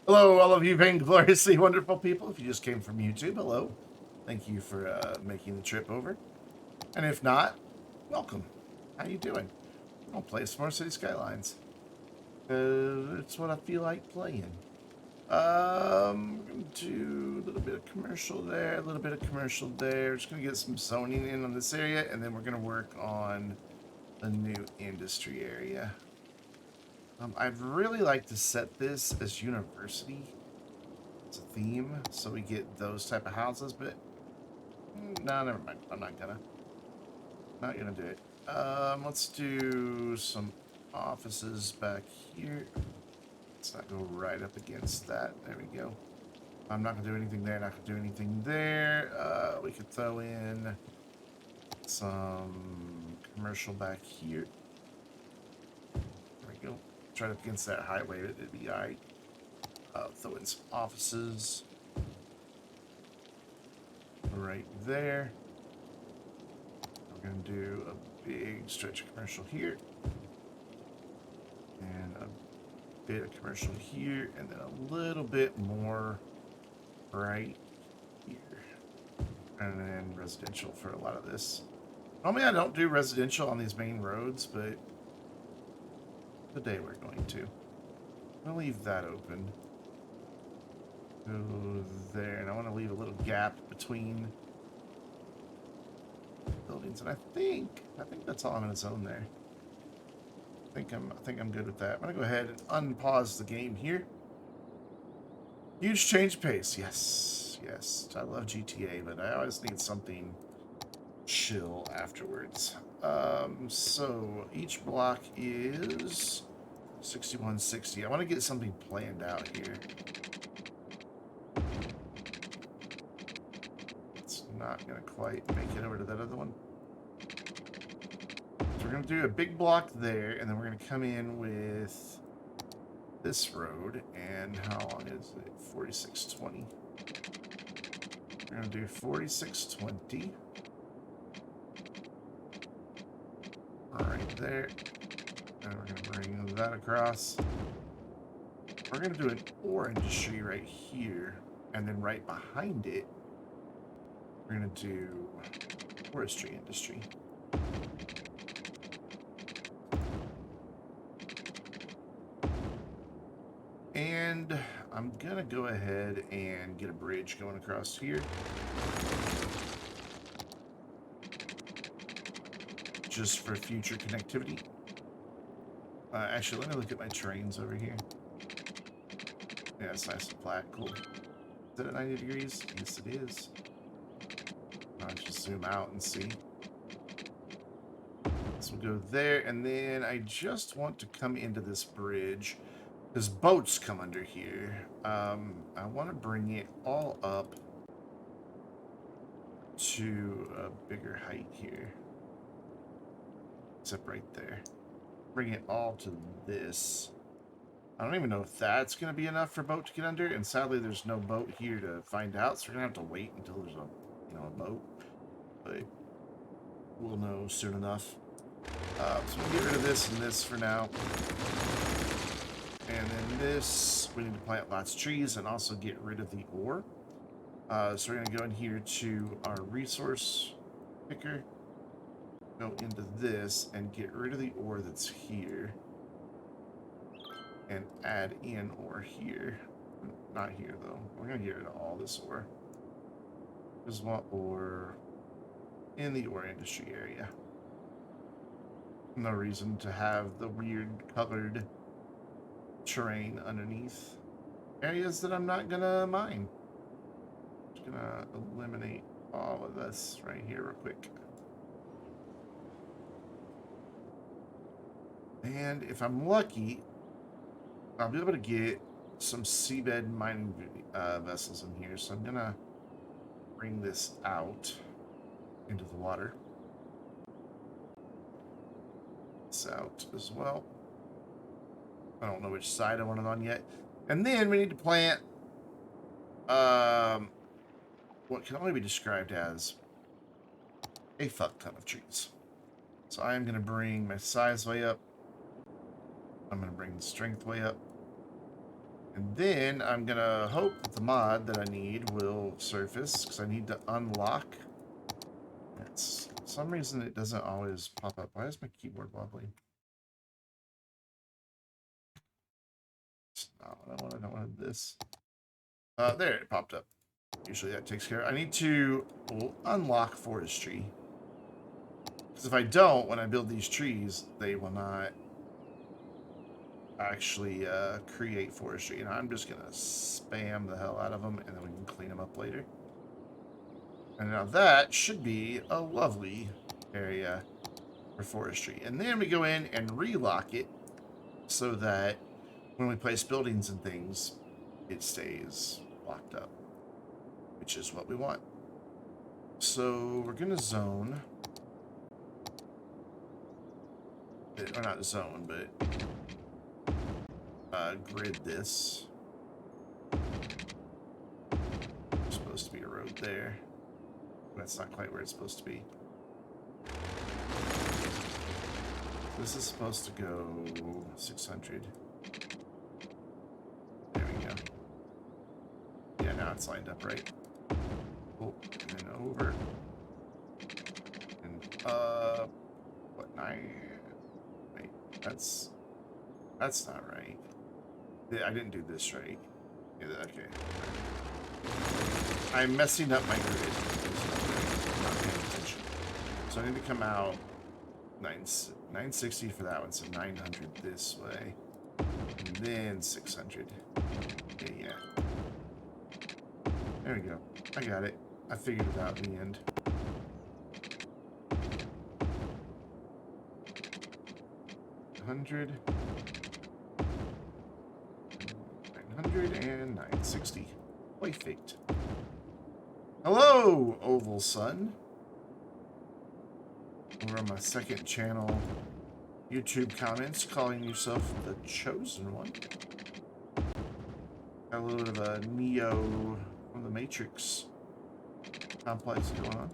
Hello, all of you vaingloriously wonderful people. If you just came from YouTube, hello. Thank you for making the trip over. And if not, welcome. How you doing? I'll play some more City Skylines. It's what I feel like playing. We're gonna do a little bit of commercial there, a little bit of commercial there. Just gonna get some zoning in on this area, and then we're gonna work on the new industry area. I'd really like to set this as university. It's a theme, so we get those type of houses, but no, never mind. I'm not gonna do it. Let's do some offices back here. Let's not go right up against that. There we go. I'm not gonna do anything there. Not gonna do anything there. We could throw in some commercial back here. There we go. Try up against that highway. It'd be alright. Throw in some offices right there. We're going to do a big stretch of commercial here, and a bit of commercial here, and then a little bit more right here, and then residential for a lot of this. Normally I don't do residential on these main roads, but today we're going to. I'm going to leave that open. Go there, and I want to leave a little gap between buildings, and I think that's all I'm going to zone there. I think I'm good with that. I'm going to go ahead and unpause the game here. Huge change pace, yes. I love GTA, but I always need something chill afterwards. So each block is 6160. I want to get something planned out here. Not gonna quite make it over to that other one. So we're gonna do a big block there, and then we're gonna come in with this road. And how long is it? 4620. We're gonna do 4620. Right there. And we're gonna bring that across. We're gonna do an ore industry right here, and then right behind it, we're going to do forestry industry. And I'm going to go ahead and get a bridge going across here. Just for future connectivity. Actually, let me look at my trains over here. Yeah, it's nice and flat. Cool. Is it at 90 degrees? Yes, it is. I'll just zoom out and see. So we'll go there, and then I just want to come into this bridge because boats come under here. I want to bring it all up to a bigger height here. Except right there. Bring it all to this. I don't even know if that's going to be enough for a boat to get under, and sadly there's no boat here to find out, so we're going to have to wait until there's a boat. But we'll know soon enough. So we'll get rid of this and this for now. And then this, we need to plant lots of trees and also get rid of the ore. So we're going to go in here to our resource picker. Go into this and get rid of the ore that's here. And add in ore here. Not here, though. We're going to get rid of all this ore. Just want ore in the ore industry area. No reason to have the weird colored terrain underneath areas that I'm not gonna mine. Just gonna eliminate all of this right here real quick. And if I'm lucky, I'll be able to get some seabed mining vessels in here. So I'm gonna bring this out into the water. This out as well. I don't know which side I want it on yet. And then we need to plant what can only be described as a fuck ton of trees. So I am going to bring my size way up. I'm going to bring the strength way up. And then I'm going to hope that the mod that I need will surface, because I need to unlock. It's, for some reason it doesn't always pop up. Why is my keyboard wobbly? I don't want this. There, it popped up. Usually that takes care of it. I need to unlock forestry. Because if I don't, when I build these trees, they will not actually create forestry. And I'm just going to spam the hell out of them, and then we can clean them up later. And now that should be a lovely area for forestry. And then we go in and relock it so that when we place buildings and things, it stays locked up, which is what we want. So we're going to zone, or not zone, but grid this. There's supposed to be a road there. That's not quite where it's supposed to be. This is supposed to go 600. There we go. Yeah, now it's lined up right. Oh, and then over. And what, 9? Wait, that's not right. I didn't do this right. Yeah, okay. I'm messing up my grid. I'm not paying attention. So I need to come out 960 for that one, so 900 this way. And then 600. Okay, yeah. There we go. I got it. I figured it out in the end. $100, 900, and 960. Perfect. Hello, Oval Sun. Over on my second channel, YouTube comments calling yourself the Chosen One. Got a little bit of a Neo from the Matrix complex going on.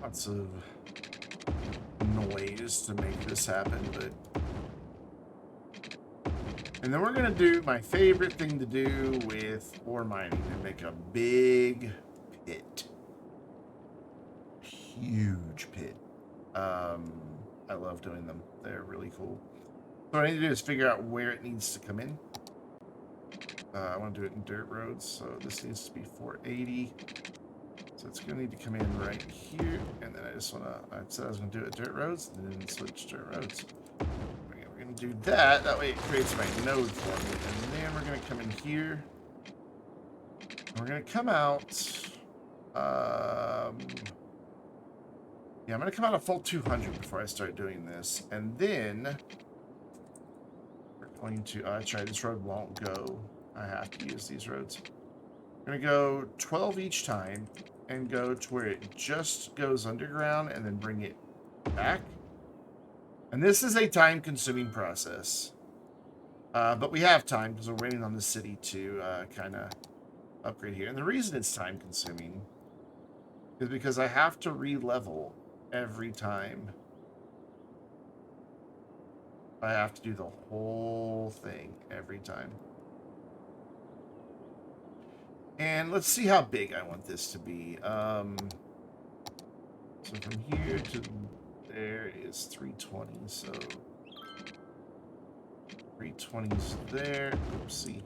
Lots of noise to make this happen, but... And then we're going to do my favorite thing to do with ore mining and make a big pit. Huge pit. I love doing them. They're really cool. So what I need to do is figure out where it needs to come in. I want to do it in dirt roads, so this needs to be 480. So it's going to need to come in right here, and then I just want to, I said I was going to do it dirt roads, and then switch dirt roads. We're going to do that. That way it creates my node for me. And then we're going to come in here. We're going to come out. Yeah, I'm going to come out a full 200 before I start doing this. And then we're going to, try this road won't go. I have to use these roads. We're going to go 12 each time and go to where it just goes underground and then bring it back. And this is a time-consuming process. But we have time because we're waiting on the city to kind of upgrade here. And the reason it's time-consuming is because I have to re-level every time. I have to do the whole thing every time. And let's see how big I want this to be. So from here to there is 320, so 320's there. Oopsie.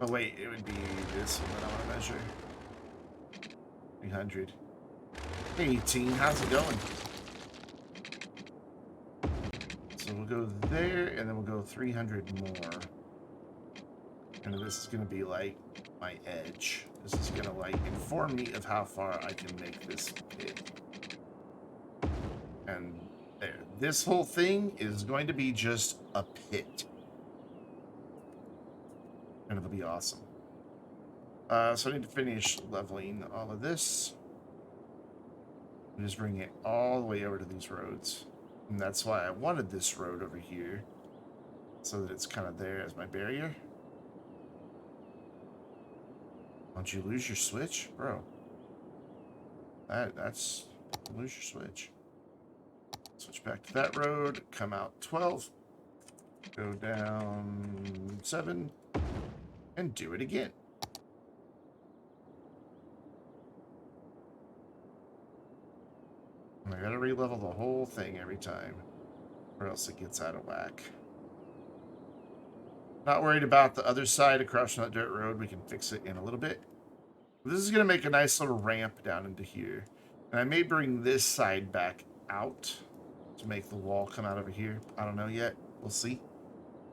Oh wait, it would be this one that I want to measure. 300. 18, how's it going? So we'll go there, and then we'll go 300 more. And this is going to be like my edge. This is going to like inform me of how far I can make this pit. And there. This whole thing is going to be just a pit. And it'll be awesome. So I need to finish leveling all of this. And just bring it all the way over to these roads. And that's why I wanted this road over here. So that it's kind of there as my barrier. Don't you lose your switch? Bro. That's... Lose your switch. Switch back to that road. Come out 12. Go down 7. And do it again. And I gotta re-level the whole thing every time, or else it gets out of whack. Not worried about the other side across that dirt road. We can fix it in a little bit. This is going to make a nice little ramp down into here. And I may bring this side back out to make the wall come out over here. I don't know yet. We'll see.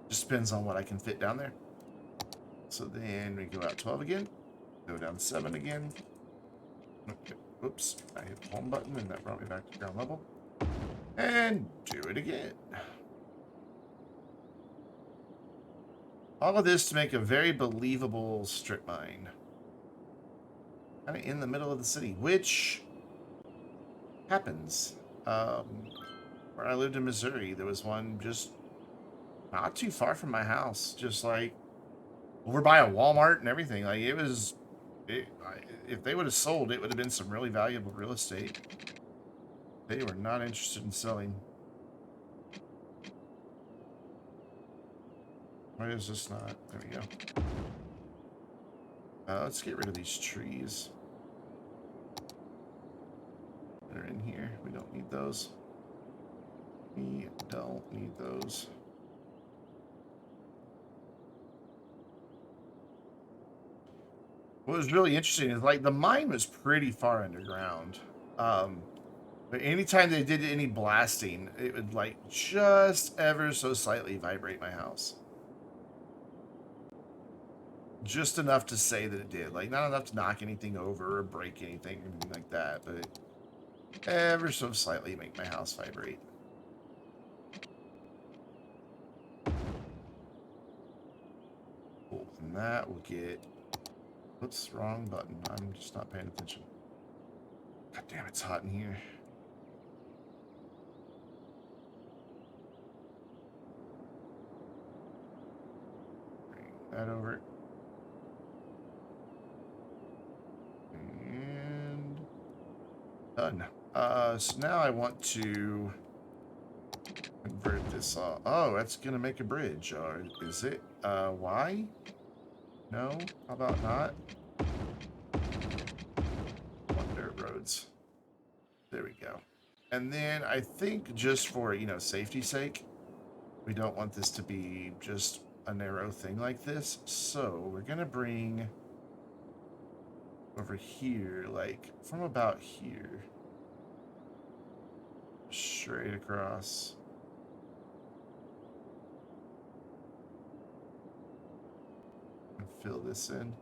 Just depends on what I can fit down there. So then we go out 12 again. Go down 7 again. Okay. Oops. I hit the home button and that brought me back to ground level. And do it again. All of this to make a very believable strip mine. Kind of in the middle of the city, which happens. Where I lived in Missouri, there was one just not too far from my house. Just like over by a Walmart and everything. Like it was... if they would have sold, it would have been some really valuable real estate. They were not interested in selling. Why is this not? There we go. Let's get rid of these trees that are in here. We don't need those. We don't need those. What was really interesting is like the mine was pretty far underground. But anytime they did any blasting, it would like just ever so slightly vibrate my house. Just enough to say that it did. Like, not enough to knock anything over or break anything or anything like that, but ever so slightly make my house vibrate. Cool. And that will get... Oops, wrong button. I'm just not paying attention. God damn, it's hot in here. Bring that over. And done. So now I want to convert this off. Oh, that's gonna make a bridge, or is it? Why? No? How about not? One dirt roads. There we go. And then I think just for, you know, safety's sake, we don't want this to be just a narrow thing like this. So we're gonna bring over here, like from about here, straight across. And fill this in.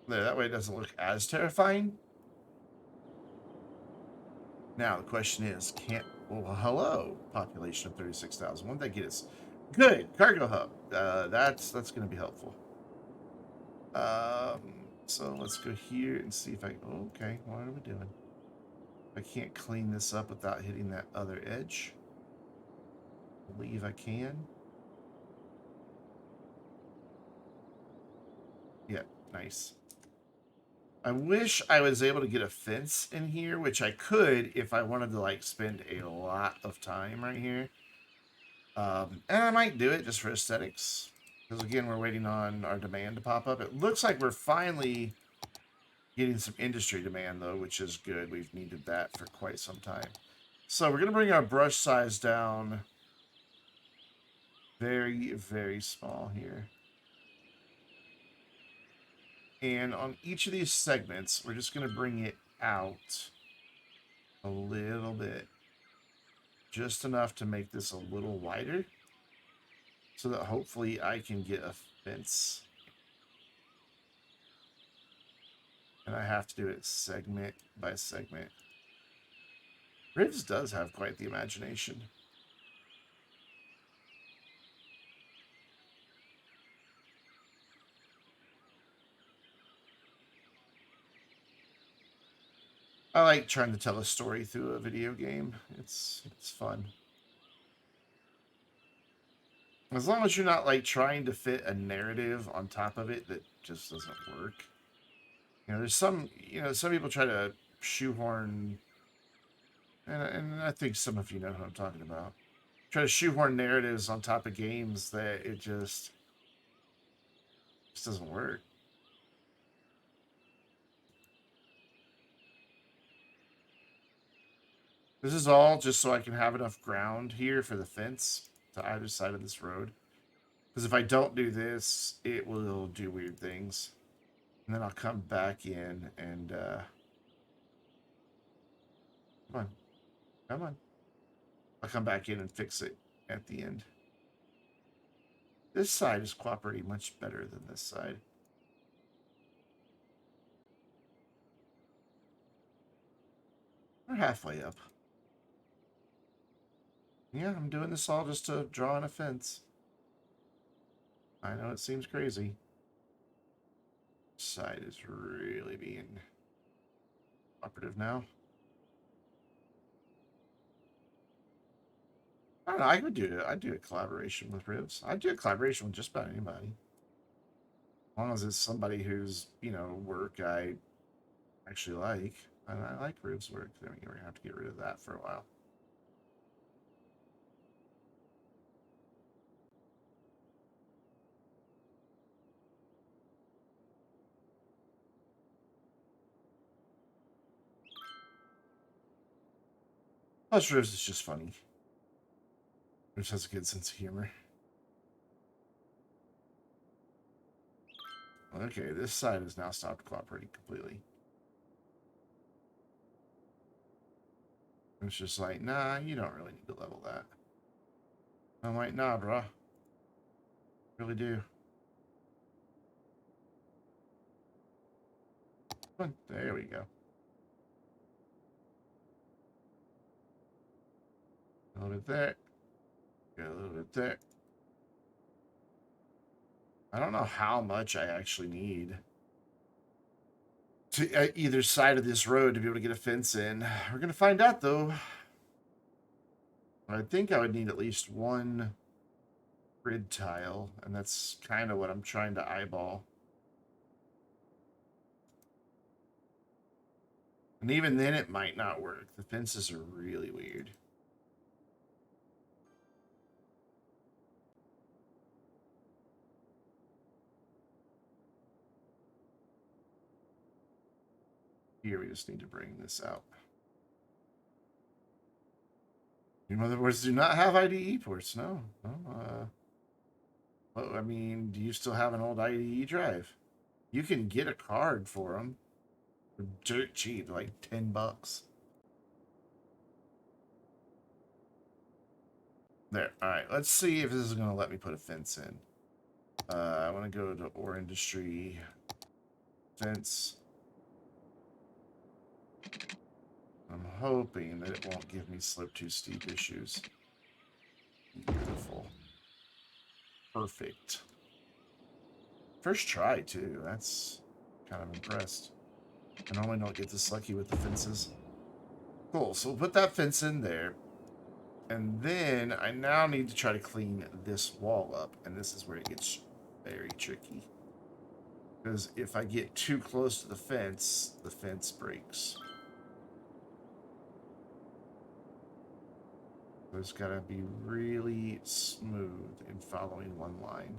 There, that way it doesn't look as terrifying. Now the question is, well, hello, population of 36,000. Won't that get us? Good, cargo hub. That's going to be helpful. So let's go here and see if I... Okay, what are we doing? I can't clean this up without hitting that other edge. I believe I can. Yeah, nice. I wish I was able to get a fence in here, which I could if I wanted to like spend a lot of time right here. And I might do it just for aesthetics. Because again, we're waiting on our demand to pop up. It looks like we're finally getting some industry demand, though, which is good. We've needed that for quite some time. So we're going to bring our brush size down very, very small here. And on each of these segments, we're just going to bring it out a little bit. Just enough to make this a little wider. So that hopefully I can get a fence. And I have to do it segment by segment. Rivs does have quite the imagination. I like trying to tell a story through a video game. It's fun. As long as you're not like trying to fit a narrative on top of it that just doesn't work. You know, there's some, some people try to shoehorn, and I think some of you know who I'm talking about. Try to shoehorn narratives on top of games that it just doesn't work. This is all just so I can have enough ground here for the fence to either side of this road. Because if I don't do this, it will do weird things. And then I'll come back in and, come on, come on. I'll come back in and fix it at the end. This side is cooperating much better than this side. We're halfway up. Yeah, I'm doing this all just to draw on a fence. I know it seems crazy. This side is really being operative now. I don't know. I would do it. I'd do a collaboration with Ribs. I'd do a collaboration with just about anybody. As long as it's somebody whose, work I actually like. And I like Ribs' work. I mean, we're going to have to get rid of that for a while. Plus, Ribs is just funny. Ribs has a good sense of humor. Okay, this side has now stopped cooperating completely. It's just like, nah, you don't really need to level that. I'm like, nah, bruh. Really do. There we go. A little bit there. Got a little bit there. I don't know how much I actually need to either side of this road to be able to get a fence in. We're going to find out, though. I think I would need at least one grid tile, and that's kind of what I'm trying to eyeball. And even then, it might not work. The fences are really weird. Here, we just need to bring this out. Your motherboards do not have IDE ports, no. Well, I mean, do you still have an old IDE drive? You can get a card for them. For dirt cheap, like $10. There. All right. Let's see if this is going to let me put a fence in. I want to go to Ore Industry fence. I'm hoping that it won't give me slip too steep issues. Beautiful. Perfect. First try, too. That's kind of impressed. I normally don't get this lucky with the fences. Cool. So we'll put that fence in there. And then I now need to try to clean this wall up. And this is where it gets very tricky. Because if I get too close to the fence breaks. So it's got to be really smooth in following one line.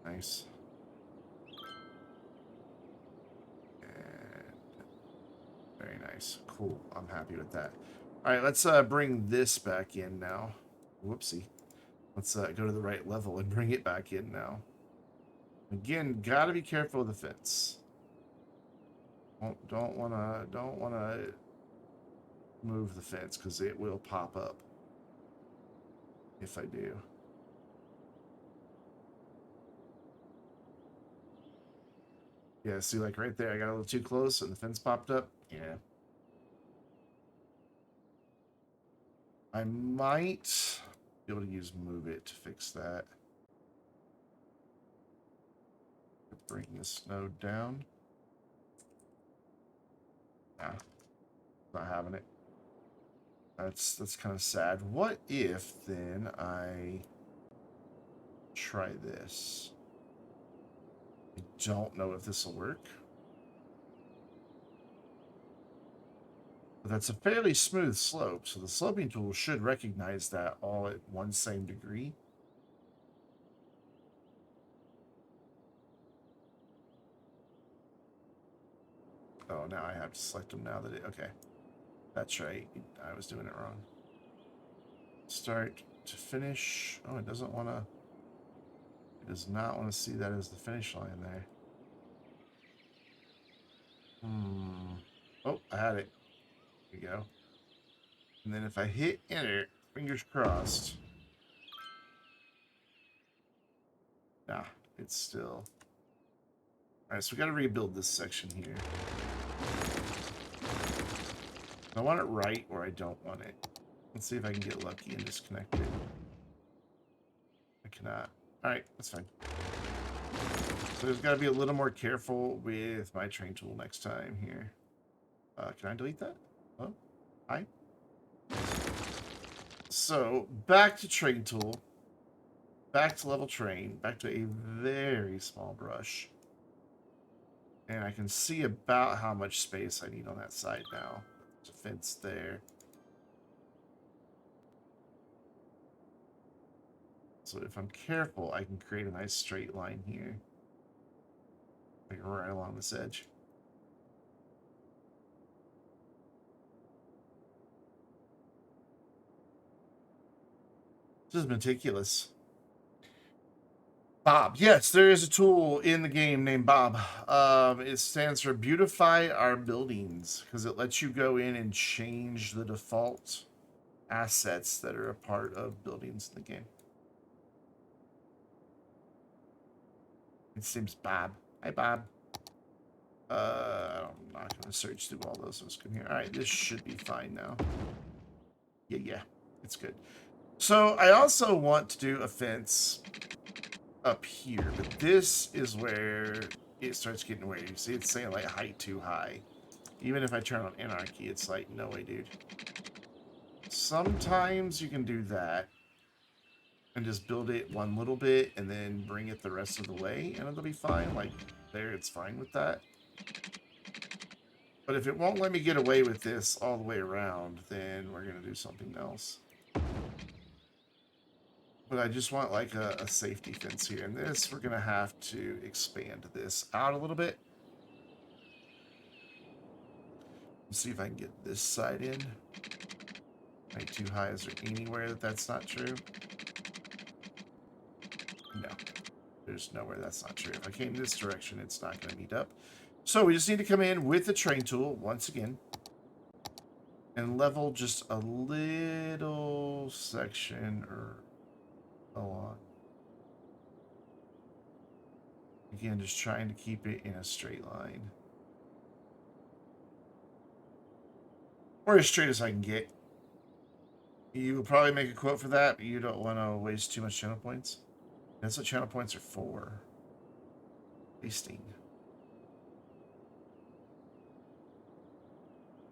Nice. And very nice. Cool. I'm happy with that. All right, let's bring this back in now. Whoopsie. Let's go to the right level and bring it back in now. Again, gotta be careful with the fence. Don't wanna move the fence because it will pop up if I do. Yeah, see, like right there, I got a little too close and the fence popped up. Yeah. I might be able to use Move It to fix that. Bring this node down. Nah, not having it. That's kind of sad. What if then I try this? I don't know if this will work. But that's a fairly smooth slope, so the sloping tool should recognize that all at one same degree. Oh, now I have to select them now that it... Okay. That's right. I was doing it wrong. Start to finish. Oh, it doesn't want to... It does not want to see that as the finish line there. Oh, I had it. There we go. And then if I hit enter, fingers crossed. Nah, it's still... Alright, so we got to rebuild this section here. I want it right or I don't want it. Let's see if I can get lucky and disconnect it. I cannot. Alright, that's fine. So there's got to be a little more careful with my train tool next time here. Can I delete that? Oh, hi. So, back to train tool. Back to level train. Back to a very small brush. And I can see about how much space I need on that side now. There's a fence there. So if I'm careful, I can create a nice straight line here. Like right along this edge. This is meticulous. Bob. Yes, there is a tool in the game named Bob. It stands for Beautify Our Buildings because it lets you go in and change the default assets that are a part of buildings in the game. It seems Bob. Hi, Bob. I'm not going to search through all those. Let's come here. All right, this should be fine now. Yeah, it's good. So I also want to do a fence up here, but this is where it starts getting weird. You see, it's saying like height too high. Even if I turn on anarchy, it's like, no way, dude. Sometimes you can do that and just build it one little bit and then bring it the rest of the way and it'll be fine. Like there, it's fine with that. But if it won't let me get away with this all the way around, then we're going to do something else. But I just want like a safety fence here. And this, we're going to have to expand this out a little bit. Let's see if I can get this side in. Height too high. Is there anywhere that's not true? No. There's nowhere that's not true. If I came this direction, it's not going to meet up. So we just need to come in with the train tool once again. And level just a little section or along. Again, just trying to keep it in a straight line. Or as straight as I can get. You will probably make a quote for that, but you don't want to waste too much channel points. That's what channel points are for. Wasting.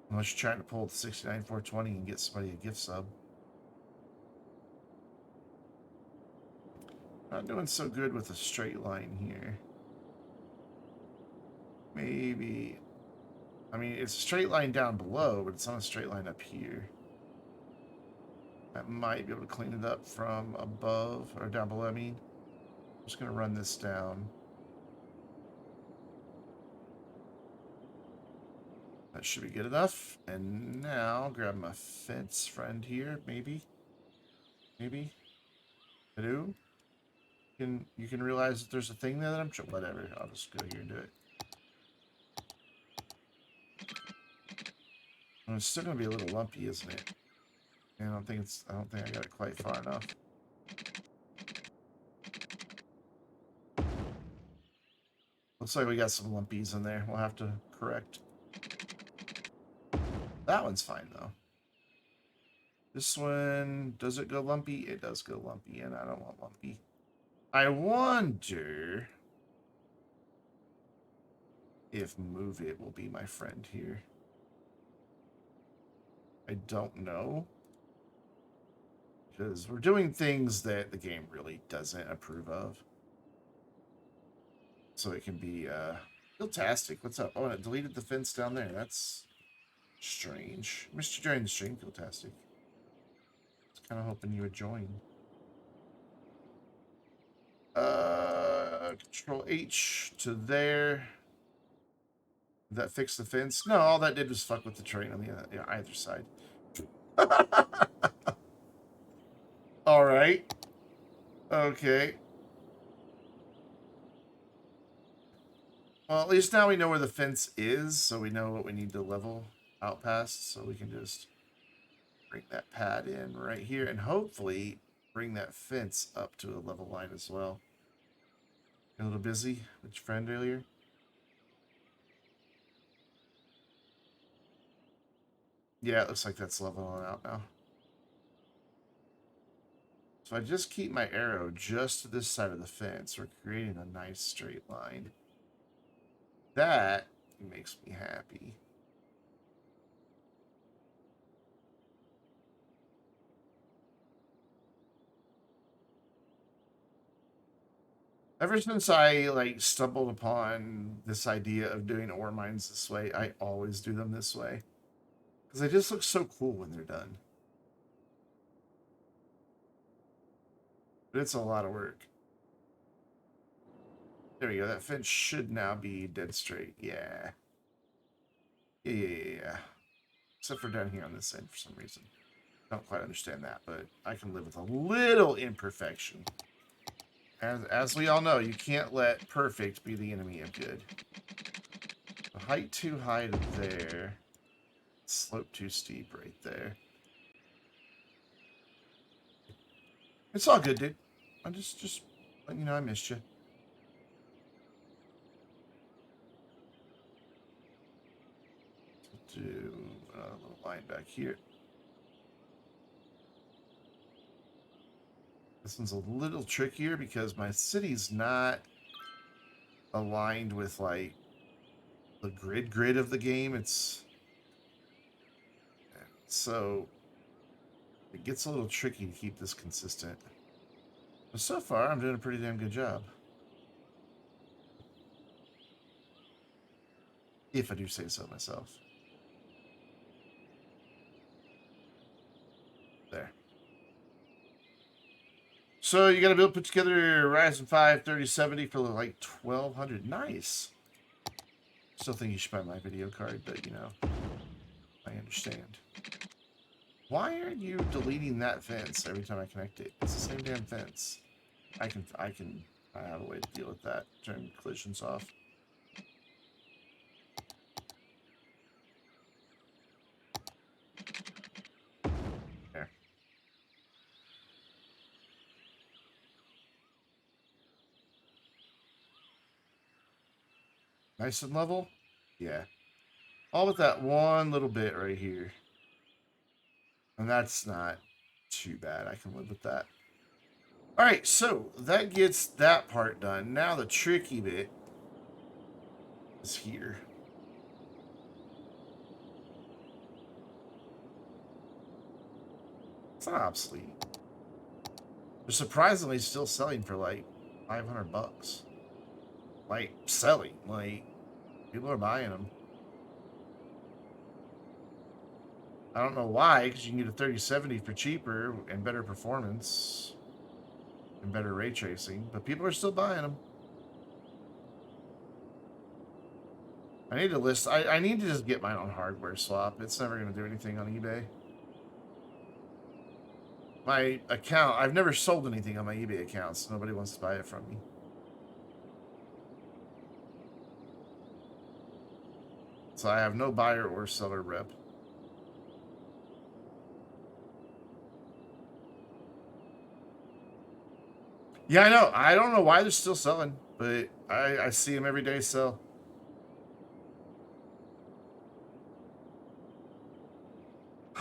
Unless you're trying to pull the 69,420 and get somebody a gift sub. Not doing so good with a straight line here. Maybe. I mean, it's a straight line down below, but it's not a straight line up here. I might be able to clean it up from above, or down below, I mean. I'm just going to run this down. That should be good enough. And now, grab my fence friend here, maybe. Maybe. Hello? You can realize that there's a thing there that I'm... Whatever, I'll just go here and do it. And it's still going to be a little lumpy, isn't it? And I don't think I got it quite far enough. Looks like we got some lumpies in there. We'll have to correct. That one's fine, though. This one, does it go lumpy? It does go lumpy, and I don't want lumpy. I wonder if Move It will be my friend here. I don't know. Because we're doing things that the game really doesn't approve of. So it can be Philtastic. What's up? Oh, and it deleted the fence down there. That's strange. Mr. Join the stream, Philtastic. I was kind of hoping you would join. Control H to there. Did that fix the fence? No, all that did was fuck with the terrain on the either side. All right. Okay. Well, at least now we know where the fence is, so we know what we need to level out past, so we can just bring that pad in right here, and hopefully bring that fence up to a level line as well. A little busy with your friend earlier? Yeah, it looks like that's leveling out now. So I just keep my arrow just to this side of the fence. We're creating a nice straight line. That makes me happy. Ever since I stumbled upon this idea of doing ore mines this way, I always do them this way. Because they just look so cool when they're done. But it's a lot of work. There we go. That fence should now be dead straight. Yeah. Yeah. Except for down here on this end for some reason. Don't quite understand that, but I can live with a little imperfection. As we all know, you can't let perfect be the enemy of good. The height too high to there. Slope too steep right there. It's all good, dude. I'm just letting you know I missed you. Do a little line back here. This one's a little trickier because my city's not aligned with like the grid of the game. It's so it gets a little tricky to keep this consistent. But so far, I'm doing a pretty damn good job. If I do say so myself. There. So you got to be able to put together Ryzen 5 3070 for like 1200. Nice. Still think you should buy my video card, but you know, I understand. Why are you deleting that fence every time I connect it? It's the same damn fence. I have a way to deal with that. Turn collisions off. There. Nice and level? Yeah. All with that one little bit right here. And that's not too bad. I can live with that. All right, so that gets that part done. Now the tricky bit is here. It's not obsolete. They're surprisingly still selling for like 500 bucks. Like selling, like people are buying them. I don't know why, because you can get a 3070 for cheaper and better performance and better ray tracing, but people are still buying them. I need to list. I need to just get mine on hardware swap. It's never going to do anything on eBay. My account, I've never sold anything on my eBay accounts. So nobody wants to buy it from me. So I have no buyer or seller rep. Yeah, I know. I don't know why they're still selling, but I see them every day sell.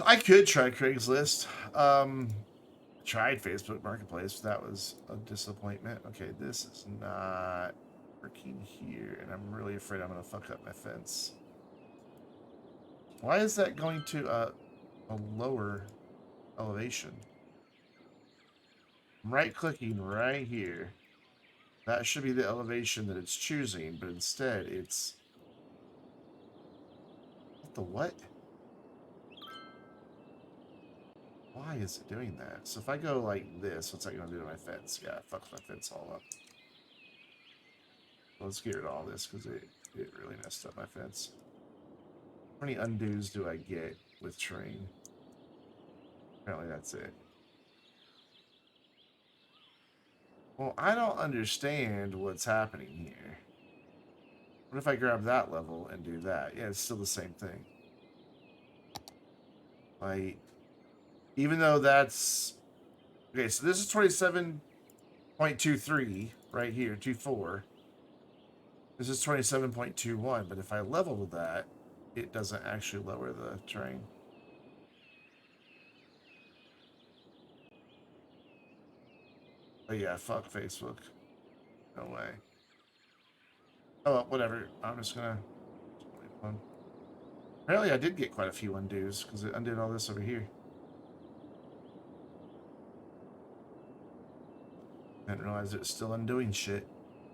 I could try Craigslist. Tried Facebook Marketplace. That was a disappointment. Okay, this is not working here, and I'm really afraid I'm going to fuck up my fence. Why is that going to a lower elevation? I'm right-clicking right here. That should be the elevation that it's choosing, but instead it's... What the what? Why is it doing that? So if I go like this, what's that going to do to my fence? Yeah, fuck my fence all up. Let's get rid of all this because it really messed up my fence. How many undos do I get with terrain? Apparently that's it. Well, I don't understand what's happening here. What if I grab that level and do that? Yeah, it's still the same thing. Like, even though that's... Okay, so this is 27.23 right here, 24. This is 27.21, but if I level that, it doesn't actually lower the terrain. But yeah, fuck Facebook. No way. Oh, well, whatever. I'm just gonna... Apparently I did get quite a few undos, because it undid all this over here. I didn't realize it was still undoing shit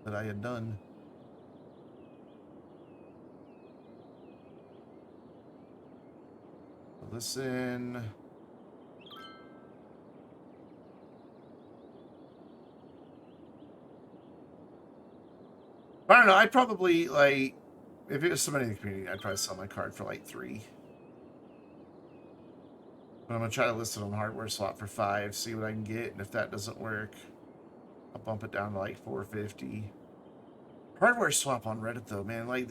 that I had done. Listen. I don't know. I'd probably, like, if it was somebody in the community, I'd probably sell my card for like 3. But I'm going to try to list it on hardware swap for 5, see what I can get. And if that doesn't work, I'll bump it down to like 450. Hardware swap on Reddit, though, man. Like,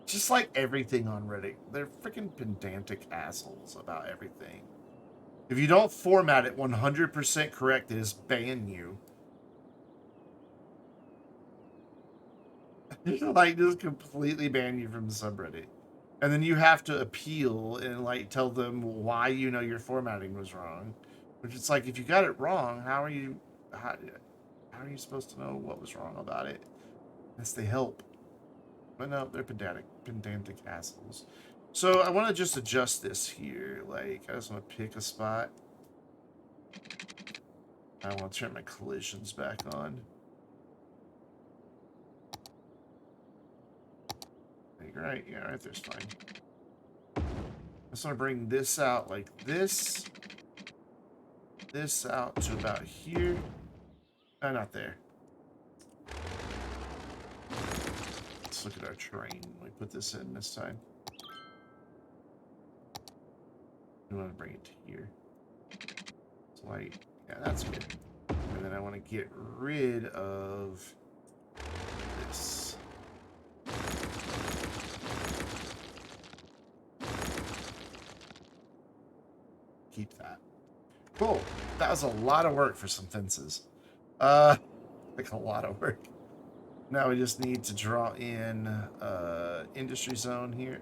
just like everything on Reddit, they're freaking pedantic assholes about everything. If you don't format it 100% correct, they just ban you. Like, just completely ban you from the subreddit. And then you have to appeal and, like, tell them why you know your formatting was wrong. Which it's like, if you got it wrong, how are you supposed to know what was wrong about it? Unless they help. But no, they're pedantic assholes. So I want to just adjust this here. Like, I just want to pick a spot. I want to turn my collisions back on. Right, yeah, right there's fine. I just want to bring this out like this. This out to about here. Oh, not there. Let's look at our terrain. Let me put this in this time. We want to bring it to here. It's like, yeah, that's good. And then I want to get rid of this. Keep that. Cool. That was a lot of work for some fences. Like a lot of work. Now we just need to draw in industry zone here.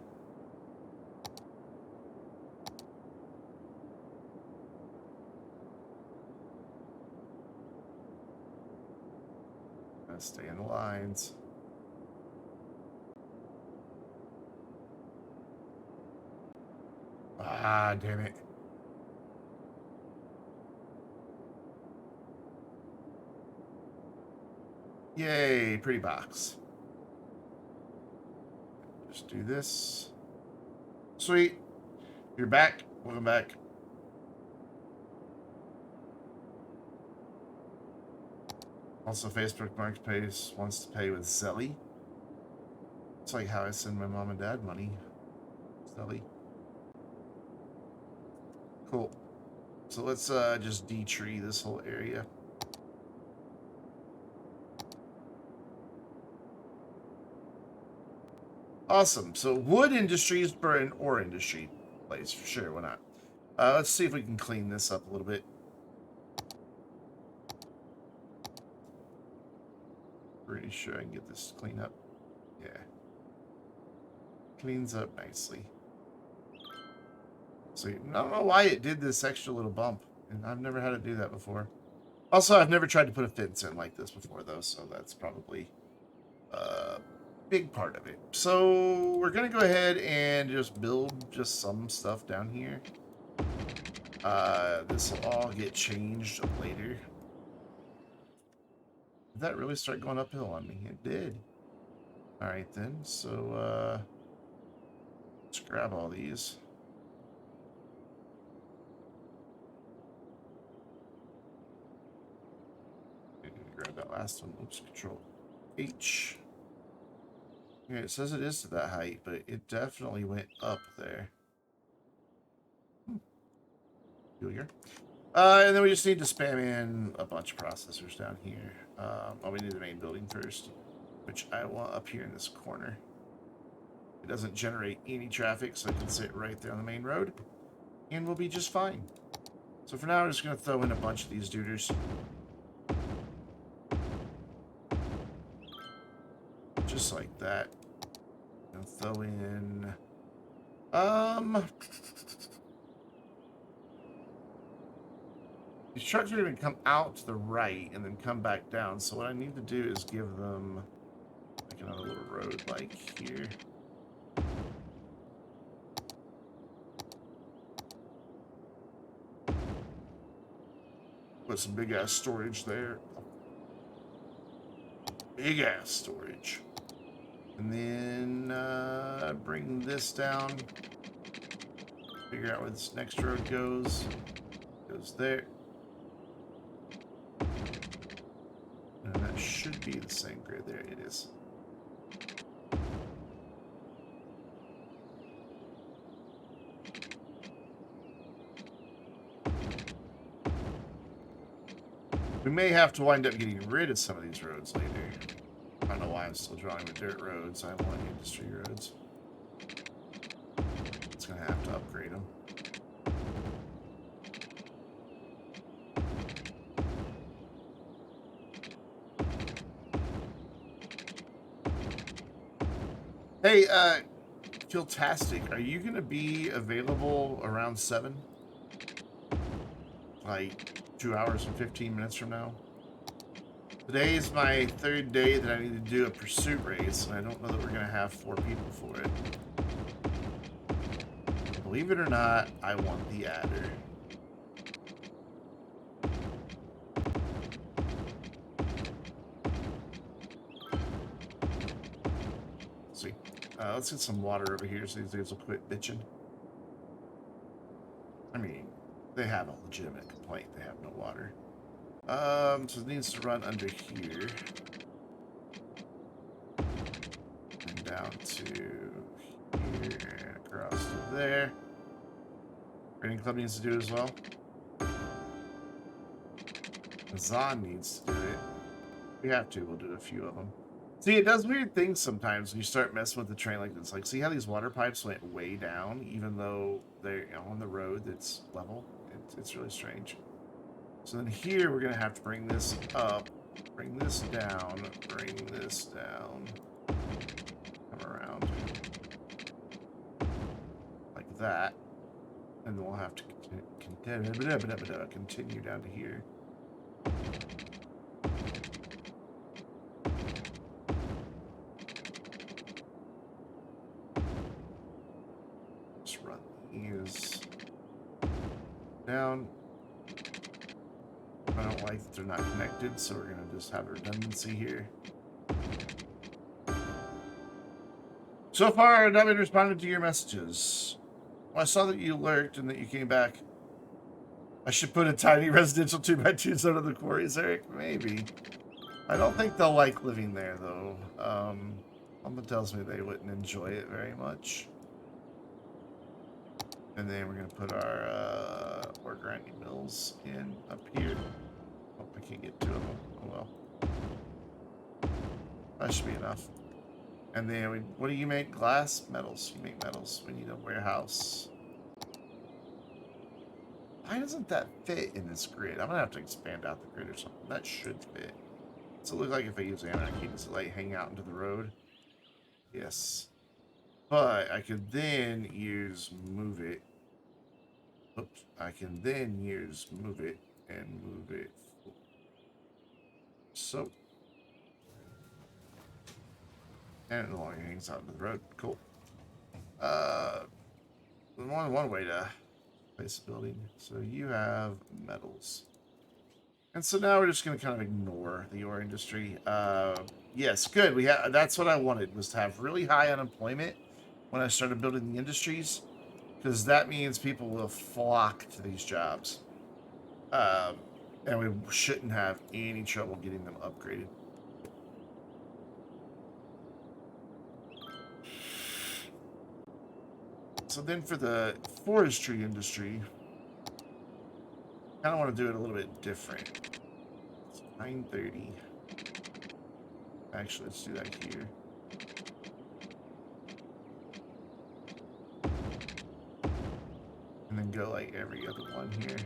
Gotta stay in the lines. Ah, damn it. Yay, pretty box. Just do this. Sweet. You're back. Welcome back. Also, Facebook Marketplace wants to pay with Zelly. It's like how I send my mom and dad money. Zelly. Cool. So let's just de-tree this whole area. Awesome. So wood industries for an ore industry place. Sure, why not? Let's see if we can clean this up a little bit. Pretty sure I can get this cleaned up. Yeah. Cleans up nicely. So I don't know why it did this extra little bump. And I've never had it do that before. Also, I've never tried to put a fence in like this before, though, so that's probably a big part of it. So we're going to go ahead and just build just some stuff down here. This will all get changed later. Did that really start going uphill on me? It did. Alright then, so let's grab all these. Grab that last one. Oops, Control H. Yeah, it says it is to that height, but it definitely went up there. Peculiar. And then we just need to spam in a bunch of processors down here. Oh, we need the main building first, which I want up here in this corner. It doesn't generate any traffic, so I can sit right there on the main road, and we'll be just fine. So for now, I'm just going to throw in a bunch of these duders. Just like that. And throw in... These trucks are going to come out to the right and then come back down. So what I need to do is give them like another little road like here. Put some big ass storage there. Big ass storage. And then bring this down. Figure out where this next road goes. Goes there. And that should be the same grid. There it is. We may have to wind up getting rid of some of these roads later. I don't know why I'm still drawing the dirt roads. I want industry roads. It's going to have to upgrade them. Hey, Kiltastic, are you going to be available around 7? Like 2 hours and 15 minutes from now? Today is my 3rd day that I need to do a pursuit race, and I don't know that we're going to have 4 people for it. Believe it or not, I want the adder. Let's see. Let's get some water over here so these guys will quit bitching. I mean, they have a legitimate complaint. They have no water. So it needs to run under here. And down to here and across to there. Grading Club needs to do it as well. Zahn needs to do it. We have to. We'll do a few of them. See, it does weird things sometimes when you start messing with the train like this. Like, see how these water pipes went way down, even though they're on the road that's level? It's really strange. So then here we're going to have to bring this up, bring this down, bring this down, come around like that. And then we'll have to continue down to here. Just run these down. I don't like that they're not connected, so we're going to just have a redundancy here. So far, I've not been responding to your messages. Well, I saw that you lurked and that you came back. I should put a tiny residential 2x2 zone of the quarries, Eric? Maybe. I don't think they'll like living there, though. Mama tells me they wouldn't enjoy it very much. And then we're going to put our ore grinding mills in up here. Oh, I can't get 2 of them. Oh, well. That should be enough. And then, what do you make? Glass? Metals. You make metals. We need a warehouse. Why doesn't that fit in this grid? I'm going to have to expand out the grid or something. That should fit. Does it look like if I use anarchy, does it like hang out into the road? Yes. But I could then use move it. Oops. I can then use move it and move it. So. And it no longer hangs out into the road. Cool. More than one way to Place a building. So you have metals. And so now we're just going to kind of ignore the ore industry. Yes, good. That's what I wanted, was to have really high unemployment when I started building the industries, because that means people will flock to these jobs. And we shouldn't have any trouble getting them upgraded. So then for the forestry industry, I kind of want to do it a little bit different. It's 930. Actually, let's do that here. And then go like every other one here.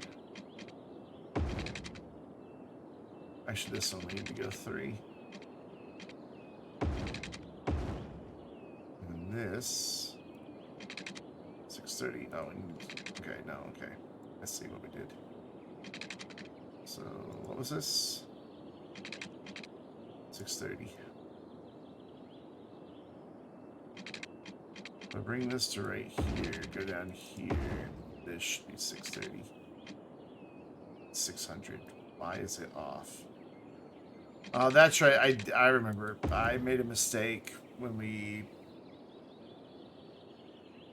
Actually, this one we need to go 3. And this 630. Oh, okay, no, okay. Let's see what we did. So what was this? 630. If I bring this to right here, go down here. This should be 630. 600. Why is it off? Oh, that's right. I remember. I made a mistake when we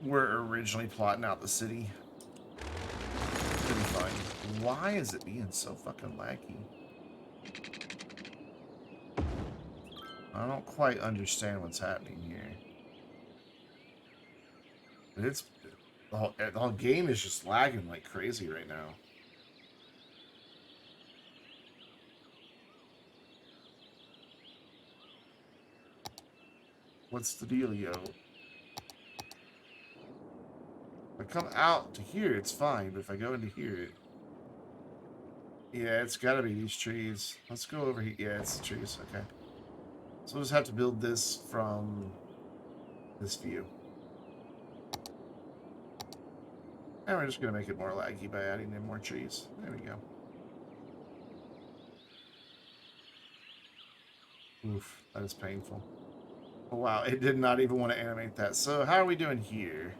were originally plotting out the city. Pretty fun. Why is it being so fucking laggy? I don't quite understand what's happening here. But it's the whole game is just lagging like crazy right now. What's the dealio? If I come out to here, it's fine, but if I go into here, yeah, it's gotta be these trees. Let's go over here. Yeah, it's the trees. Okay. So we'll just have to build this from this view. And we're just gonna make it more laggy by adding in more trees. There we go. Oof, that is painful. Oh, wow, it did not even want to animate that. So how are we doing here?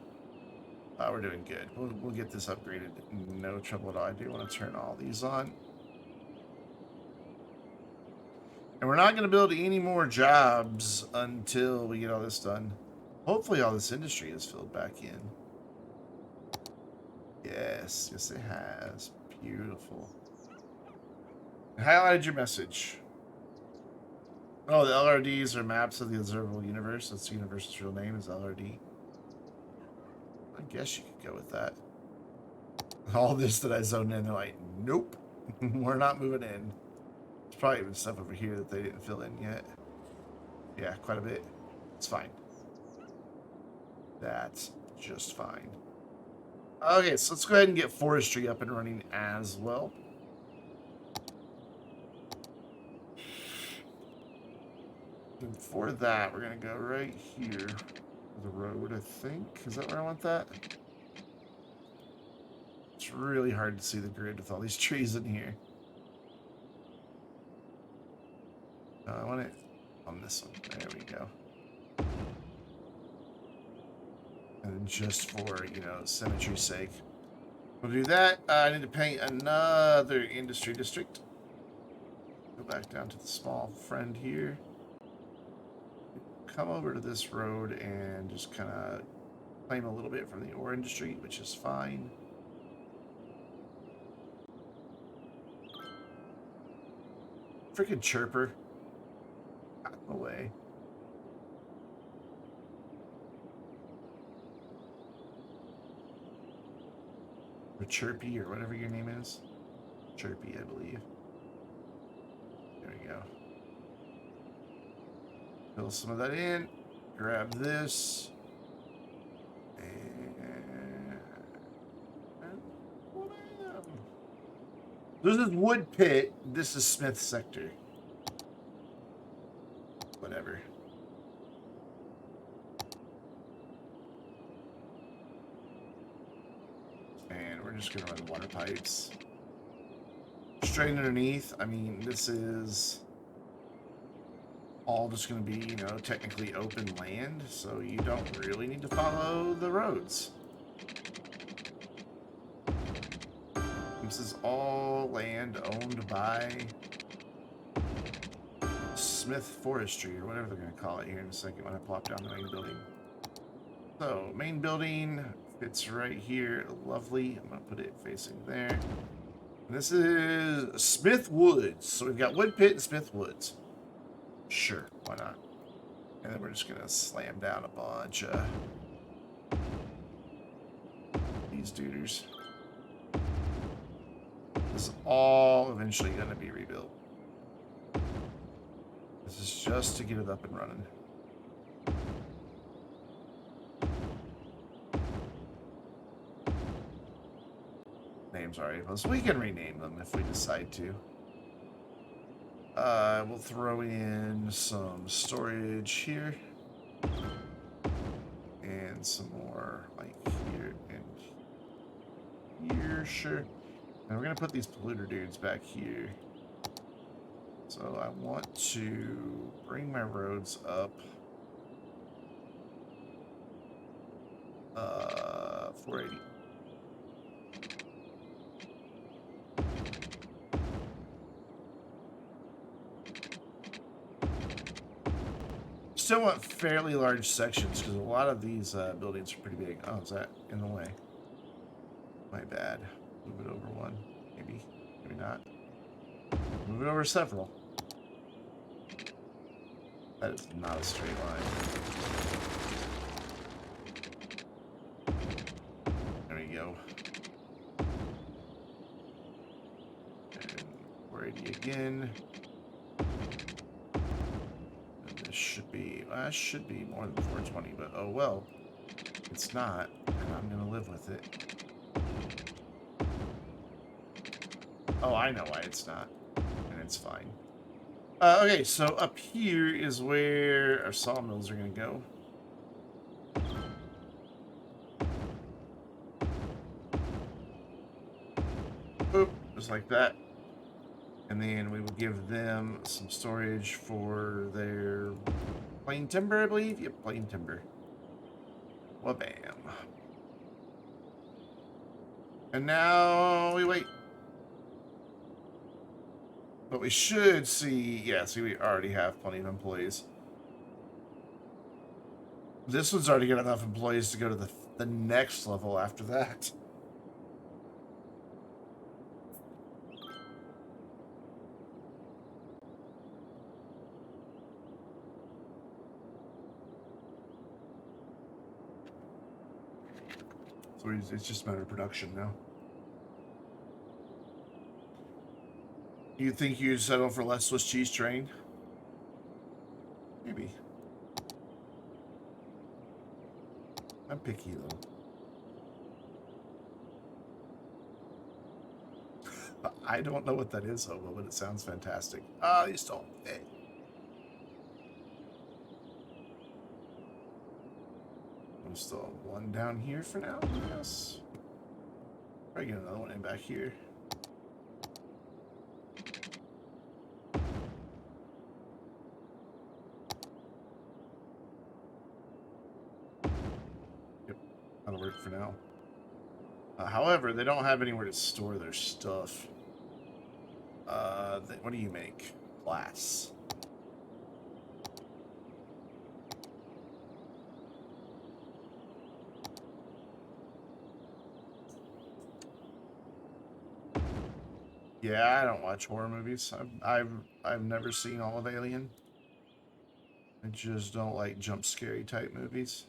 We're doing good. We'll get this upgraded. No trouble at all. I do want to turn all these on. And we're not going to build any more jobs until we get all this done. Hopefully all this industry is filled back in. Yes, yes it has. Beautiful. I highlighted your message. Oh, the LRDs are maps of the observable universe. That's the universe's real name is LRD. I guess you could go with that. All this that I zoned in, they're like, nope, we're not moving in. There's probably even stuff over here that they didn't fill in yet. Yeah, quite a bit. It's fine. That's just fine. Okay, so let's go ahead and get forestry up and running as well. And for that, we're going to go right here. The road, I think. Is that where I want that? It's really hard to see the grid with all these trees in here. I want it on this one. There we go. And just for, you know, symmetry's sake, we'll do that. I need to paint another industry district. Go back down to the small friend here. Come over to this road and just kind of claim a little bit from the ore industry, which is fine. Freaking chirper. Out of the way. Or Chirpy, or whatever your name is. Chirpy, I believe. There we go. Fill some of that in. Grab this. And... This is Wood Pit. This is Smith Sector. Whatever. And we're just going to run water pipes. Straight underneath. I mean, this is all just going to be, you know, technically open land, so you don't really need to follow the roads. This is all land owned by Smith Forestry, or whatever they're going to call it here in a second when I plop down the main building. So, main building fits right here. Lovely. I'm going to put it facing there. And this is Smith Woods. So we've got Wood Pit and Smith Woods. Sure, why not? And then we're just going to slam down a bunch of these duders. This is all eventually going to be rebuilt. This is just to get it up and running. Names are able, so we can rename them if we decide to. We'll throw in some storage here. And some more like here and here, sure. And we're going to put these polluter dudes back here. So I want to bring my roads up 480. Still want fairly large sections because a lot of these buildings are pretty big. Oh, is that in the way? My bad. Move it over one. Maybe. Maybe not. Move it over several. That is not a straight line. There we go. And 480 again. And this should be, well, that should be more than 420, but oh well. It's not, and I'm going to live with it. Oh, I know why it's not, and it's fine. Okay, so up here is where our sawmills are going to go. Boop, just like that. And then we will give them some storage for their plain timber, I believe. Yep, plain timber. Wha-bam. And now we wait. But we should see, yeah, see, we already have plenty of employees. This one's already got enough employees to go to the next level after that. So it's just a matter of production now. You think you'd settle for less Swiss cheese train? Maybe. I'm picky, though. I don't know what that is, Hobo, but it sounds fantastic. Ah, you stole it. I'm still one down here for now, yes. Probably get another one in back here. That'll work for now. However, they don't have anywhere to store their stuff. What do you make? Glass. Yeah, I don't watch horror movies. I've never seen all of Alien. I just don't like jump scary type movies.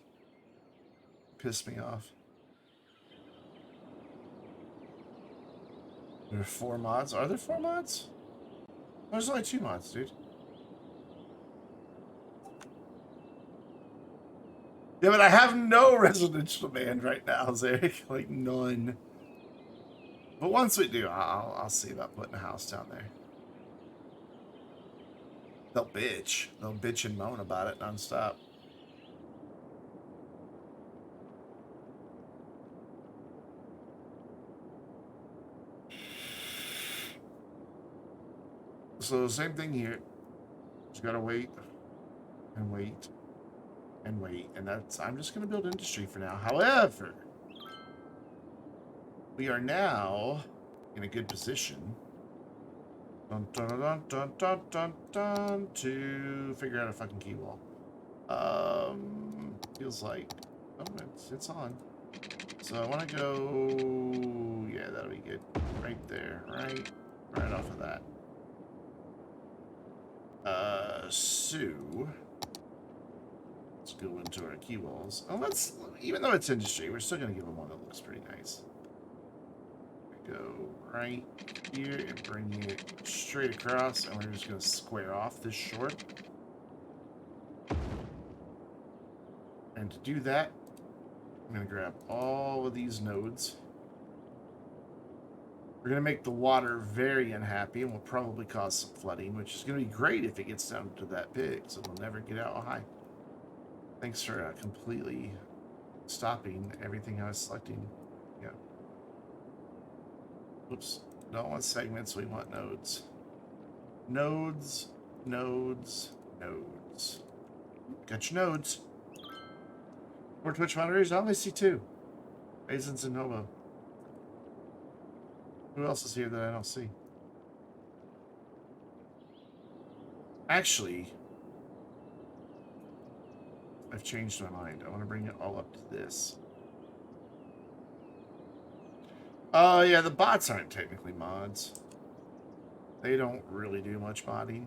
Piss me off. There are 4 mods. Are there 4 mods? There's only 2 mods, dude. Yeah, but I have no residential demand right now, Zarek. Like, none. But once we do, I'll see about putting a house down there. They'll bitch. They'll bitch and moan about it nonstop. So same thing here. Just gotta wait and wait and wait, and I'm just gonna build industry for now. However, we are now in a good position. Dun, dun, dun, dun, dun, dun, dun, to figure out a fucking key wall. Feels like... Oh, it's on. So I want to go... Yeah, that'll be good. Right there. Right off of that. So... Let's go into our key walls. Oh, let's... Even though it's industry, we're still going to give them one that looks pretty nice. Go right here and bring it straight across, and we're just going to square off this short. And to do that, I'm going to grab all of these nodes. We're going to make the water very unhappy, and will probably cause some flooding, which is going to be great if it gets down to that big, so it'll never get out high. Thanks for completely stopping everything I was selecting. Yeah. Oops. Don't want segments, we want nodes. Nodes, nodes, nodes. Got your nodes. More Twitch moderators? I only see 2. Raisins and Hobo. Who else is here that I don't see? Actually, I've changed my mind. I want to bring it all up to this. Oh, yeah, the bots aren't technically mods. They don't really do much modding.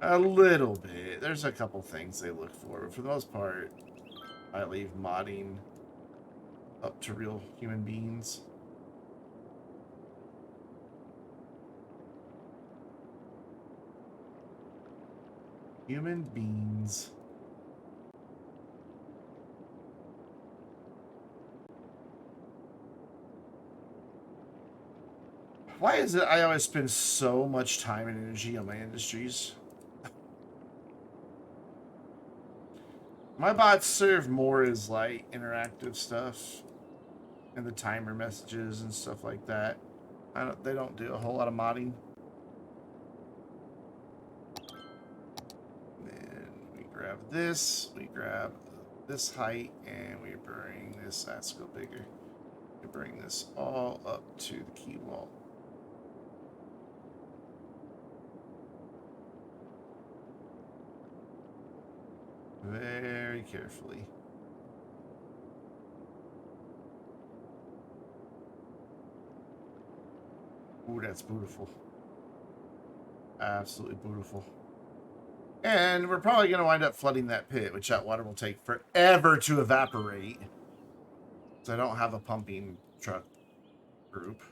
A little bit. There's a couple things they look for, but for the most part, I leave modding up to real human beings. Human beings. Why is it I always spend so much time and energy on my industries? My bots serve more as like interactive stuff and the timer messages and stuff like that. They don't do a whole lot of modding. Then we grab this, we grab this height, and we bring this. Let's go bigger. We bring this all up to the key wall. Very carefully. Ooh, that's beautiful. Absolutely beautiful. And we're probably going to wind up flooding that pit, which that water will take forever to evaporate. So I don't have a pumping truck group.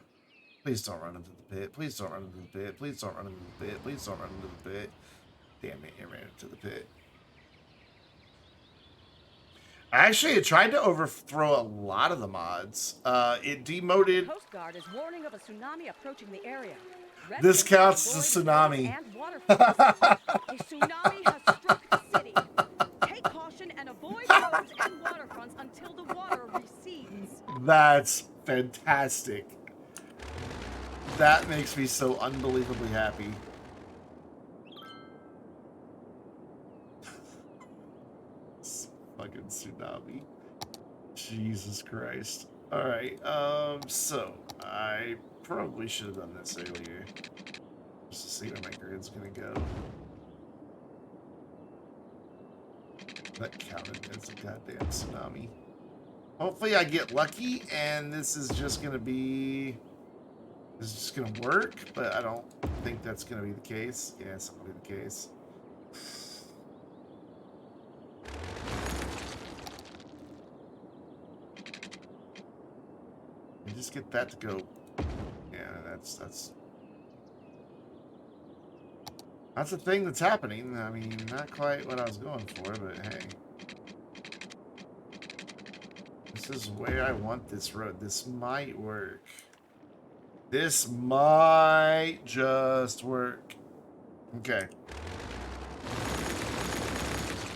Please don't run into the pit. Please don't run into the pit. Please don't run into the pit. Please don't run into the pit. Damn it, it ran into the pit. Actually, it tried to overthrow a lot of the mods. It demoted... The Coast Guard is warning of a tsunami approaching the area. This counts as a tsunami. A tsunami has struck the city. Take caution and avoid roads and waterfronts until the water recedes. That's fantastic. That makes me so unbelievably happy. Fucking tsunami. Jesus Christ. Alright, so I probably should have done this earlier. Just to see where my grid's gonna go. That counted as a goddamn tsunami. Hopefully I get lucky and this is just gonna be... This is just gonna work, but I don't think that's gonna be the case. Yeah, it's not gonna be the case. You just get that to go. Yeah, that's a thing that's happening. I mean, not quite what I was going for, but hey. This is where I want this road. This might work. This might just work. Okay.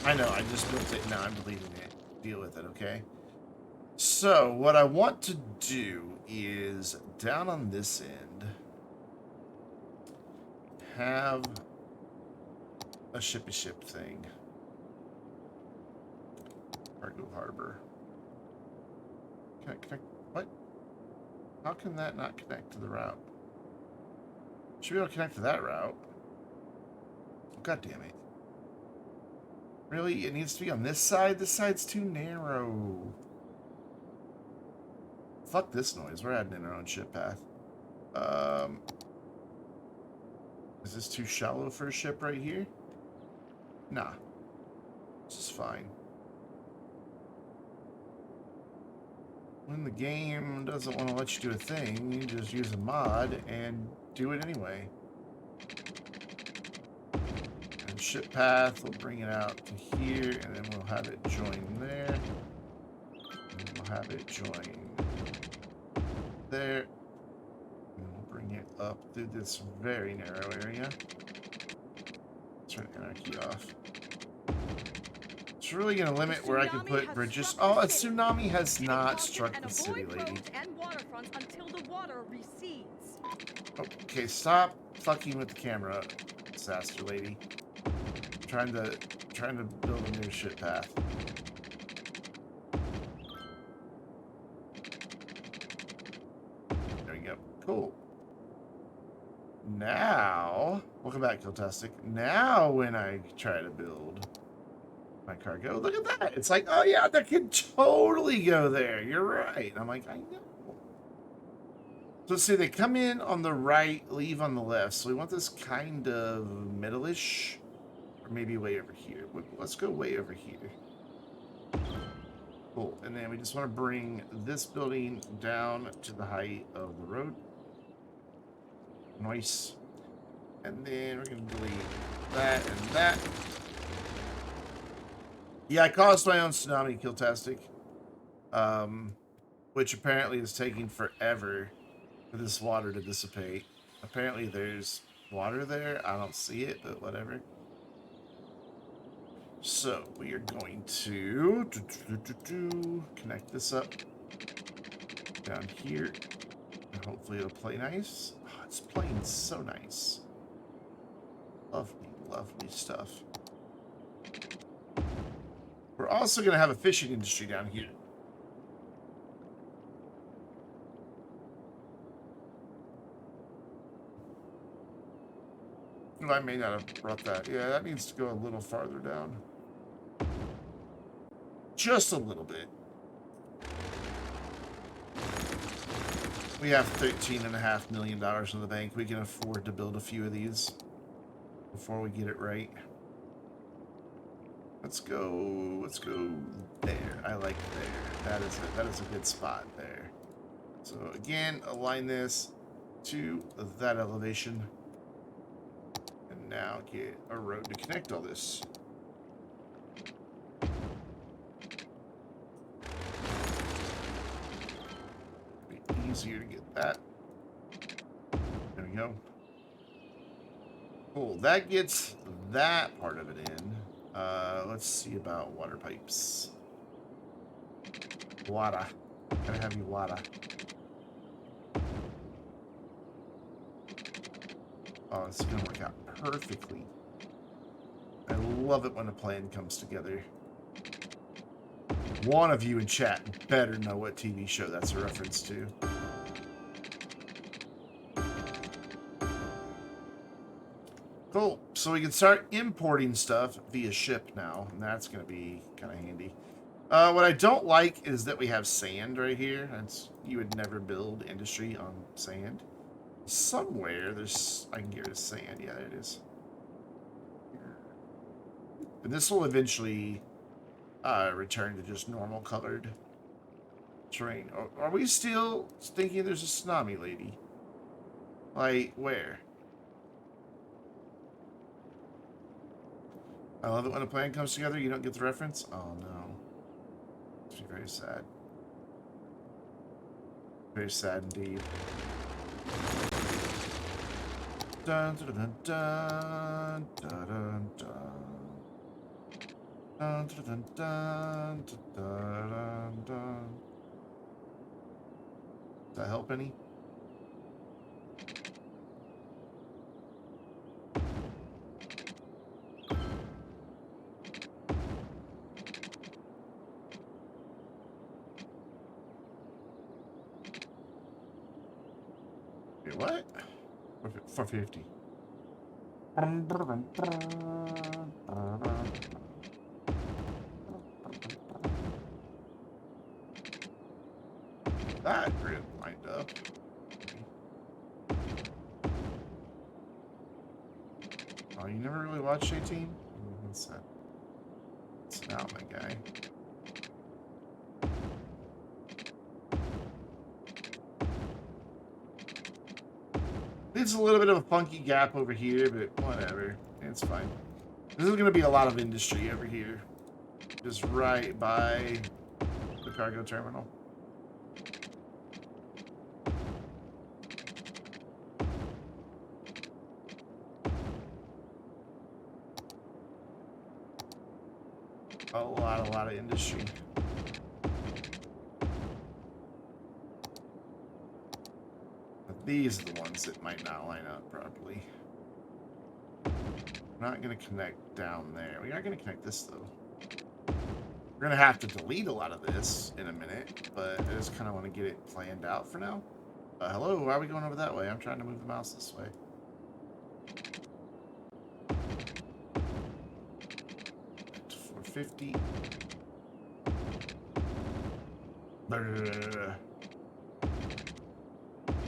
I know, I just built it. Now I'm deleting it. Deal with it, okay? So, what I want to do is, down on this end, have a shippy ship thing. Cargo harbor. Can I, what? How can that not connect to the route? Should be able to connect to that route. Oh, God damn it. Really? It needs to be on this side? This side's too narrow. Fuck this noise. We're adding in our own ship path. Is this too shallow for a ship right here? Nah. This is fine. When the game doesn't want to let you do a thing, you just use a mod and do it anyway. And ship path, we'll bring it out to here, and then we'll have it join there. And we'll have it join there. And we'll bring it up through this very narrow area. Let's turn anarchy off. It's really going to limit where I can put bridges. Oh, a tsunami has not struck the city, lady. And waterfronts until the water recedes. Okay, stop fucking with the camera, disaster lady. I'm trying to build a new ship path. There we go. Cool. Now, welcome back, Kiltastic. Now, when I try to build my cargo, look at that. It's like, oh yeah, that could totally go there. You're right. I'm like, I know. So see, they come in on the right, leave on the left. So we want this kind of middle-ish, or maybe way over here. Let's go way over here. Cool. And then we just want to bring this building down to the height of the road. Nice. And then we're going to delete that and that. Yeah, I caused my own tsunami, Kiltastic. Which apparently is taking forever for this water to dissipate. Apparently there's water there. I don't see it, but whatever. So we are going to connect this up down here. And hopefully it'll play nice. Oh, it's playing so nice. Lovely, lovely stuff. We're also going to have a fishing industry down here. I may not have brought that. Yeah, that needs to go a little farther down. Just a little bit. We have $13.5 million in the bank. We can afford to build a few of these before we get it right. Let's go there. I like there. That is a good spot there. So again, align this to that elevation. And now get a road to connect all this. Be easier to get that. There we go. Cool. That gets that part of it in. Let's see about water pipes. Water. Gotta have you water. Oh, it's gonna work out perfectly. I love it when a plan comes together. One of you in chat better know what TV show that's a reference to. Cool. So we can start importing stuff via ship now, and that's going to be kind of handy. What I don't like is that we have sand right here. You would never build industry on sand. Somewhere there's... I can get rid of sand. Yeah, there it is. And this will eventually return to just normal colored terrain. Are we still thinking there's a tsunami, lady? Like, where? I love it when a plan comes together, you don't get the reference? Oh, no. It's very sad. Very sad indeed. Dun, dun, dun, dun, dun, dun, dun. Dun, dun, dun, dun, dun, dun, dun. Does that help any? Wait, what? 450. That grid lined up. Oh, you never really watched 18? What's that? It's now my guy. It's a little bit of a funky gap over here, but whatever. It's fine. This is going to be a lot of industry over here. Just right by the cargo terminal. A lot of industry. But these are the ones that might not line up properly. We're not going to connect down there. We are going to connect this, though. We're going to have to delete a lot of this in a minute, but I just kind of want to get it planned out for now. Hello, why are we going over that way? I'm trying to move the mouse this way. Right, 450.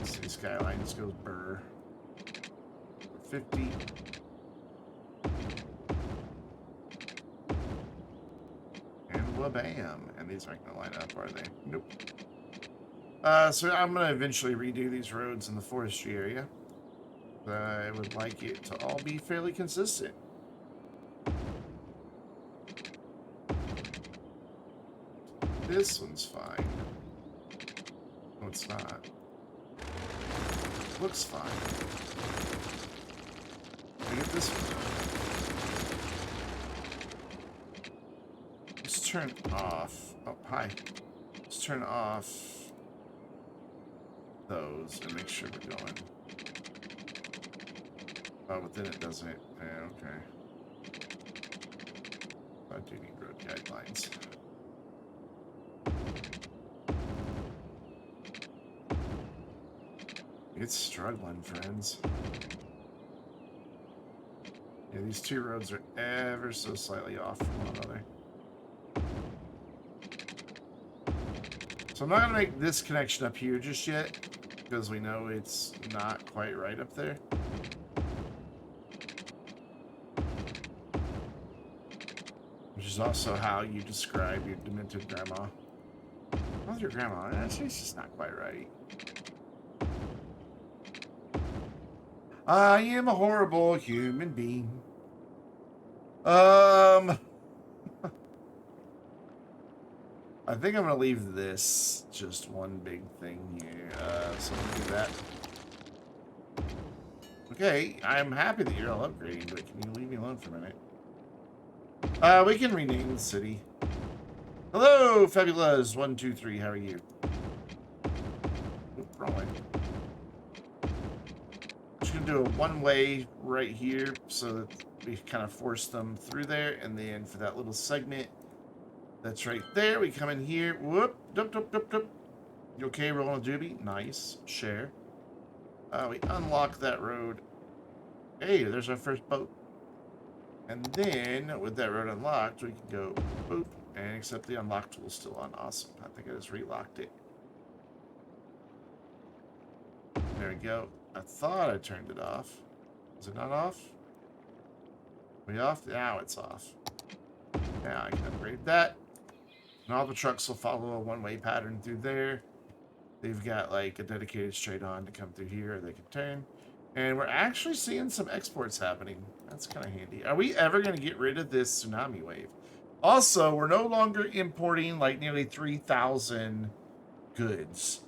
City Skylines goes burr. 450. And wabam. And these aren't going to line up, are they? Nope. So I'm going to eventually redo these roads in the forestry area. I would like it to all be fairly consistent. This one's fine. No, it's not. Looks fine. I get this one. Let's turn off. Oh, hi. Let's turn off those and make sure we're going. Oh, but then it doesn't. Yeah, okay. I do need road guidelines. It's struggling, friends. Yeah, these two roads are ever so slightly off from one another. So I'm not going to make this connection up here just yet, because we know it's not quite right up there. Which is also how you describe your demented grandma. How's your grandma? She's just not quite right. I am a horrible human being. I think I'm gonna leave this just one big thing here. So I'm gonna do that. Okay, I'm happy that you're all upgrading, but can you leave me alone for a minute? We can rename the city. Hello, Fabulous 123. How are you? Oop, wrong way. Just gonna do a one-way right here so that we kind of force them through there, and then for that little segment that's right there, we come in here. Whoop, dup, dup, dup, dup. You okay, rolling a doobie? Nice. Share. We unlock that road. Hey, there's our first boat. And then, with that road unlocked, we can go boop, and except the unlock tool is still on. Awesome. I think I just relocked it. There we go. I thought I turned it off. Is it not off? Are we off? Now it's off. Now I can upgrade that. And all the trucks will follow a one-way pattern through there. They've got like a dedicated straight on to come through here, or they can turn. And we're actually seeing some exports happening. That's kind of handy. Are we ever going to get rid of this tsunami wave? Also, we're no longer importing like nearly 3,000 goods.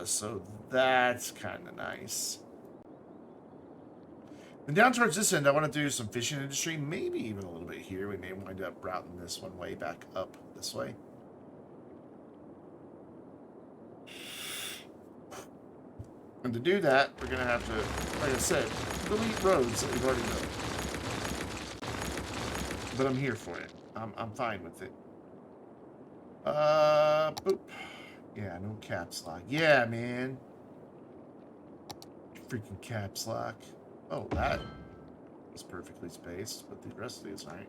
So that's kind of nice. And down towards this end, I want to do some fishing industry, maybe even a little bit here. We may wind up routing this one way back up this way. And to do that, we're going to have to, like I said, delete roads that we've already built. But I'm here for it. I'm fine with it. Boop. Yeah, no caps lock. Yeah, man. freaking caps lock. Oh, that is perfectly spaced, but the rest of these aren't.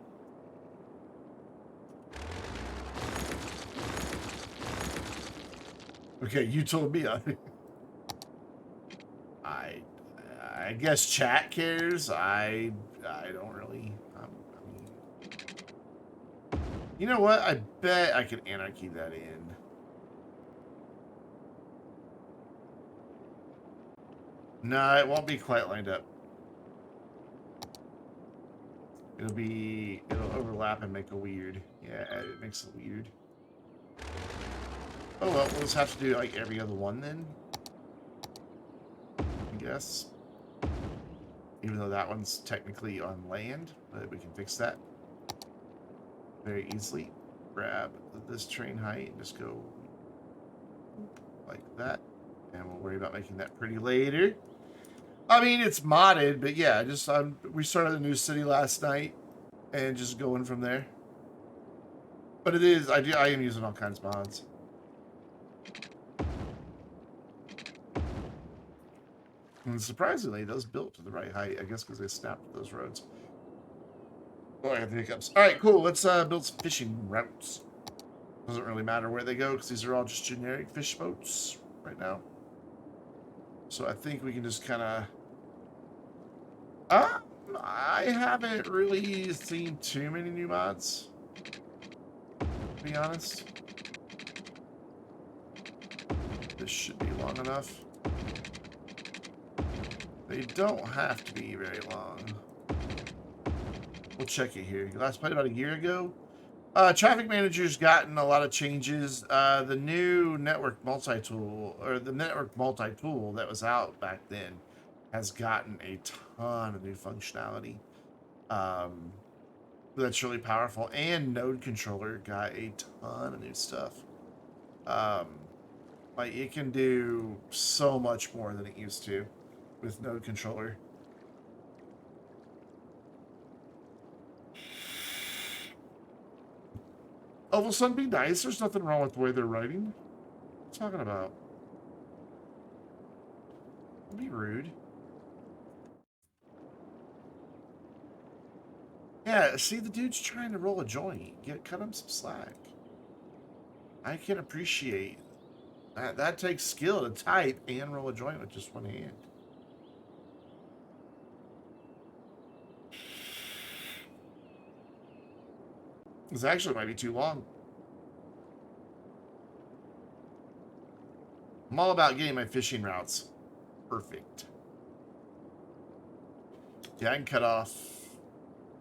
Okay, you told me. I guess chat cares. I don't really. I mean, you know what? I bet I could anarchy that in. No, it won't be quite lined up. It'll overlap and make a weird. Yeah, it makes it weird. Oh well, we'll just have to do like every other one then. I guess. Even though that one's technically on land, but we can fix that very easily. Grab this train height and just go like that. And we'll worry about making that pretty later. I mean, it's modded, but yeah, just we started a new city last night and just going from there. But it is, I am using all kinds of mods. And surprisingly, those built to the right height, I guess because they snapped those roads. Oh, I have the hiccups. All right, cool. Let's build some fishing routes. Doesn't really matter where they go because these are all just generic fish boats right now. So I think we can just kind of... I haven't really seen too many new mods, to be honest. This should be long enough. They don't have to be very long. We'll check it here. Last played about a year ago. Traffic Manager's gotten a lot of changes. The new network multi-tool, or the network multi-tool that was out back then, has gotten a ton of new functionality. That's really powerful. And Node Controller got a ton of new stuff. Like, it can do so much more than it used to with Node Controller. Oval Sun be nice. There's nothing wrong with the way they're writing. What are you talking about? Don't be rude. Yeah, see, the dude's trying to roll a joint. Cut him some slack. I can appreciate that. That takes skill to type and roll a joint with just one hand. This actually might be too long. I'm all about getting my fishing routes perfect. Yeah, I can cut off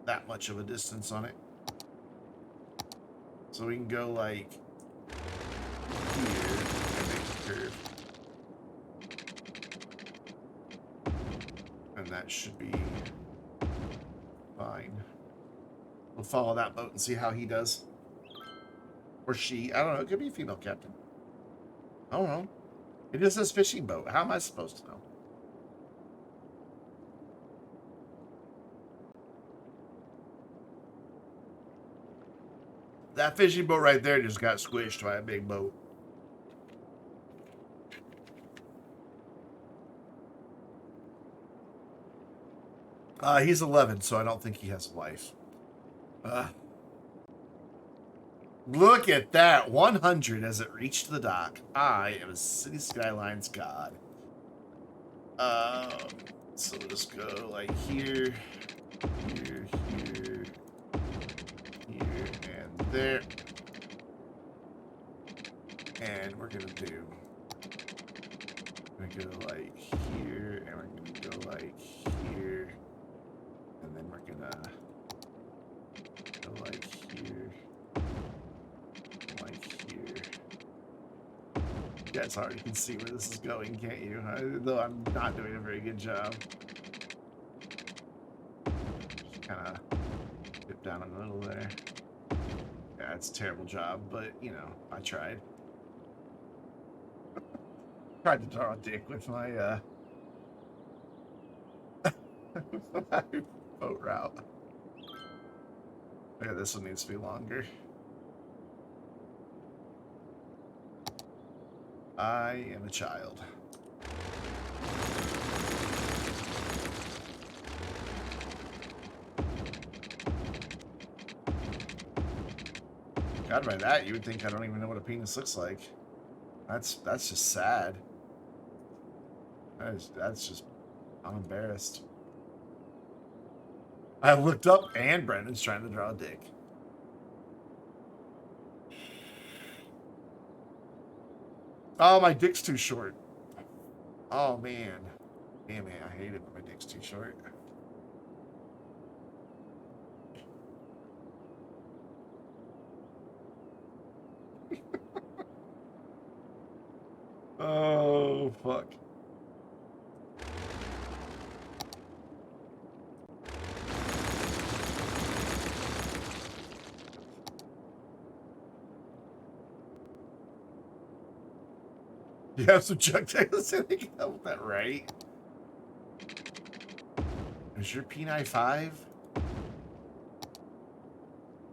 that much of a distance on it. So we can go like here and make a curve. And that should be fine. We'll follow that boat and see how he does. Or she. I don't know. It could be a female captain. I don't know. It just says fishing boat. How am I supposed to know? That fishing boat right there just got squished by a big boat. He's 11, so I don't think he has a wife. Look at that. 100 as it reached the dock. I am a Cities Skylines god. So we'll just go like here, here, here, here, and there. And we're gonna do... We're gonna go like here, and we're gonna go like here. And then we're gonna go like here. Yeah, it's hard. You can see where this is going, can't you? Though I'm not doing a very good job. Just kind of dip down in the middle there. Yeah, it's a terrible job, but, you know, I tried. Tried to draw a dick with my, my boat route. Yeah, this one needs to be longer. I am a child. God, by that, you would think I don't even know what a penis looks like. That's just sad. That's just, I'm embarrassed. I looked up and Brendan's trying to draw a dick. Oh, my dick's too short. Oh, man. Damn it, I hate it when my dick's too short. Oh, fuck. You have some Chuck Taylors in it? Got that right. Is your P95? 5?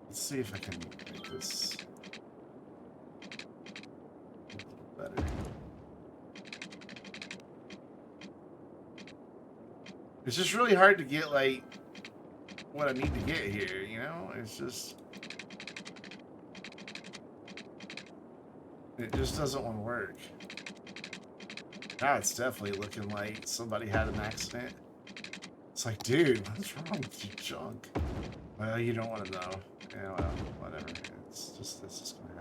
Let's see if I can make this a little better. It's just really hard to get, like, what I need to get here, you know? It's just... It just doesn't want to work. Now it's definitely looking like somebody had an accident. It's like, dude, what's wrong with you, junk? Well, you don't want to know. Yeah, well, whatever. It's just, this is gonna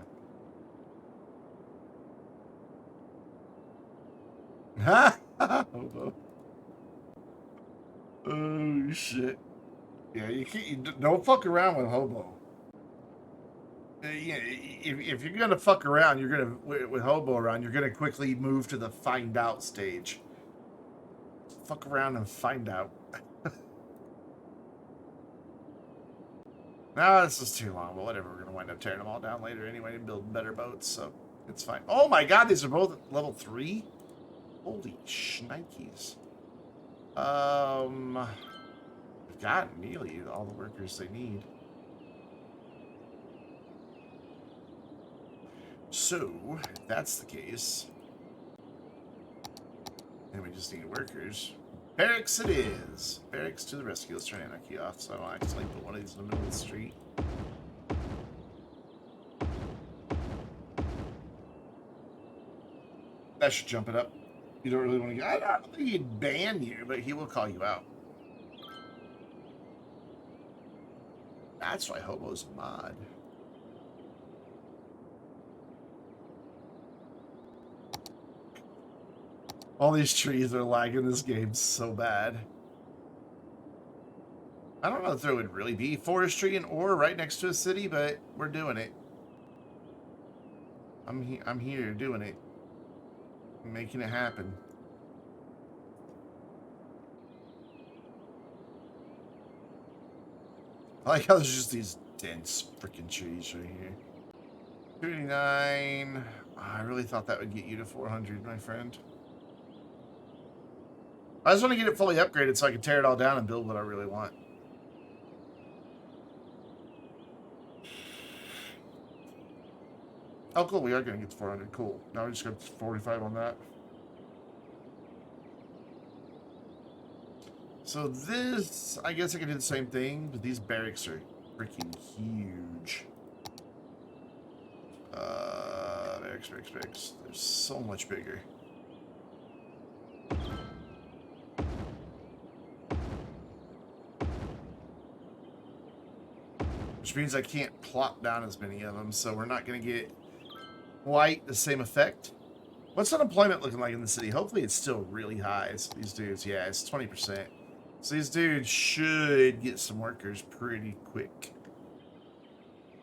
happen. Ha! Hobo. Oh, shit. Yeah, you can't, you don't fuck around with Hobo. Yeah, if you're gonna fuck around, you're gonna, with Hobo around, you're gonna quickly move to the find out stage. Fuck around and find out. No, this is too long, but whatever. We're gonna wind up tearing them all down later anyway and build better boats, so it's fine. Oh my god, these are both level 3? Holy shnikes. We've got nearly all the workers they need. So, if that's the case, then we just need workers. Barracks it is! Barracks to the rescue. Let's turn anarchy off so I don't accidentally put one of these in the middle of the street. That should jump it up. You don't really want to get... I don't think he'd ban you, but he will call you out. That's why Hobo's a mod. All these trees are lagging this game so bad. I don't know if there would really be forestry and ore right next to a city, but we're doing it. I'm here doing it. I'm making it happen. I like how there's just these dense freaking trees right here. 39. Oh, I really thought that would get you to 400, my friend. I just want to get it fully upgraded so I can tear it all down and build what I really want. Oh, cool. We are going to get to 400. Cool. Now we just got 45 on that. So this, I guess I can do the same thing, but these barracks are freaking huge. Barracks. They're so much bigger. Which means I can't plop down as many of them, so we're not going to get quite the same effect. What's unemployment looking like in the city? Hopefully it's still really high. So these dudes, yeah, it's 20%. So these dudes should get some workers pretty quick.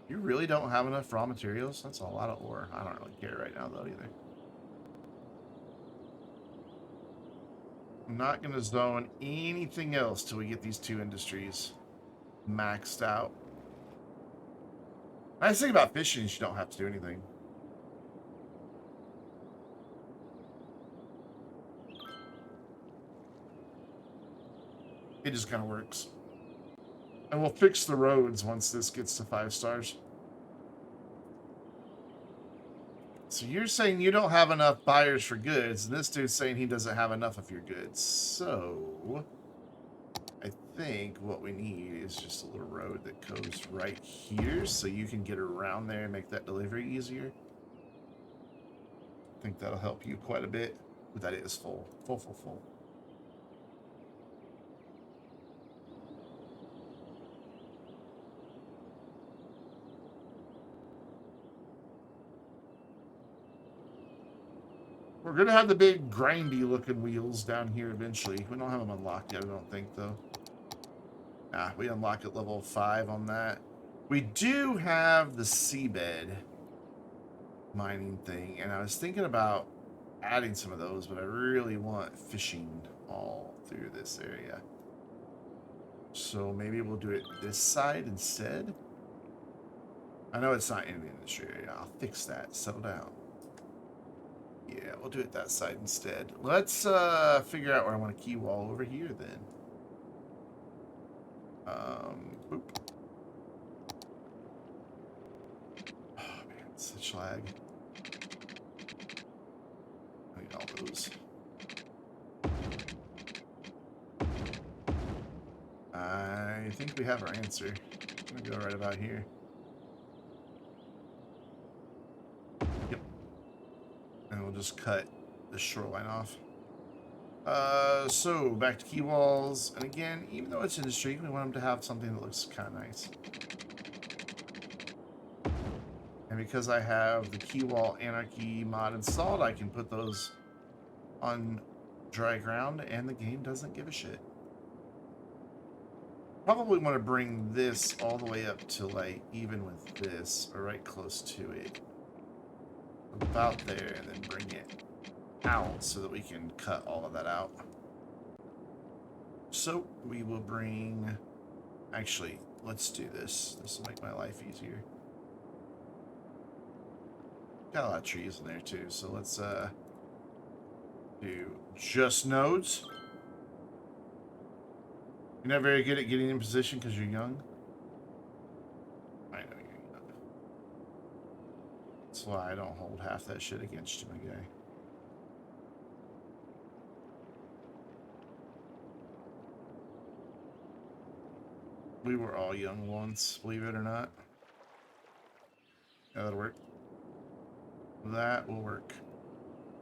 You really don't have enough raw materials? That's a lot of ore. I don't really care right now, though, either. I'm not going to zone anything else till we get these two industries maxed out. Nice thing about fishing is you don't have to do anything. It just kind of works. And we'll fix the roads once this gets to 5 stars. So you're saying you don't have enough buyers for goods, and this dude's saying he doesn't have enough of your goods. So I think what we need is just a little road that goes right here so you can get around there and make that delivery easier. I think that'll help you quite a bit. But that is full. Full. We're going to have the big grindy looking wheels down here eventually. We don't have them unlocked yet, I don't think, though. Nah, we unlock at level 5 on that. We do have the seabed mining thing, and I was thinking about adding some of those, but I really want fishing all through this area. So maybe we'll do it this side instead. I know it's not in the industry area. I'll fix that. Settle down. Yeah, we'll do it that side instead. Let's figure out where I want a key wall over here then. Boop. Oh man, such lag. I need all those. I think we have our answer. I'm gonna go right about here. Yep. And we'll just cut the shoreline off. So back to key walls, and again, even though it's industry, we want them to have something that looks kind of nice. And because I have the key wall anarchy mod installed, I can put those on dry ground, and the game doesn't give a shit. Probably want to bring this all the way up to like even with this, or right close to it, about there, and then bring it out so that we can cut all of that out. So we will bring, actually, let's do this. This will make my life easier. Got a lot of trees in there too, so let's do just nodes. You're not very good at getting in position because you're young. I know you're young. That's why I don't hold half that shit against you, my guy. We were all young once, believe it or not. Yeah, that'll work. That will work.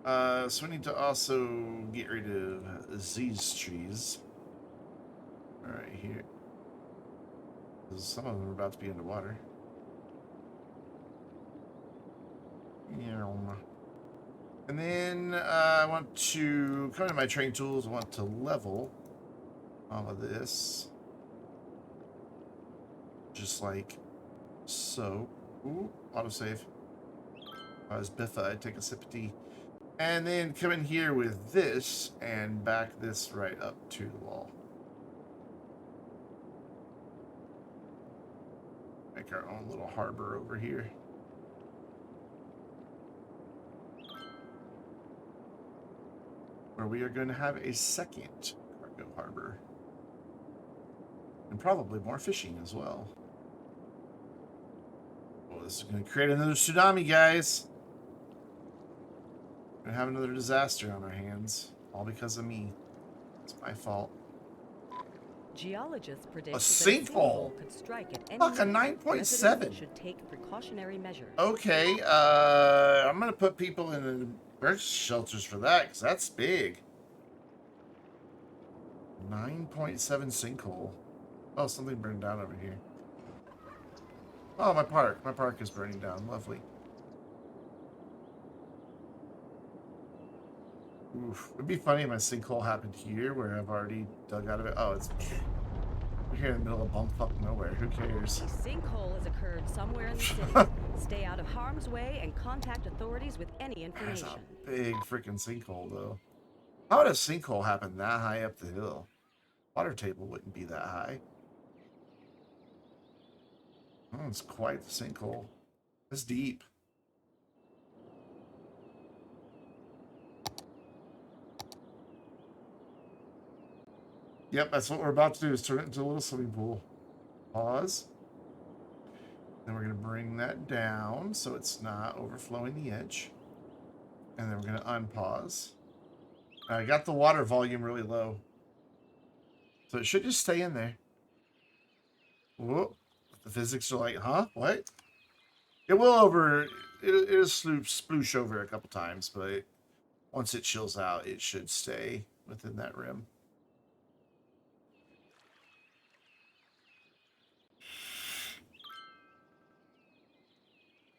So we need to also get rid of these trees. Right here. Some of them are about to be underwater. Yeah. And then I want to come to my train tools. I want to level all of this. Just like so. Ooh, autosave. I was Biffa, I'd take a sip of tea. And then come in here with this and back this right up to the wall. Make our own little harbor over here. Where we are going to have a second cargo harbor. And probably more fishing as well. Oh, this is going to create another tsunami, guys. We're going to have another disaster on our hands. All because of me. It's my fault. Geologists predict A that sinkhole could strike at any Fuck, a minute. 9.7. Should take precautionary measures. Okay, I'm going to put people in the emergency shelters for that, because that's big. 9.7 sinkhole. Oh, something burned down over here. Oh, my park. My park is burning down. Lovely. Oof. It'd be funny if my sinkhole happened here, where I've already dug out of it. Oh, it's... We're here in the middle of bumfuck nowhere. Who cares? A sinkhole has occurred somewhere in the city. Stay out of harm's way and contact authorities with any information. That's a big freaking sinkhole, though. How would a sinkhole happen that high up the hill? Water table wouldn't be that high. Oh, it's quite the sinkhole. It's deep. Yep, that's what we're about to do, is turn it into a little swimming pool. Pause. Then we're going to bring that down so it's not overflowing the edge. And then we're going to unpause. I got the water volume really low. So it should just stay in there. Whoa. The physics are like, huh? What? It will it'll sploosh over a couple times, but once it chills out, it should stay within that rim.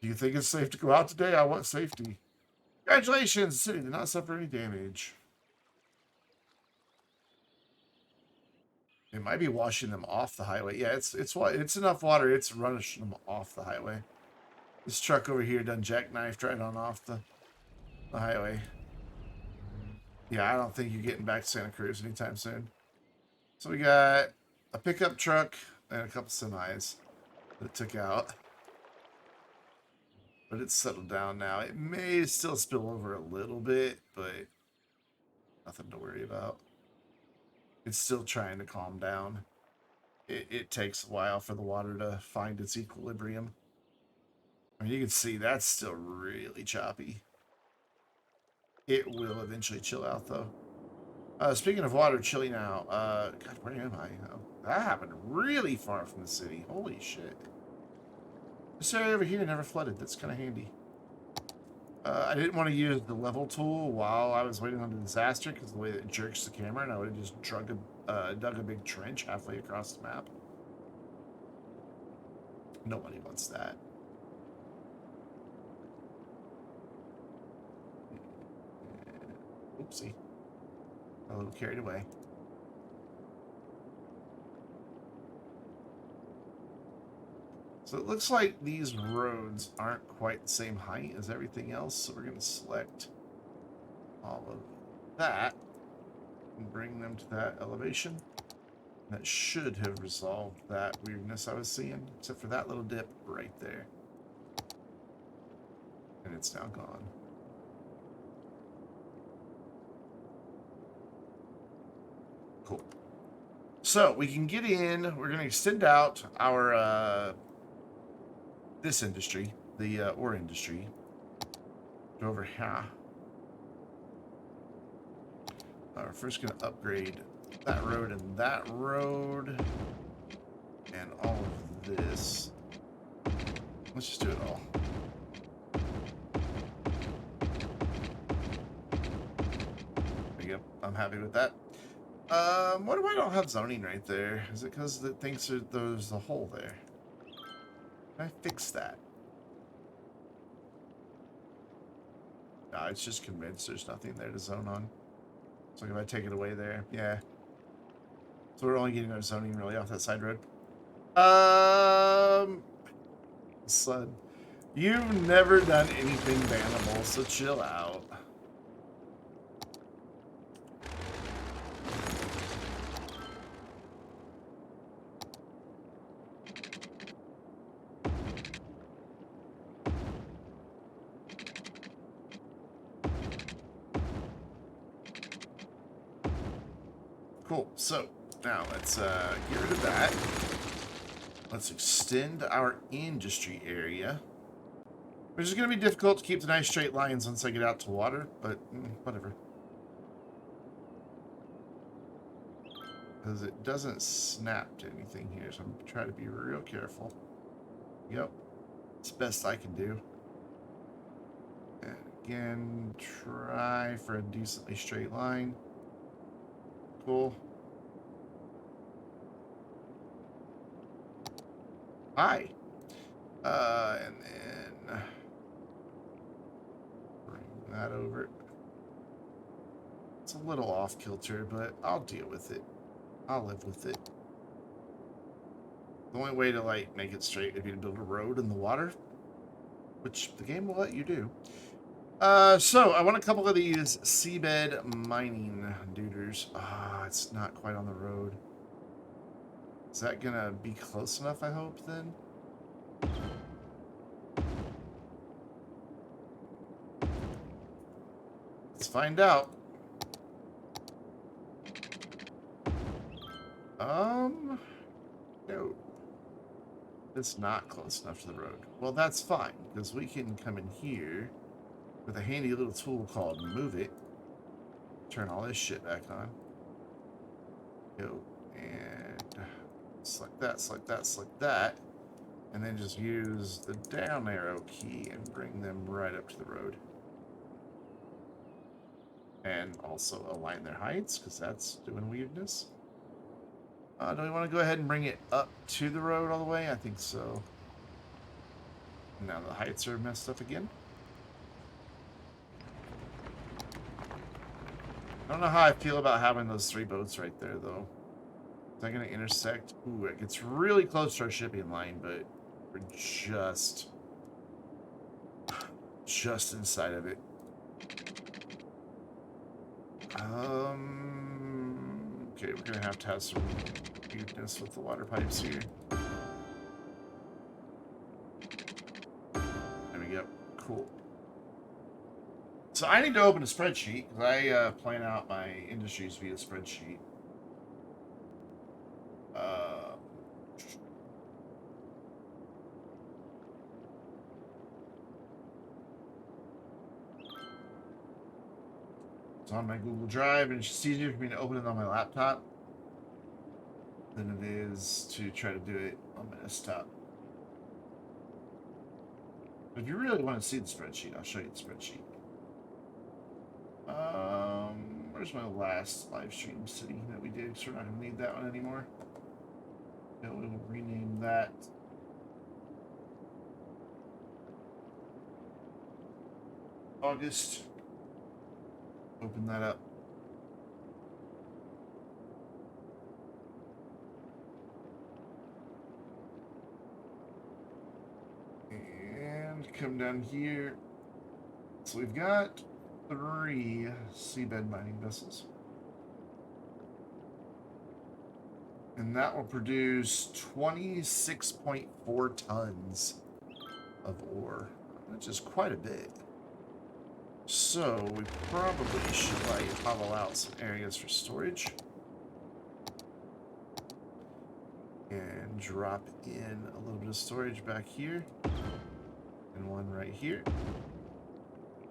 Do you think it's safe to go out today? I want safety. Congratulations, the city did not suffer any damage. It might be washing them off the highway. Yeah, it's enough water. It's running them off the highway. This truck over here done jackknifed right on off the highway. Yeah, I don't think you're getting back to Santa Cruz anytime soon. So we got a pickup truck and a couple semis that it took out. But it's settled down now. It may still spill over a little bit, but nothing to worry about. It's still trying to calm down. It takes a while for the water to find its equilibrium. I mean, you can see that's still really choppy. It will eventually chill out, though. Speaking of water chilling out, God, where am I? Oh, that happened really far from the city. Holy shit. This area over here never flooded. That's kind of handy. I didn't want to use the level tool while I was waiting on the disaster because the way that it jerks the camera, and I would have just dug a big trench halfway across the map. Nobody wants that. Oopsie. A little carried away. So it looks like these roads aren't quite the same height as everything else, so we're going to select all of that and bring them to that elevation. That should have resolved that weirdness I was seeing, except for that little dip right there. And it's now gone. Cool. So we can get in. We're going to extend out our this industry, the ore industry, to over here. We're first going to upgrade that road and that road and all of this. Let's just do it all. There you go. I'm happy with that. What if I don't have zoning right there? Is it because it thinks there's a hole there? Can I fix that? No, it's just convinced there's nothing there to zone on. So if I take it away there, yeah. So we're only getting our zoning really off that side road. Son, you've never done anything bannable, so chill out. Cool. So now let's get rid of that. Let's extend our industry area, which is going to be difficult to keep the nice straight lines once I get out to water, but whatever. Because it doesn't snap to anything here, so I'm going to try to be real careful. Yep. It's the best I can do. And again, try for a decently straight line. Cool. Hi. And then bring that over. It's a little off kilter, but I'll deal with it. I'll live with it. The only way to like make it straight would be to build a road in the water, which the game will let you do. So I want a couple of these seabed mining duders. It's not quite on the road. Is that gonna be close enough, I hope, then? Let's find out. No. It's not close enough to the road. Well, that's fine, because we can come in here with a handy little tool called Move It. Turn all this shit back on. Go And select that, select that, select that. And then just use the down arrow key and bring them right up to the road. And also align their heights, because that's doing weirdness. Do we want to go ahead and bring it up to the road all the way? I think so. Now the heights are messed up again. I don't know how I feel about having those 3 boats right there, though. Is that going to intersect? Ooh, it gets really close to our shipping line, but we're just inside of it. Okay, we're going to have some weirdness with the water pipes here. There we go. Cool. So I need to open a spreadsheet, because I plan out my industries via spreadsheet. It's on my Google Drive, and it's just easier for me to open it on my laptop than it is to try to do it on my desktop. But if you really want to see the spreadsheet, I'll show you the spreadsheet. Where's my last live stream city that we did? So we're not going to need that one anymore. So we'll rename that. August. Open that up. And come down here. So we've got 3 seabed mining vessels. And that will produce 26.4 tons of ore, which is quite a bit. So we probably should hollow out some areas for storage. And drop in a little bit of storage back here. And one right here.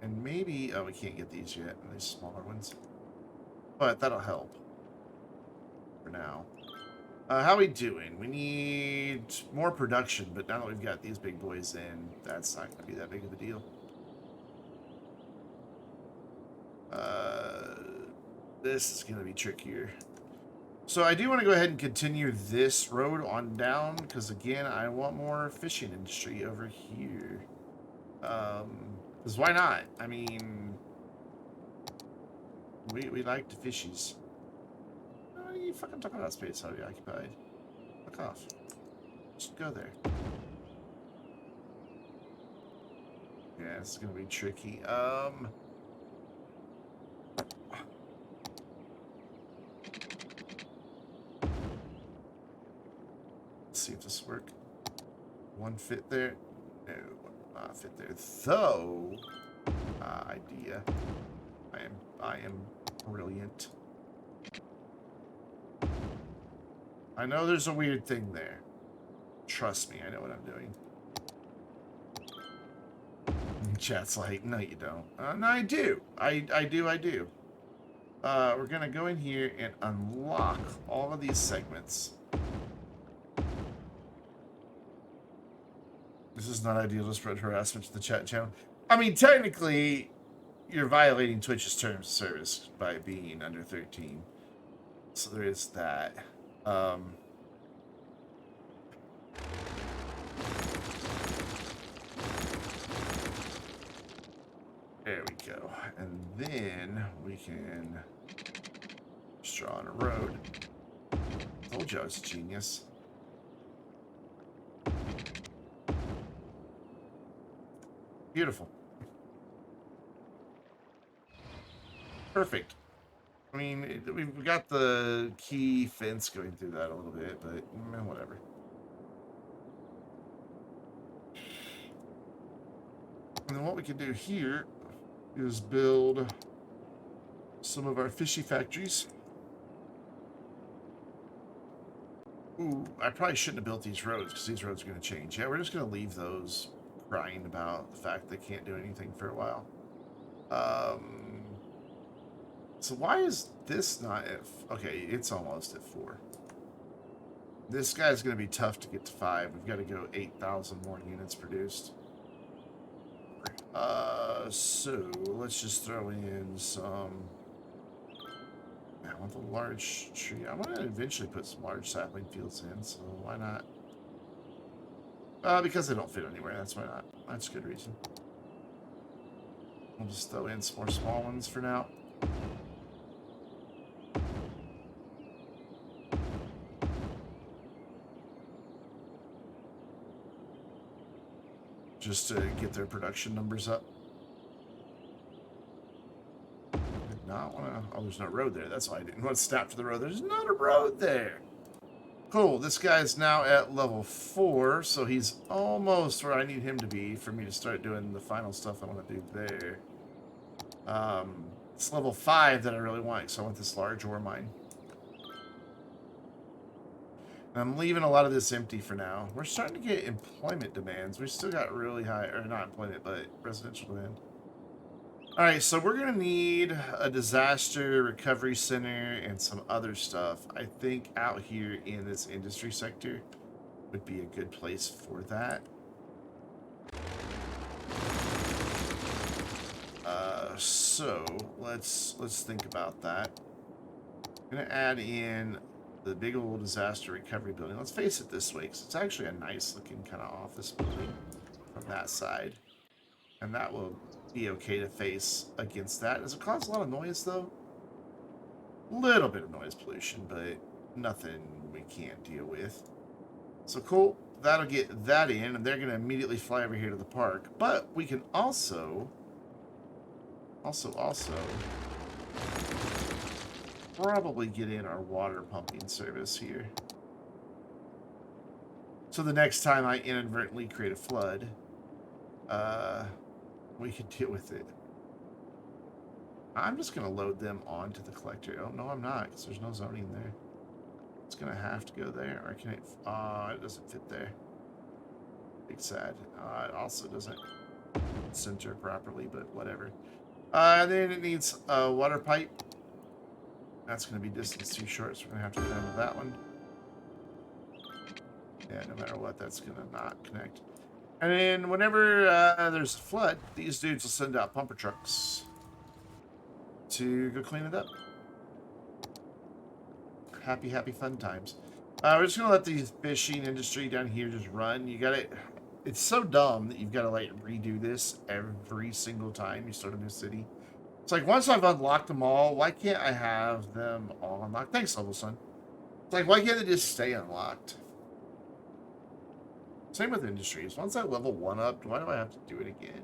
And maybe, oh, we can't get these yet, these smaller ones. But that'll help for now. How are we doing? We need more production, but now that we've got these big boys in, that's not going to be that big of a deal. This is going to be trickier. So I do want to go ahead and continue this road on down, because again, I want more fishing industry over here. Because why not? I mean, we like the fishies. What are you fucking talking about space already occupied? Fuck off. Just go there. Yeah, this is gonna be tricky. Let's see if this works. One fit there. No, not fit there. Though, idea. I am brilliant. I know there's a weird thing there. Trust me, I know what I'm doing. Chat's like, no, you don't. No, I do. I do. We're gonna go in here and unlock all of these segments. This is not ideal to spread harassment to the chat channel. I mean, technically, you're violating Twitch's terms of service by being under 13. So there is that. There we go. And then we can just draw on a road. Told you I was a genius. Beautiful. Perfect. I mean, we've got the key fence going through that a little bit, but whatever. And then what we can do here is build some of our fishy factories. Ooh, I probably shouldn't have built these roads, because these roads are going to change. Yeah, we're just going to leave those crying about the fact they can't do anything for a while. So why is this not at... Okay, it's almost at 4. This guy's going to be tough to get to 5. We've got to go 8,000 more units produced. So let's just throw in some. I want the large tree. I want to eventually put some large sapling fields in, so why not? Because they don't fit anywhere. That's why not. That's a good reason. We'll just throw in some more small ones for now. Just to get their production numbers up. Did not want to. Oh, there's no road there. That's why I didn't want to stop to the road. There's not a road there. Cool. This guy's now at level 4, so he's almost where I need him to be for me to start doing the final stuff I want to do there. It's level 5 that I really want, so I want this large ore mine. I'm leaving a lot of this empty for now. We're starting to get employment demands. We still got really high, or not employment, but residential demand. All right, so we're going to need a disaster recovery center and some other stuff. I think out here in this industry sector would be a good place for that. So let's think about that. I'm going to add in the big old disaster recovery building. Let's face it this way, because it's actually a nice looking kind of office building from that side. And that will be okay to face against that. Does it cause a lot of noise, though? A little bit of noise pollution, but nothing we can't deal with. So cool. That'll get that in, and they're going to immediately fly over here to the park. But we can also probably get in our water pumping service here. So the next time I inadvertently create a flood, we can deal with it. I'm just going to load them onto the collector. Oh, no, I'm not, because there's no zoning there. It's going to have to go there. Or can it? It doesn't fit there. Big sad. It also doesn't center properly, but whatever. And then it needs a water pipe. That's going to be distance too short, so we're going to have to go down to that one. Yeah, no matter what, that's going to not connect. And then whenever there's a flood, these dudes will send out pumper trucks to go clean it up. Happy, happy fun times. We're just going to let the fishing industry down here just run. You got it. It's so dumb that you've got to like redo this every single time you start a new city. It's like once I've unlocked them all, why can't I have them all unlocked? Thanks, Level Sun. It's like, why can't they just stay unlocked? Same with industries. Once I level 1 up, why do I have to do it again?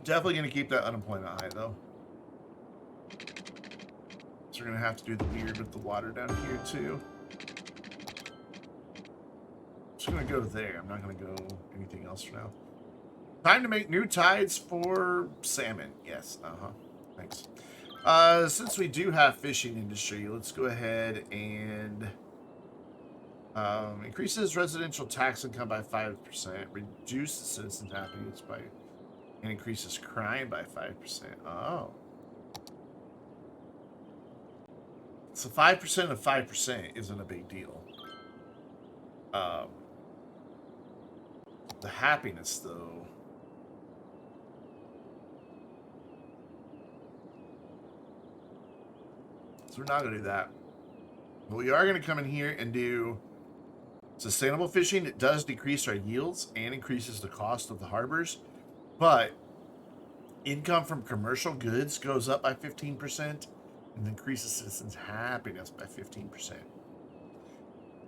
Definitely going to keep that unemployment high, though. So we're going to have to do the weird with the water down here, too. Just going to go there. I'm not going to go anything else for now. Time to make new tides for salmon. Yes, thanks. Since we do have fishing industry, let's go ahead and increases residential tax income by 5%, reduces citizen happiness by, and increases crime by 5%. Oh. So 5% of 5% isn't a big deal. The happiness, though. So we're not going to do that. But we are going to come in here and do sustainable fishing. It does decrease our yields and increases the cost of the harbors. But income from commercial goods goes up by 15% and increases citizens' happiness by 15%.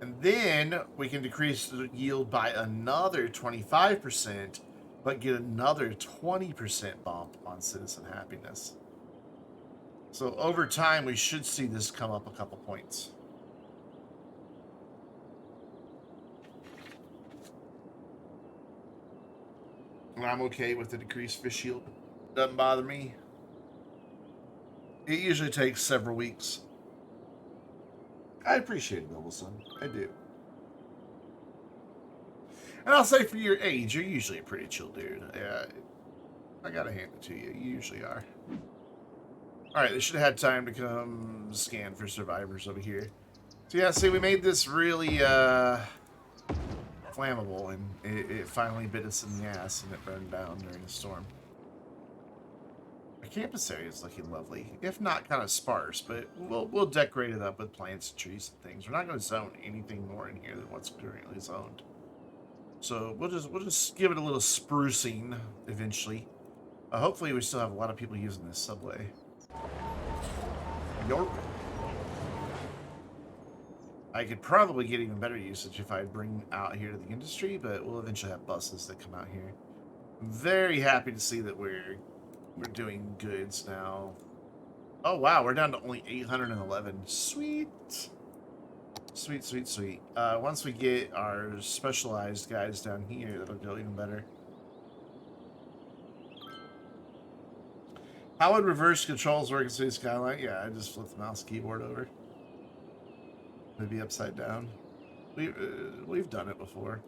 And then we can decrease the yield by another 25%, but get another 20% bump on citizen happiness. So over time, we should see this come up a couple points. And I'm okay with the decreased fish yield. Doesn't bother me. It usually takes several weeks. I appreciate it, Noble Son. I do. And I'll say for your age, you're usually a pretty chill dude. I gotta hand it to you. You usually are. Alright, they should have had time to come scan for survivors over here. So yeah, see, we made this really, flammable, and it finally bit us in the ass, and it burned down during a storm. Our campus area is looking lovely, if not kind of sparse, but we'll decorate it up with plants and trees and things. We're not going to zone anything more in here than what's currently zoned. So we'll just give it a little sprucing eventually. Hopefully we still have a lot of people using this subway. York. I could probably get even better usage if I bring out here to the industry, but we'll eventually have buses that come out here. I'm very happy to see that we're doing goods now. Oh wow, we're down to only 811. Sweet. Sweet, sweet, sweet. Once we get our specialized guys down here, that'll go even better. How would reverse controls work in Cities Skyline? Yeah, I just flip the mouse keyboard over. Maybe upside down. We've done it before.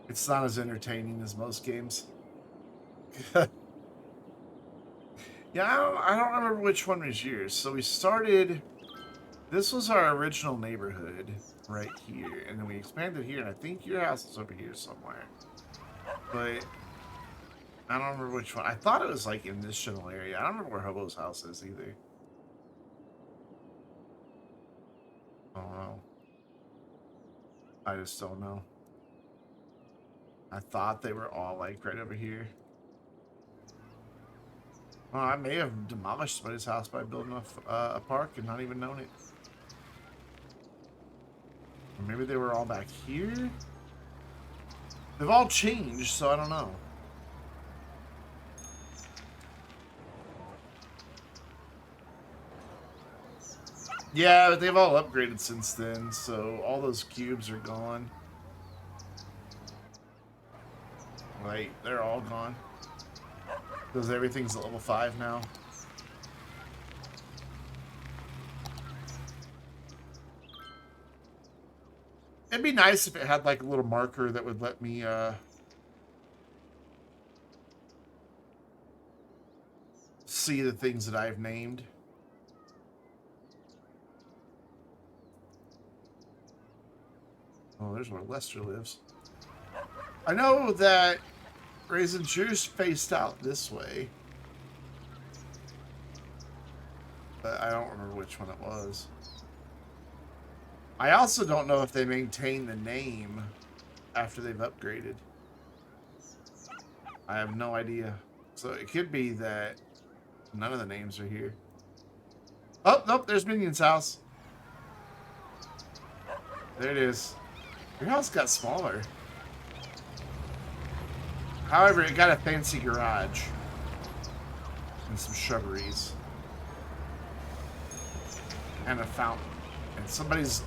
It's not as entertaining as most games. Yeah, I don't remember which one was yours. So we started... This was our original neighborhood right here. And then we expanded here. And I think your house is over here somewhere. But I don't remember which one. I thought it was like in this general area. I don't remember where Hobo's house is either. I don't know. I just don't know. I thought they were all like right over here. Well, I may have demolished somebody's house by building a park and not even known it. Or maybe they were all back here? They've all changed, so I don't know. Yeah, but they've all upgraded since then, so all those cubes are gone. Right, they're all gone. Because everything's at level 5 now. It'd be nice if it had like a little marker that would let me see the things that I've named. Oh, there's where Lester lives. I know that Raisin Juice faced out this way. But I don't remember which one it was. I also don't know if they maintain the name after they've upgraded. I have no idea. So it could be that none of the names are here. Oh, nope, there's Minion's house. There it is. Your house got smaller. However, it got a fancy garage. And some shrubberies. And a fountain. And somebody's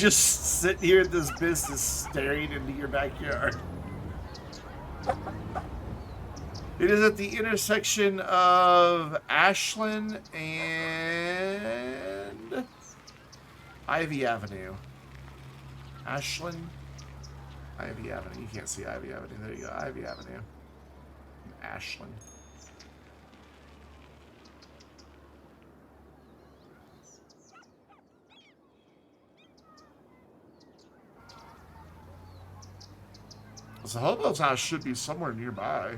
just sitting here at this business staring into your backyard. It is at the intersection of Ashland and Ivy Avenue. Ashland, Ivy Avenue. You can't see Ivy Avenue. There you go. Ivy Avenue. Ashland. So Hobo's house should be somewhere nearby.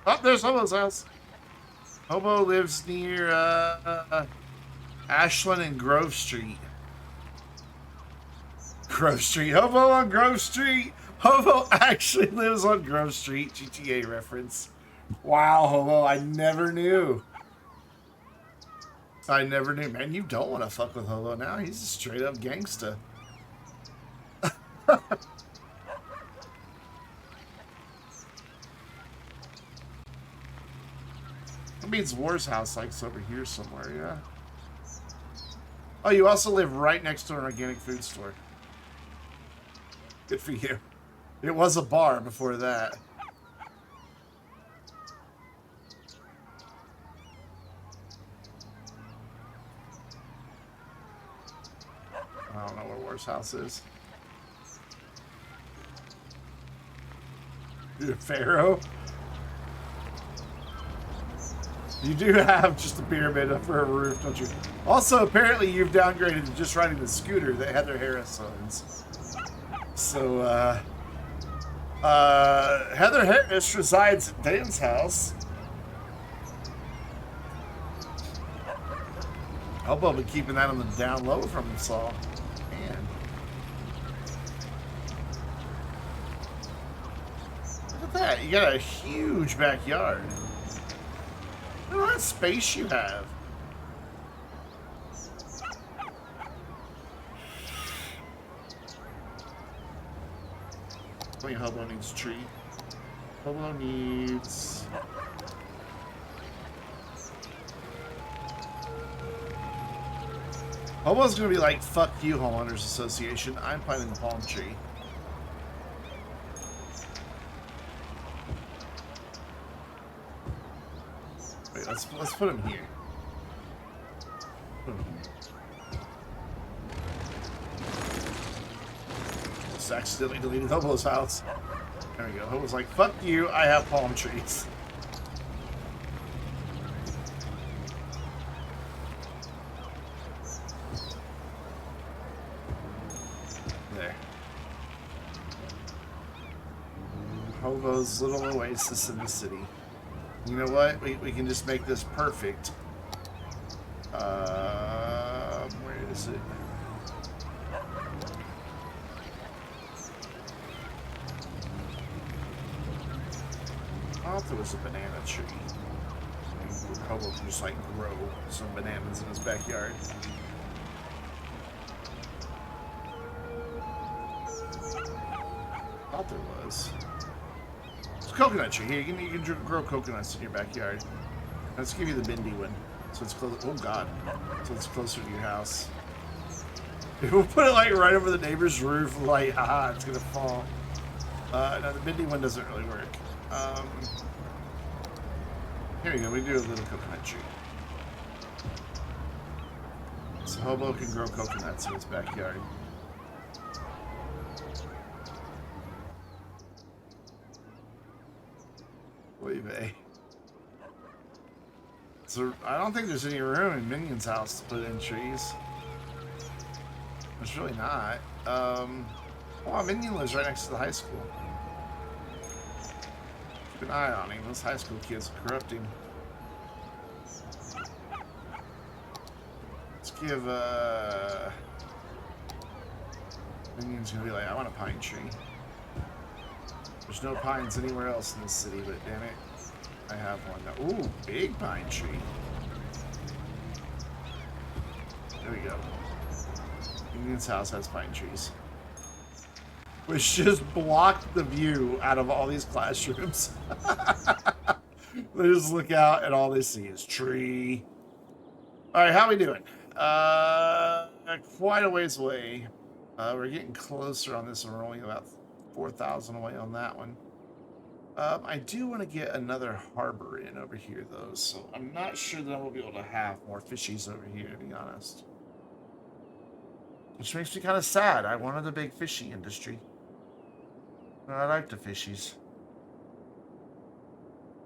Oh, there's Hobo's house. Hobo lives near Ashland and Grove Street. Grove Street. Hobo on Grove Street. Hobo actually lives on Grove Street. GTA reference. Wow, Hobo. I never knew. I never knew. Man, you don't want to fuck with Hobo now. He's a straight up gangsta. That means War's house like's over here somewhere, yeah. Oh, you also live right next to an organic food store. Good for you. It was a bar before that. I don't know where War's house is. Pharaoh? You do have just a pyramid for a roof, don't you? Also, apparently you've downgraded to just riding the scooter that Heather Harris owns. So, Heather Harris resides at Dan's house. Hope I'll be keeping that on the down low from Saul. Man. Look at that. You got a huge backyard. Look at all that space you have. I think Hobo needs a tree. Hobo needs... Hobo's gonna be like, fuck you, Homeowners Association. I'm planting the palm tree. Wait, let's put him here. Put him here. Just accidentally deleted Hobo's house. There we go. Hobo's like, fuck you, I have palm trees. There. Hobo's little oasis in the city. You know what? We can just make this perfect. Where is it? I thought there was a banana tree. Hobo can just like grow some bananas in his backyard. I thought there was. It's a coconut tree. Here, you can grow coconuts in your backyard. Let's give you the bendy one. So it's close. Oh God. So it's closer to your house. We'll put it like right over the neighbor's roof. Like, haha, it's gonna fall. No, the bendy one doesn't really work. Here we go. We do a little coconut tree. So Hobo can grow coconuts in his backyard. Leave. So I don't think there's any room in Minion's house to put in trees. There's really not. Well, Minion lives right next to the high school. Keep an eye on him. Those high school kids corrupt him. Let's give Minion's gonna be like, I want a pine tree. There's no pines anywhere else in this city, but damn it, I have one now. Ooh, big pine tree. There we go. Minion's house has pine trees. Which just blocked the view out of all these classrooms. They just look out and all they see is tree. Alright, how we doing? Quite a ways away. We're getting closer on this one. We're only about 4,000 away on that one. I do want to get another harbor in over here, though, so I'm not sure that I will be able to have more fishies over here, to be honest. Which makes me kind of sad. I wanted a big fishy industry. I like the fishies.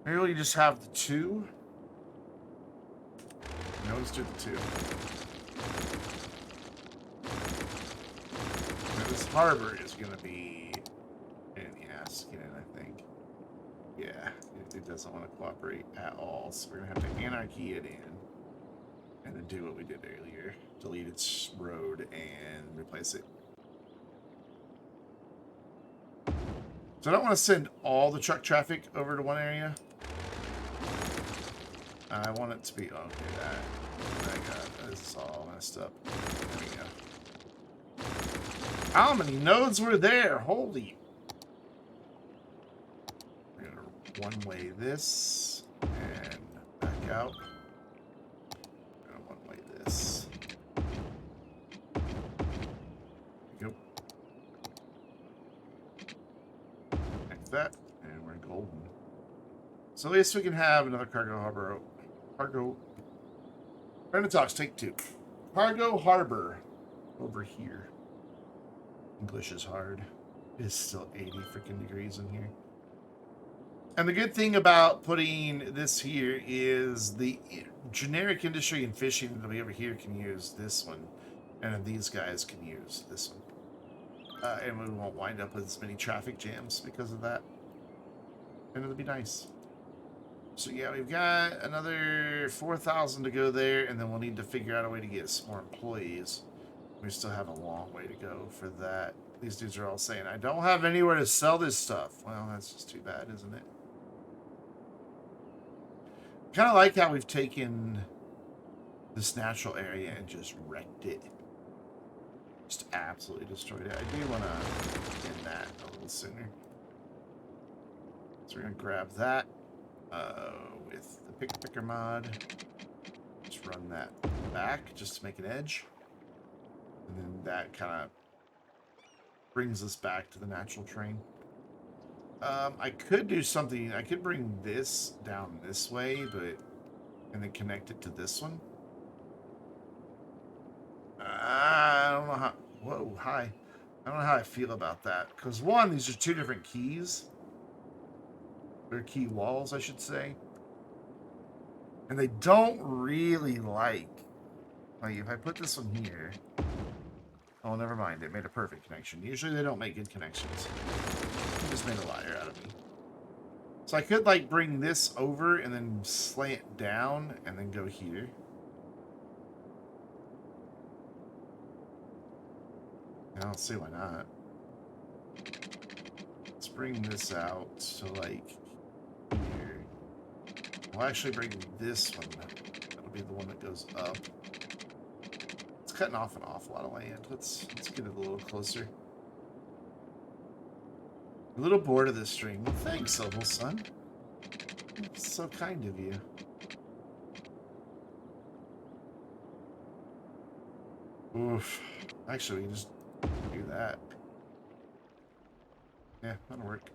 Maybe we just have the two? No, let's do the two. Now, this harbor is going to be in the ass again, I think. Yeah, it doesn't want to cooperate at all, so we're going to have to anarchy it in. And then do what we did earlier. Delete its road and replace it. So I don't want to send all the truck traffic over to one area. I want it to be... Okay, that... This is all messed up. There we go. How many nodes were there? Holy... We're going to one-way this. And back out. We're going to one-way this. Go. That, and we're golden. So at least we can have another cargo harbor. Cargo. Brandon Talks, take 2. Cargo harbor over here. English is hard. It is still 80 freaking degrees in here. And the good thing about putting this here is the generic industry and fishing that we over here can use this one, and then these guys can use this one. And we won't wind up with as many traffic jams because of that. And it'll be nice. So yeah, we've got another 4,000 to go there, and then we'll need to figure out a way to get some more employees. We still have a long way to go for that. These dudes are all saying, I don't have anywhere to sell this stuff. Well, that's just too bad, isn't it? Kind of like how we've taken this natural area and just wrecked it. Just absolutely destroyed it. I do want to end that a little sooner. So we're going to grab that with the picker mod. Just run that back just to make an edge. And then that kind of brings us back to the natural terrain. I could do something. I could bring this down this way, but and then connect it to this one. I don't know how. Whoa, hi. I don't know how I feel about that. Because one, these are two different keys. They're key walls, I should say. And they don't really like if I put this one here. Oh, never mind. It made a perfect connection. Usually they don't make good connections. It just made a liar out of me. So I could like bring this over and then slant down and then go here. I don't see why not. Let's bring this out to like here. I'll actually bring this one. That'll be the one that goes up. It's cutting off an awful lot of land. Let's get it a little closer. A little bored of this stream. Well, thanks, Opal Sun. It's so kind of you. Oof. Actually, we can just do that. Yeah, that'll work.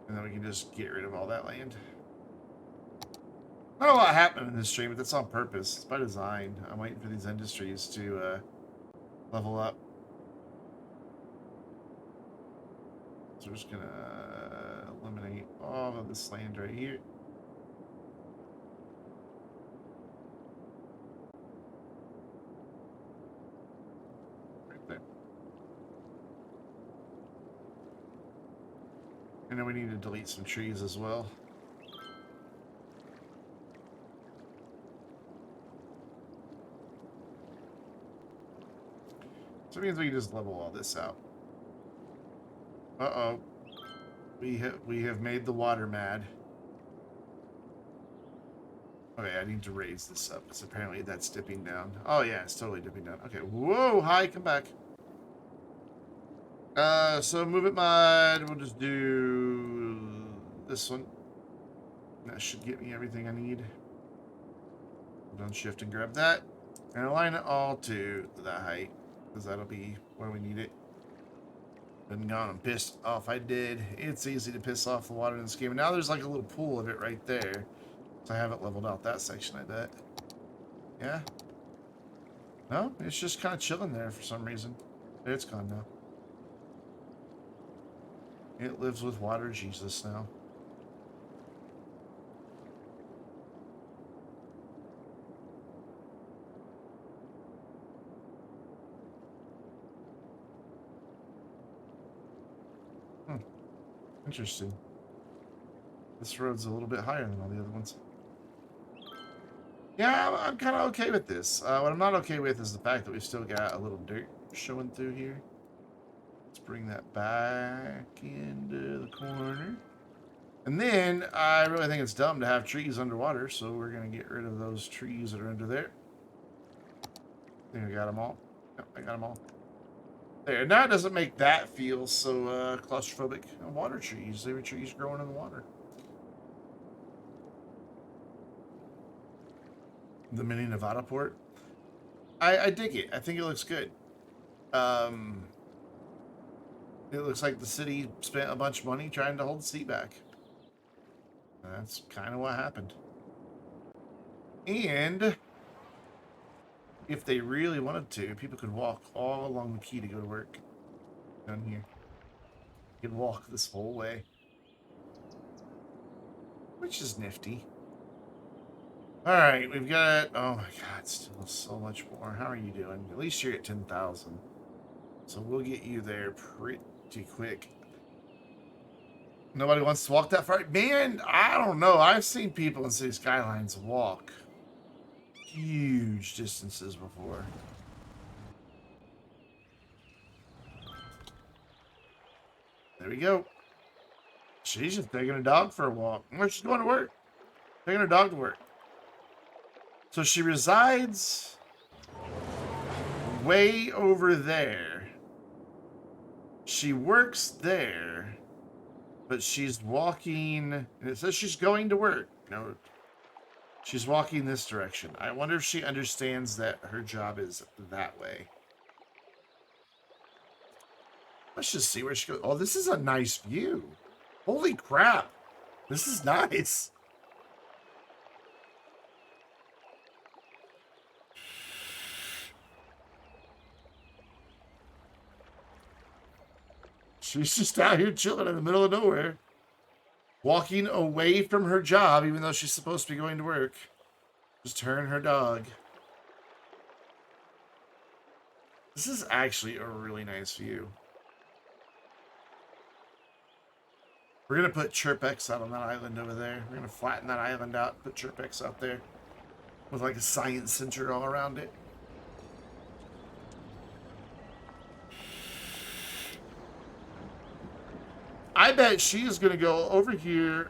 And then we can just get rid of all that land. Not a lot happening in this stream, but that's on purpose. It's by design. I'm waiting for these industries to level up. So we're just gonna eliminate all of this land right here. Right there. And then we need to delete some trees as well. So it means we can just level all this out. Uh-oh. We have made the water mad. Okay, I need to raise this up, because apparently that's dipping down. Oh yeah, it's totally dipping down. Okay, whoa, hi, come back. So move it mod, we'll just do this one. That should get me everything I need. Hold on shift and grab that. And align it all to the height, because that'll be where we need it. Been gone and pissed off. I did. It's easy to piss off the water in this game. And now there's like a little pool of it right there. So I haven't leveled out that section, I bet. Yeah? No? It's just kind of chilling there for some reason. It's gone now. It lives with water Jesus now. Interesting. This road's a little bit higher than all the other ones. Yeah, I'm kind of okay with this. What I'm not okay with is the fact that we've still got a little dirt showing through here. Let's bring that back into the corner. And then, I really think it's dumb to have trees underwater, so we're going to get rid of those trees that are under there. I think I got them all. Yep, I got them all. There, now it doesn't make that feel so claustrophobic. Water trees, they were trees growing in the water. The mini Nevada port. I dig it. I think it looks good. It looks like the city spent a bunch of money trying to hold the sea back. That's kind of what happened. And if they really wanted to, people could walk all along the quay to go to work. Down here. You could walk this whole way. which is nifty. All right, we've got, oh my God, still so much more. How are you doing? At least you're at 10,000. So we'll get you there pretty quick. Nobody wants to walk that far? Man, I don't know. I've seen people in City Skylines walk huge distances before. There we go. She's just taking a dog for a walk. Where's she going to work? Taking her dog to work. So she resides way over there. She works there, but she's walking, and it says she's going to work. No, she's walking this direction. I wonder if she understands that her job is that way. Let's just see where she goes. Oh, this is a nice view. Holy crap. This is nice. She's just out here chilling in the middle of nowhere. Walking away from her job, even though she's supposed to be going to work. Just her and her dog. This is actually a really nice view. We're going to put Chirpex out on that island over there. We're going to flatten that island out, put Chirpex out there. With like a science center all around it. I bet she is going to go over here,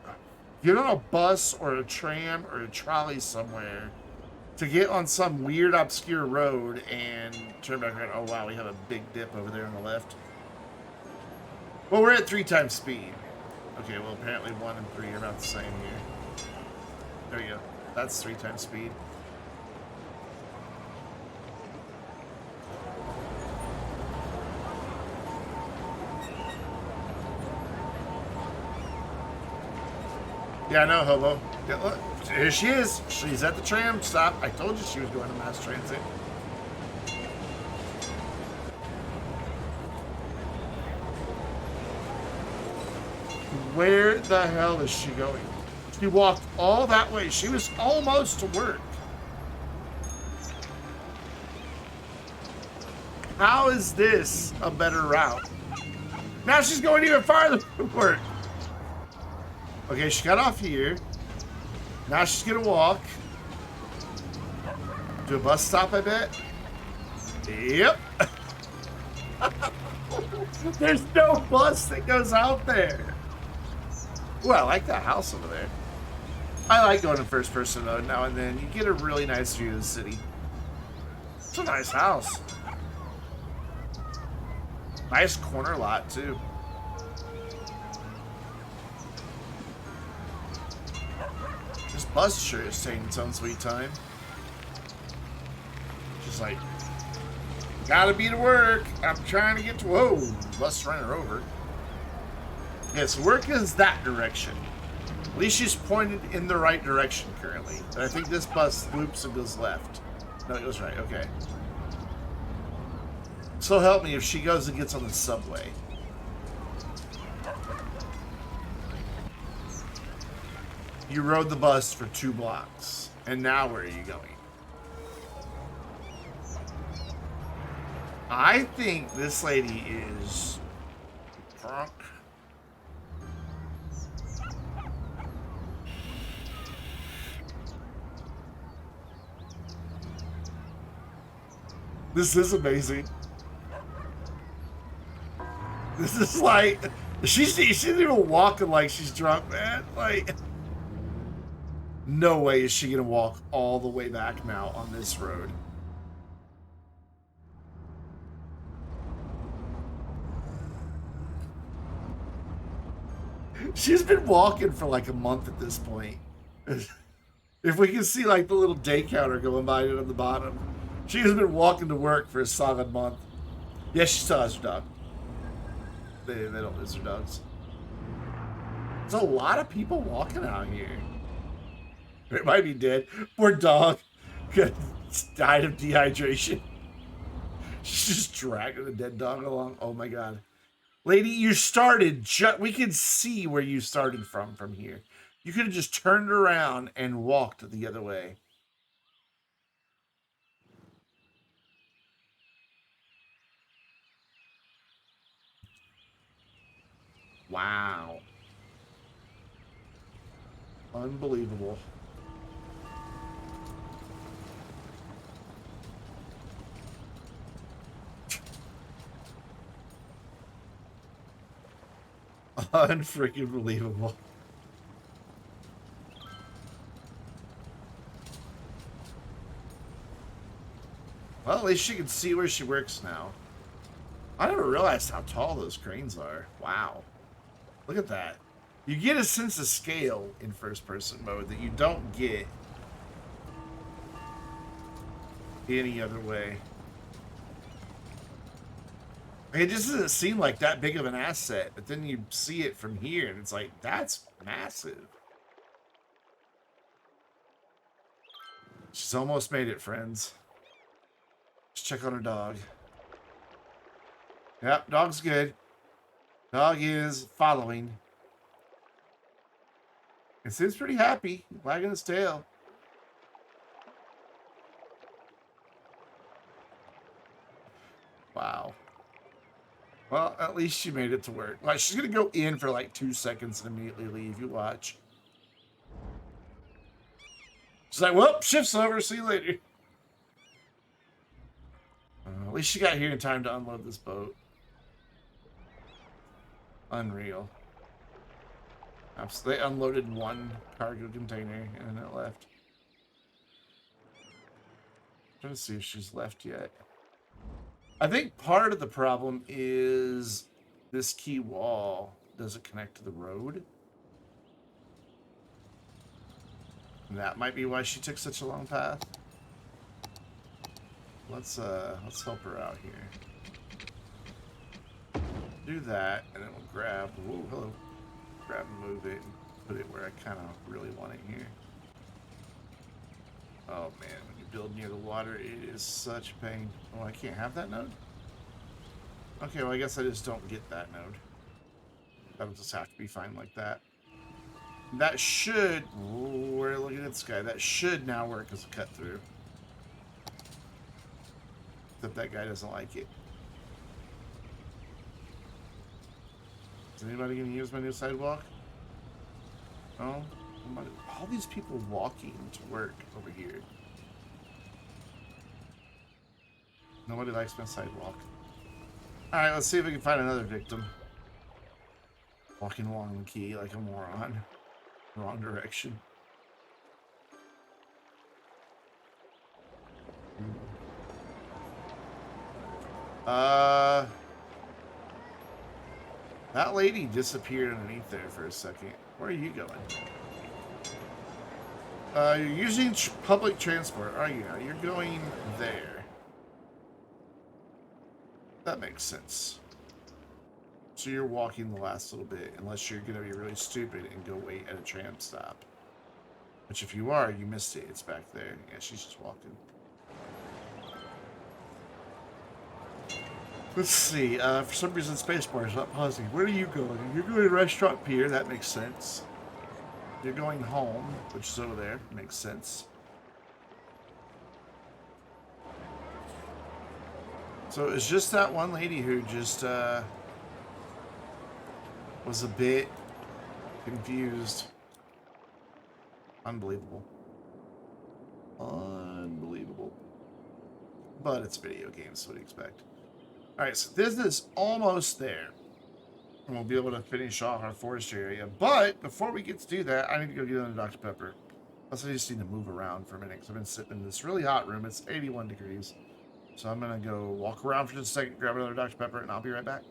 get on a bus or a tram or a trolley somewhere to get on some weird obscure road and turn back around. Oh wow, we have a big dip over there on the left. Well, we're at 3 times speed. Okay, well apparently 1 and 3 are about the same here. There you go. That's 3 times speed. Yeah, I know, Hobo. Yeah, look, here she is. She's at the tram stop. I told you she was going to mass transit. Where the hell is she going? She walked all that way. She was almost to work. How is this a better route? Now she's going even farther to work. Okay, she got off here. Now she's gonna walk to a bus stop, I bet. Yep. There's no bus that goes out there. Well, I like that house over there. I like going in first person mode now and then. You get a really nice view of the city. It's a nice house. Nice corner lot, too. This bus sure is taking its own sweet time. Just like, gotta be to work. I'm trying to get to, whoa, bus running her over. Yes, work is that direction. At least she's pointed in the right direction currently. But I think this bus loops and goes left. No, it goes right, okay. So help me if she goes and gets on the subway. You rode the bus for 2 blocks. And now where are you going? I think this lady is drunk. This is amazing. This is like, she's even walking like she's drunk, man. Like, no way is she gonna walk all the way back now on this road. She's been walking for like a month at this point. If we can see like the little day counter going by it on the bottom. She has been walking to work for a solid month. Yeah, she still has her dog. They don't lose their dogs. There's a lot of people walking out here. It might be dead. Poor dog. Died of dehydration. She's just dragging the dead dog along. Oh my god. Lady, you started, we can see where you started from here. You could have just turned around and walked the other way. Wow. Unbelievable. Unfreaking believable. Well, at least she can see where she works now. I never realized how tall those cranes are. Wow. Look at that. You get a sense of scale in first-person mode that you don't get any other way. It just doesn't seem like that big of an asset, but then you see it from here, and it's like, that's massive. She's almost made it, friends. Let's check on her dog. Yep, dog's good. Dog is following. It seems pretty happy, wagging its tail. Wow. Well, at least she made it to work. Like, she's gonna go in for like 2 seconds and immediately leave. You watch. She's like, well, shift's over. See you later. At least she got here in time to unload this boat. Unreal. So they unloaded one cargo container and then it left. I'm trying to see if she's left yet. I think part of the problem is this key wall doesn't connect to the road. And that might be why she took such a long path. Let's help her out here. Do that, and then we'll grab. Whoa, hello. Grab and move it and put it where I kind of really want it here. Oh man, when you build near the water, it is such a pain. Oh, I can't have that node? Okay, well I guess I just don't get that node. That'll just have to be fine like that. That should, we're looking at this guy, that should now work as a cut through. Except that guy doesn't like it. Is anybody going to use my new sidewalk? No? All these people walking to work over here. Nobody likes my sidewalk. Alright, let's see if we can find another victim. Walking along the key like a moron. Wrong direction. That lady disappeared underneath there for a second. Where are you going? You're using public transport, are you now? You're going there. That makes sense. So you're walking the last little bit, unless you're going to be really stupid and go wait at a tram stop. Which if you are, you missed it. It's back there. Yeah, she's just walking. Let's see. For some reason, spacebar is not pausing. Where are you going? You're going to Restaurant Pier. That makes sense. You're going home, which is over there. Makes sense. So it's just that one lady who just was a bit confused. Unbelievable. Unbelievable. But it's video games, so what do you expect? Alright, so this is almost there. And we'll be able to finish off our forestry area. But before we get to do that, I need to go get another Dr. Pepper. Plus, I just need to move around for a minute because I've been sitting in this really hot room. It's 81 degrees. So I'm going to go walk around for just a second, grab another Dr. Pepper, and I'll be right back.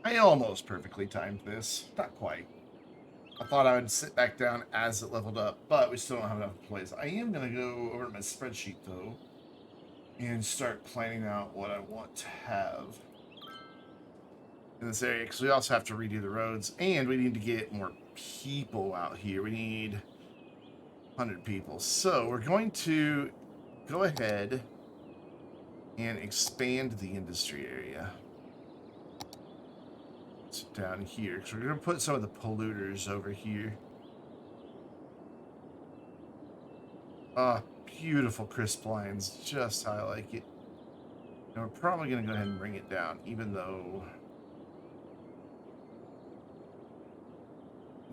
I almost perfectly timed this. Not quite. I thought I would sit back down as it leveled up, but we still don't have enough employees. I am going to go over to my spreadsheet, though, and start planning out what I want to have in this area, because we also have to redo the roads, and we need to get more people out here. We need 100 people. So we're going to go ahead and expand the industry area. It's down here, because we're going to put some of the polluters over here. Beautiful crisp lines, just how I like it. And we're probably going to go ahead and bring it down, even though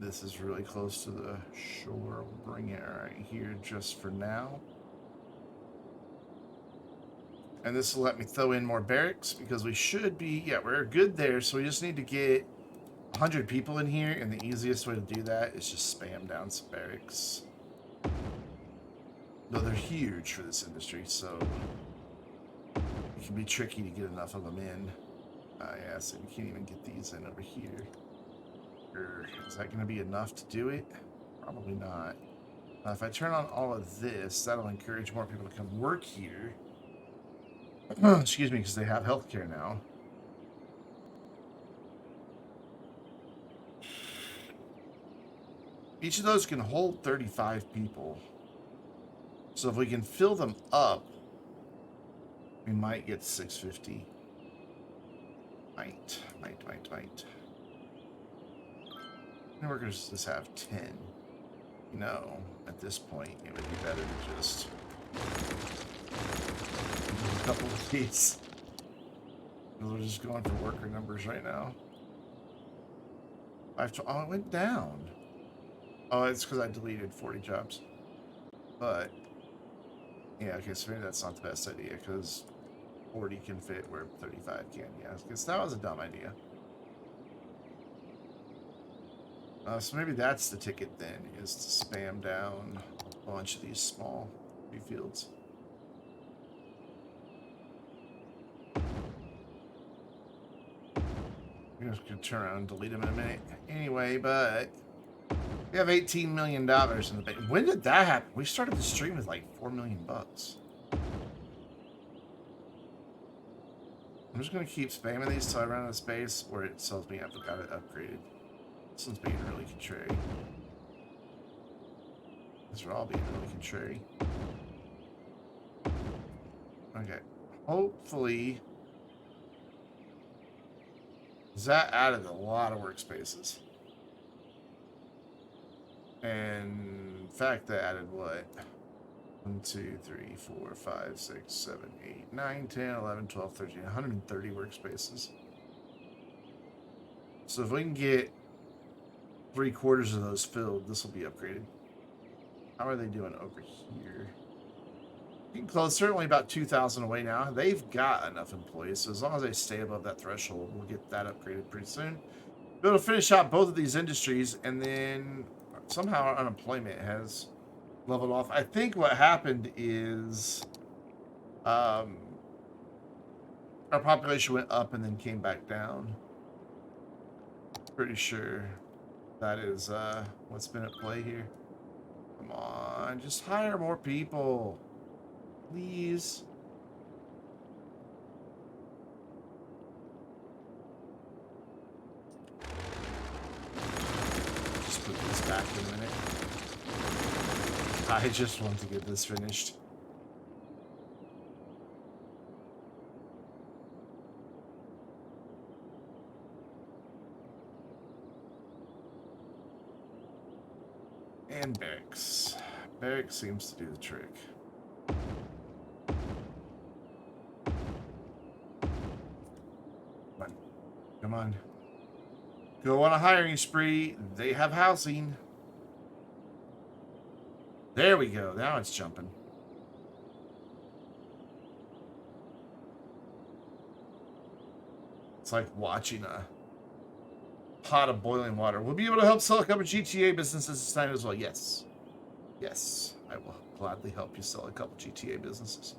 this is really close to the shore. We'll bring it right here just for now. And this will let me throw in more barracks, because we should be, yeah, we're good there. So we just need to get 100 people in here, and the easiest way to do that is just spam down some barracks. Though they're huge for this industry, so it can be tricky to get enough of them in. Yeah, so we can't even get these in over here. Is that going to be enough to do it? Probably not. If I turn on all of this, that'll encourage more people to come work here. Excuse me, because they have healthcare now. Each of those can hold 35 people. So if we can fill them up, we might get 650. Might. How many workers does this have? 10. You know, at this point, it would be better to just do a couple of these. We're just going for worker numbers right now. Oh, it went down. Oh, it's because I deleted 40 jobs. But, yeah, okay, so maybe that's not the best idea, because 40 can fit where 35 can. Yeah, because that was a dumb idea. So maybe that's the ticket then, is to spam down a bunch of these small fields. We're just going to turn around and delete them in a minute. Anyway, but we have $18 million in the bank. When did that happen? We started the stream with like $4 million. I'm just going to keep spamming these till I run out of space, or it tells me I've got it upgraded. This one's being really contrary. These are all being really contrary. Okay. Hopefully, that added a lot of workspaces. And in fact, that added what? 1, 2, 3, 4, 5, 6, 7, 8, 9, 10, 11, 12, 13, 130 workspaces. So if we can get 3/4 of those filled, this will be upgraded. How are they doing over here? Getting close, certainly about 2,000 away now. They've got enough employees, so as long as they stay above that threshold, we'll get that upgraded pretty soon. Be able to finish out both of these industries, and then somehow our unemployment has leveled off. I think what happened is our population went up and then came back down. Pretty sure that is what's been at play here. Come on, just hire more people, please. Just put this back in a minute. I just want to get this finished. And barracks. Barracks seems to do the trick. Come on. Come on. Go on a hiring spree. They have housing. There we go. Now it's jumping. It's like watching a pot of boiling water. We'll be able to help sell a couple of GTA businesses this time as well. Yes. Yes. I will gladly help you sell a couple GTA businesses.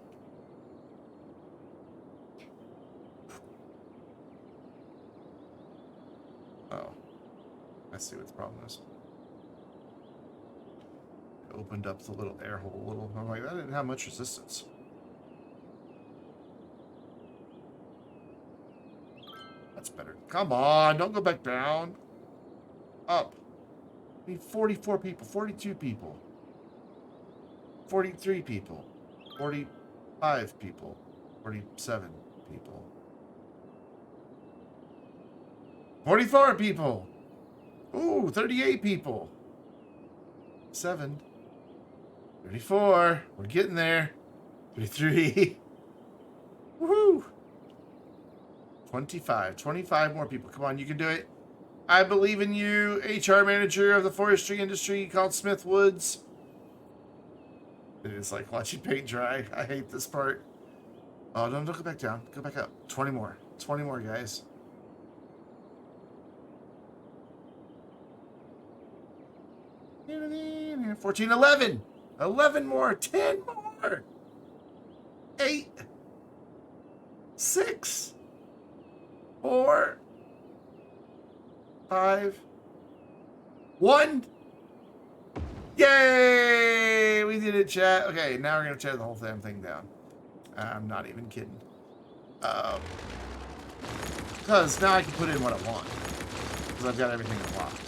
I see what the problem is. Opened up the little air hole a little. I'm like, that didn't have much resistance. That's better. Come on, don't go back down. Up. I need 44 people, 42 people, 43 people, 45 people, 47 people, 44 people. Ooh, 38 people. 7. 34. We're getting there. 33. Woohoo. 25. 25 more people. Come on, you can do it. I believe in you, HR manager of the forestry industry called Smith Woods. It is like watching paint dry. I hate this part. Oh, don't go back down. Go back up. 20 more. 20 more, guys. And 14, 11. 11 more. 10 more. 8. 6. 4. 5. 1. Yay! We did it, chat. Okay, now we're going to tear the whole damn thing down. I'm not even kidding. Because now I can put in what I want. Because I've got everything unlocked.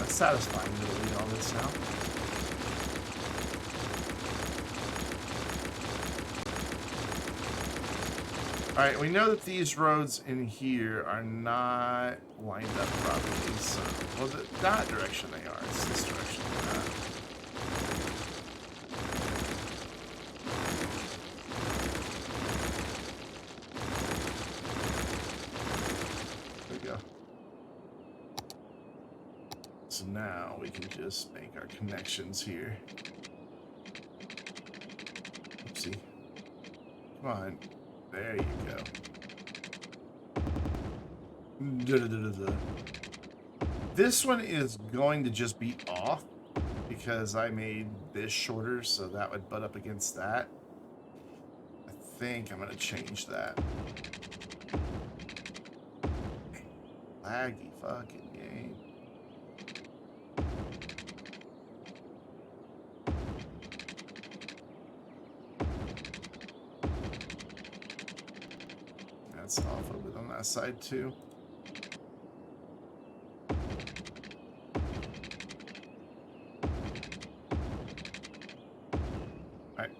Satisfying to delete all this now. Alright, we know that these roads in here are not lined up properly, so... Well, that direction they are. It's this direction they're not. There we go. So now we can just make our connections here. Oopsie. Come on. There you go. This one is going to just be off because I made this shorter, so that would butt up against that. I think I'm going to change that. Laggy fucking game. That's off a bit on that side too. Alright.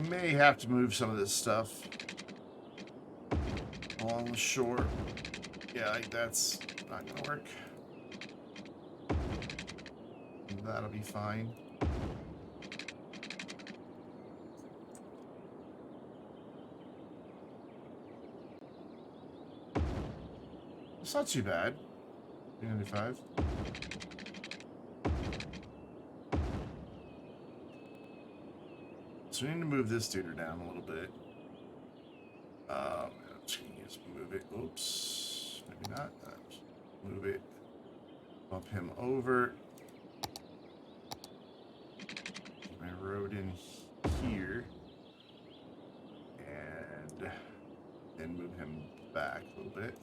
May have to move some of this stuff along the shore. Yeah, like that's not gonna work. That'll be fine. It's not too bad. 395. So we need to move this dude down a little bit. I'm just gonna just move it. Oops. Maybe not. Move it. Bump him over. Road in here and then move him back a little bit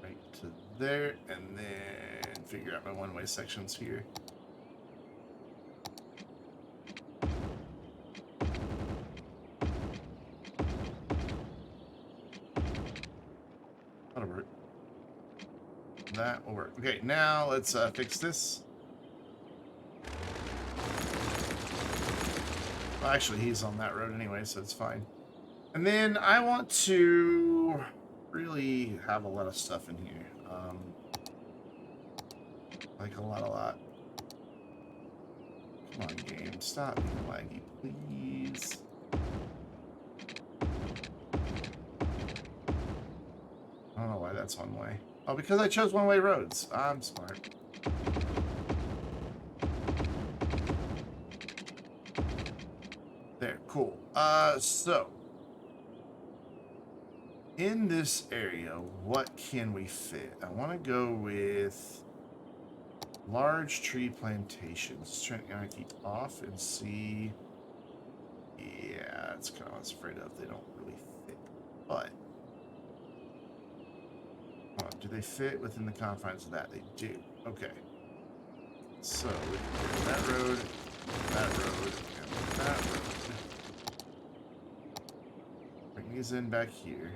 right to there, and then figure out my one-way sections here. That'll work. That will work. Okay, now let's fix this. Well, actually, he's on that road anyway, so it's fine. And then I want to really have a lot of stuff in here. Like a lot. Come on, game. Stop being laggy, please. I don't know why that's one way. Oh, because I chose one-way roads. I'm smart. cool. So in this area, what can we fit? I want to go with large tree plantations. Just trying to keep off and see. Yeah, that's kind of what I was afraid of. They don't really fit. But do they fit within the confines of that? They do. Okay. So we can do that road, and that road. Bring these in back here.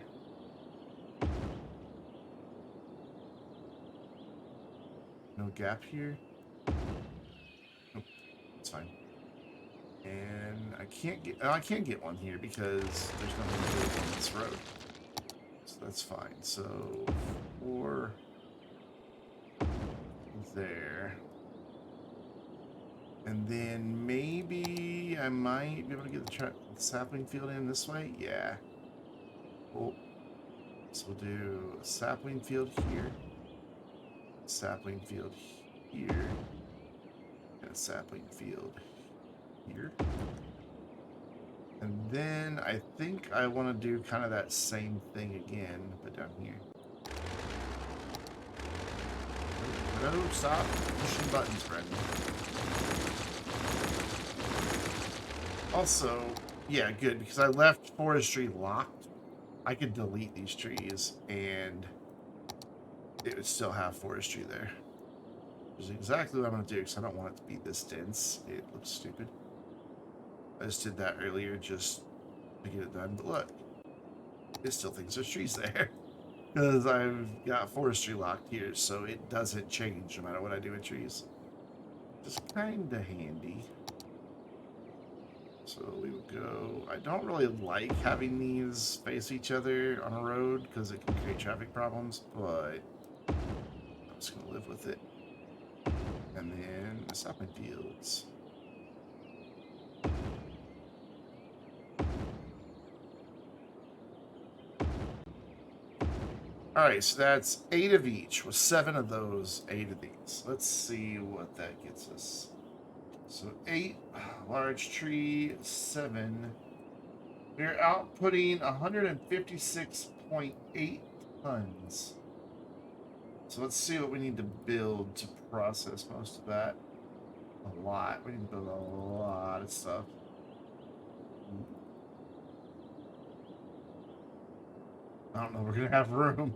No gap here. Nope, it's fine. And I can't get. Oh, I can get one here because there's nothing to do on this road. So that's fine. So 4 there. And then maybe I might be able to get the sapling field in this way. Yeah. Cool. So we'll do a sapling field here, sapling field here, and a sapling field here. And then I think I want to do kind of that same thing again, but down here. No, stop pushing buttons, Brendan. Also, yeah, good, because I left forestry locked. I could delete these trees, and it would still have forestry there. Which is exactly what I'm going to do, because I don't want it to be this dense. It looks stupid. I just did that earlier just to get it done, but look. It still thinks there's trees there. Because I've got forestry locked here, so it doesn't change no matter what I do with trees. Just kind of handy. So we would go... I don't really like having these face each other on a road because it can create traffic problems, but I'm just going to live with it. And then the sapling fields. Alright, so that's 8 of each, with 7 of those, 8 of these. Let's see what that gets us. So 8, large tree, 7. We're outputting 156.8 tons. So let's see what we need to build to process most of that. A lot. We need to build a lot of stuff. I don't know if we're going to have room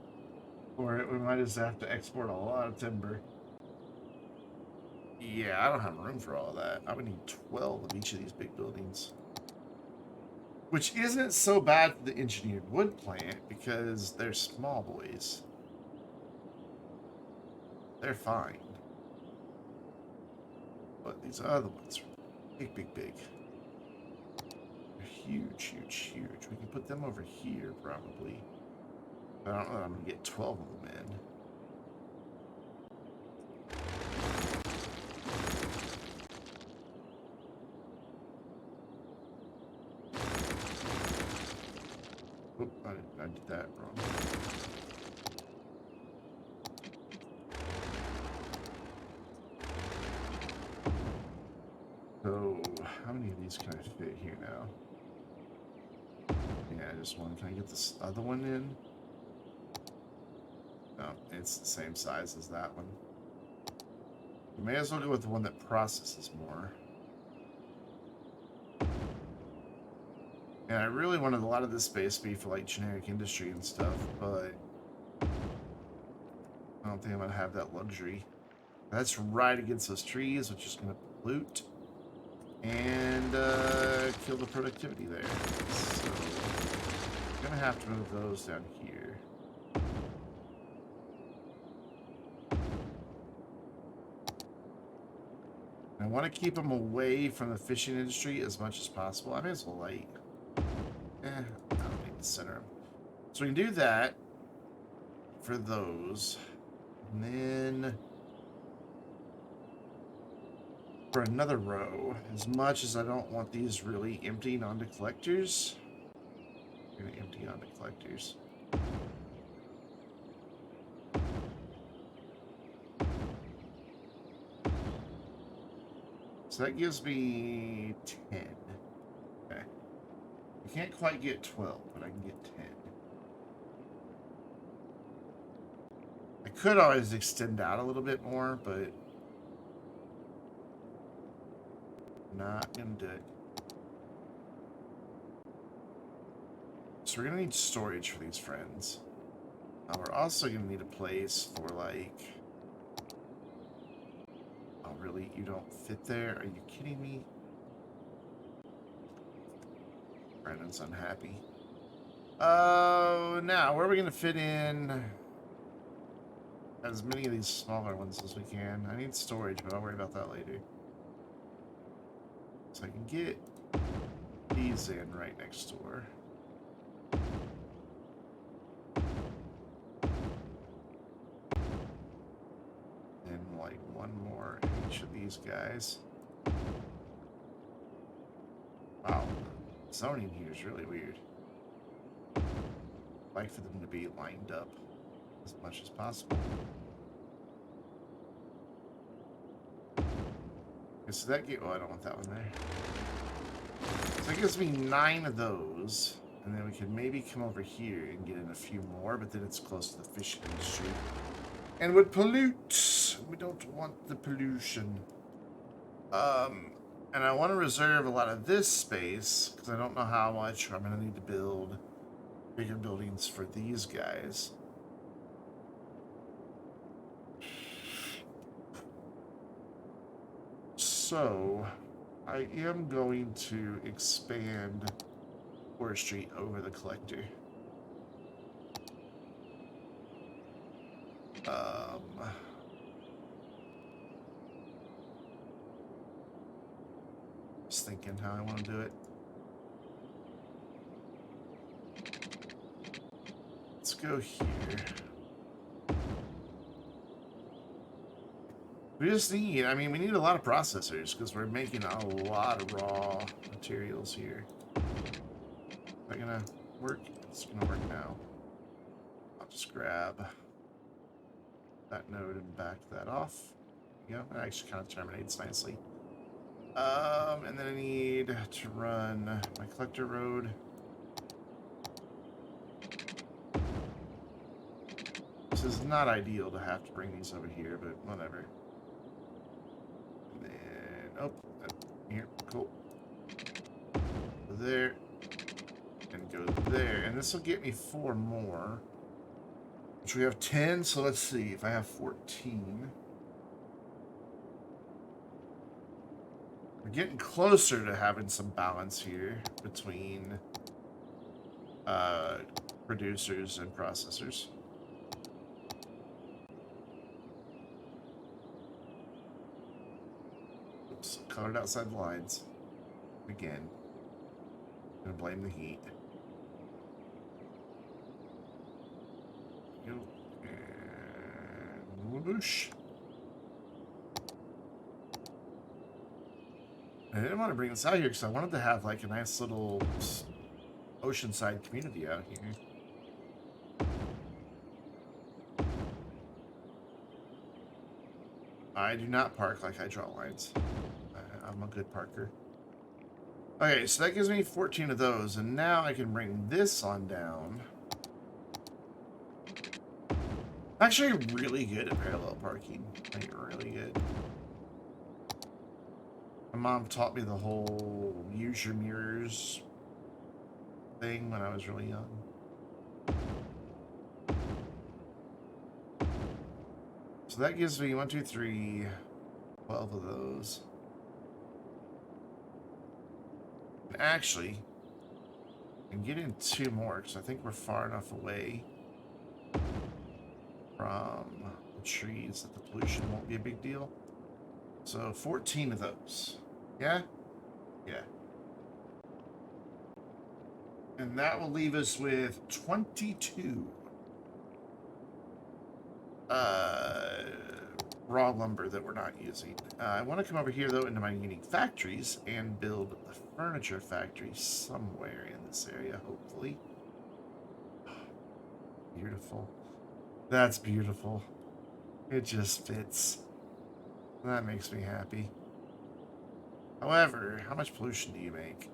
for it. We might just have to export a lot of timber. Yeah, I don't have room for all that. I would need 12 of each of these big buildings. Which isn't so bad for the engineered wood plant because they're small boys. They're fine. But these other ones are big, big, big. They're huge, huge, huge. We can put them over here probably. But I don't know that I'm going to get 12 of them in. Oop, I did that wrong. So, how many of these can I fit here now? Yeah, just one. Can I get this other one in? No, it's the same size as that one. We may as well go with the one that processes more. And I really wanted a lot of this space to be for like generic industry and stuff, but I don't think I'm gonna have that luxury. That's right against those trees, which is gonna pollute and kill the productivity there. So I'm gonna have to move those down here. I want to keep them away from the fishing industry as much as possible. I may as well light. I don't need to center them. So we can do that for those. And then for another row, as much as I don't want these really emptying onto collectors, I'm going to empty onto collectors. So that gives me 10. Okay. can't quite get 12, but I can get 10. I could always extend out a little bit more, but not gonna do it. So we're gonna need storage for these friends. We're also gonna need a place for, like... Oh, really? You don't fit there? Are you kidding me? Brandon's unhappy. Oh, now, where are we gonna fit in as many of these smaller ones as we can? I need storage, but I'll worry about that later. So I can get these in right next door. And like one more in each of these guys. Wow, zoning here is really weird. I'd like for them to be lined up as much as possible. Okay, so that oh, I don't want that one there. So that gives me 9 of those, and then we can maybe come over here and get in a few more, but then it's close to the fishing industry and would pollute. We don't want the pollution. And I want to reserve a lot of this space because I don't know how much I'm going to need to build bigger buildings for these guys. So I am going to expand forestry over the collector. Just thinking how I want to do it. Let's go here. We just need, I mean, we need a lot of processors because we're making a lot of raw materials here. Is that gonna work? It's gonna work now. I'll just grab that node and back that off. There you go. It actually kind of terminates nicely. And then I need to run my collector road. This is not ideal to have to bring these over here, but whatever. And then, oh, here, cool. Go there, and go there. And this will get me 4 more. Which we have 10, so let's see if I have 14. We're getting closer to having some balance here between producers and processors. Oops, colored outside the lines. Again. I'm gonna blame the heat. Go. And whoosh. I didn't want to bring this out here because I wanted to have like a nice little oceanside community out here. I do not park like I draw lines. I'm a good parker. Okay, so that gives me 14 of those, and now I can bring this on down. I'm actually really good at parallel parking. Like, really good. My mom taught me the whole use your mirrors thing when I was really young. So that gives me 1, 2, 3, 12 of those. And actually, I can get in 2 more because I think we're far enough away from the trees that the pollution won't be a big deal. So 14 of those. Yeah? Yeah. And that will leave us with 22 raw lumber that we're not using. I want to come over here, though, into my unique factories and build a furniture factory somewhere in this area, hopefully. Beautiful. That's beautiful. It just fits. That makes me happy. However, how much pollution do you make?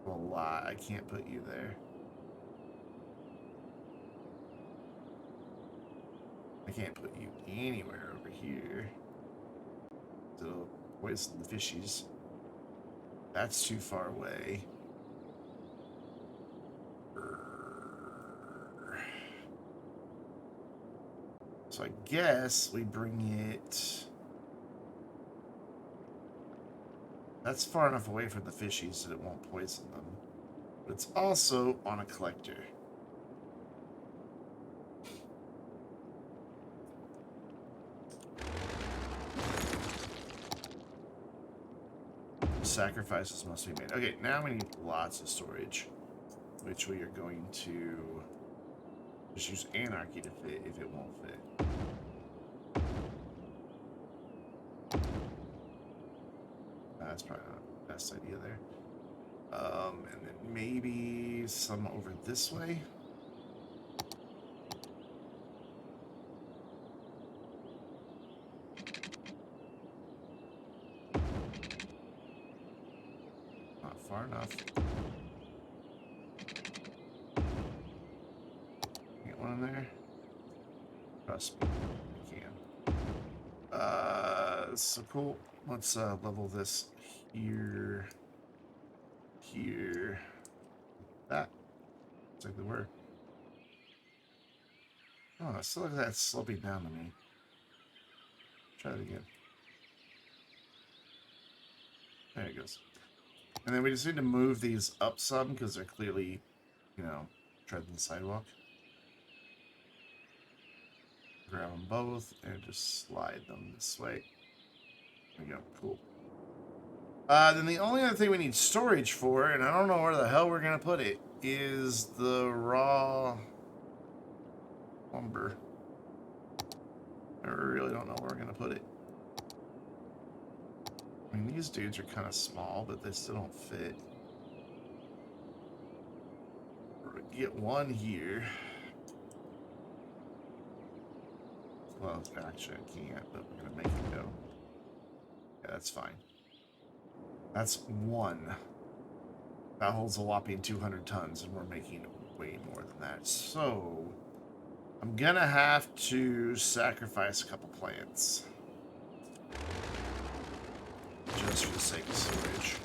A lot. I can't put you there. I can't put you anywhere over here. It'll poison the fishies. That's too far away. So I guess we bring it... That's far enough away from the fishies that it won't poison them. But it's also on a collector. Sacrifices must be made. Okay, now we need lots of storage, which we are going to just use anarchy to fit if it won't fit. That's probably not the best idea there. And then maybe some over this way. Not far enough. Get one in there. Trust me, I can. So cool. Let's level this here. Here. That. Looks like they were. Oh, still look at that sloping down to me. Try it again. There it goes. And then we just need to move these up some because they're clearly, you know, treading the sidewalk. Grab them both and just slide them this way. There we go. Cool. Then the only other thing we need storage for, and I don't know where the hell we're going to put it, is the raw lumber. I really don't know where we're going to put it. I mean, these dudes are kind of small, but they still don't fit. We're going to get one here. Well, actually, I can't, but we're going to make it go. Yeah, that's fine. That's one. That holds a whopping 200 tons, and we're making way more than that. So, I'm going to have to sacrifice a couple plants. Just for the sake of storage.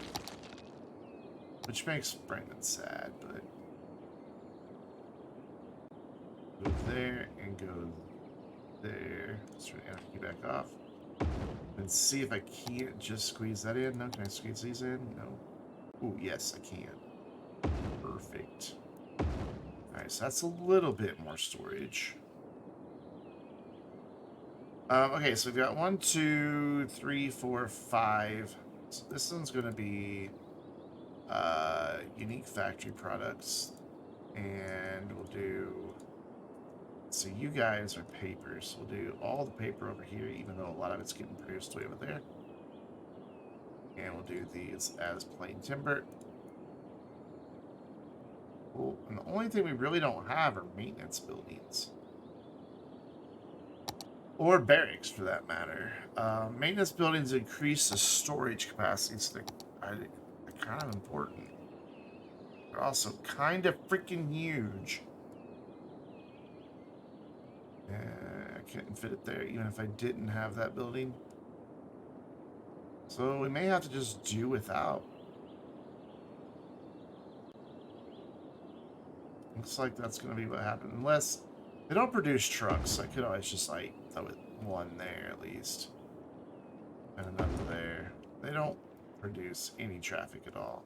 Which makes Brandon sad, but... Go there and go there. Let's turn anarchy back off. And see if I can't just squeeze that in. No, can I squeeze these in? No. Ooh, yes, I can. Perfect. Alright, so that's a little bit more storage. Okay, so we've got 1, 2, 3, 4, 5. So this one's going to be unique factory products. And we'll do... So you guys are papers. We'll do all the paper over here, even though a lot of it's getting produced way over there. And we'll do these as plain timber. Cool. And the only thing we really don't have are maintenance buildings. Or barracks, for that matter. Maintenance buildings increase the storage capacity, so they're kind of important. They're also kind of freaking huge. I couldn't fit it there, even if I didn't have that building. So we may have to just do without. Looks like that's going to be what happened. Unless they don't produce trucks, I could always just, like, throw it one there at least. And another there. They don't produce any traffic at all.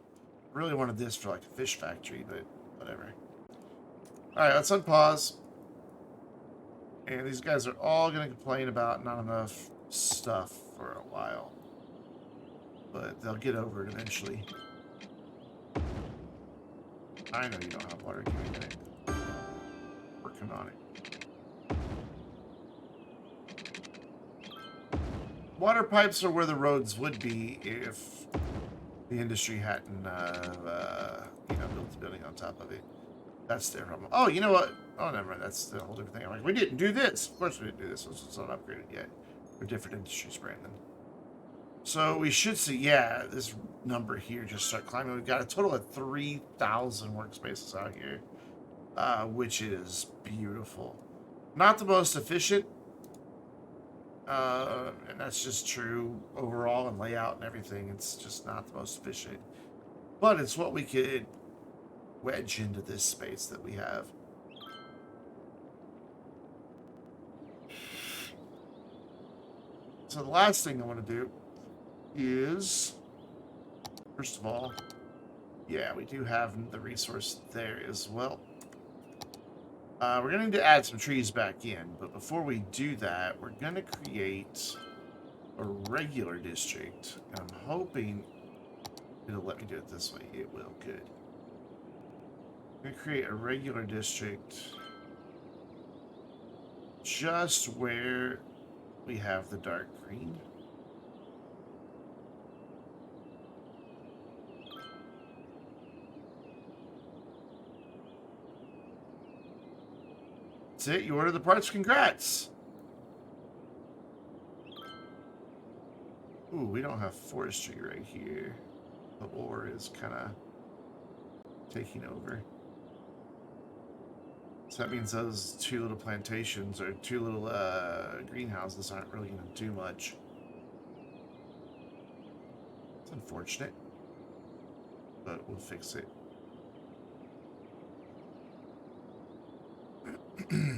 I really wanted this for, like, a fish factory, but whatever. Alright, let's unpause. And these guys are all going to complain about not enough stuff for a while. But they'll get over it eventually. I know you don't have water. Give me a minute. Working on it. Water pipes are where the roads would be if the industry hadn't, you know, built the building on top of it. That's their problem. Oh, you know what? Oh, never mind. That's the whole different thing. I'm like, we didn't do this. Of course we didn't do this. It's not upgraded yet. We're different industries, Brandon. So we should see, yeah, this number here just start climbing. We've got a total of 3,000 workspaces out here, which is beautiful. Not the most efficient, and that's just true overall in layout and everything. It's just not the most efficient. But it's what we could wedge into this space that we have. So the last thing I want to do is, first of all, yeah, we do have the resource there as well. We're going to need to add some trees back in, but before we do that, we're going to create a regular district, and I'm hoping it'll let me do it this way. It will. Good. I'm going to create a regular district just where we have the dark green. That's it. You order the parts. Congrats. Ooh, we don't have forestry right here. The ore is kind of taking over. So that means those two little plantations or two little greenhouses aren't really going to do much. It's unfortunate, but we'll fix it.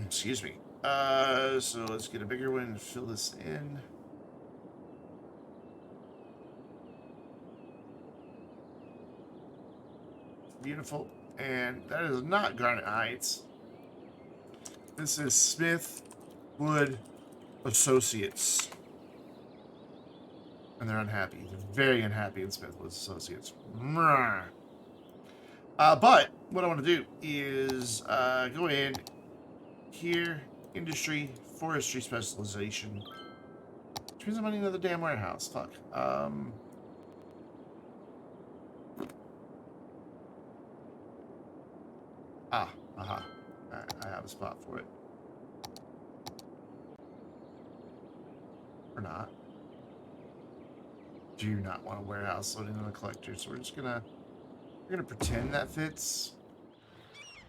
Excuse me. So let's get a bigger one and fill this in. Beautiful. And that is not Garnet Heights. This is Smith Wood Associates. And they're unhappy. They're very unhappy in Smith Wood Associates. But what I want to do is go in here, industry, forestry specialization. Which means I'm running another damn warehouse. Fuck. Aha. I have a spot for it. Or not. Do not want a warehouse loading on a collector, so we're gonna pretend that fits.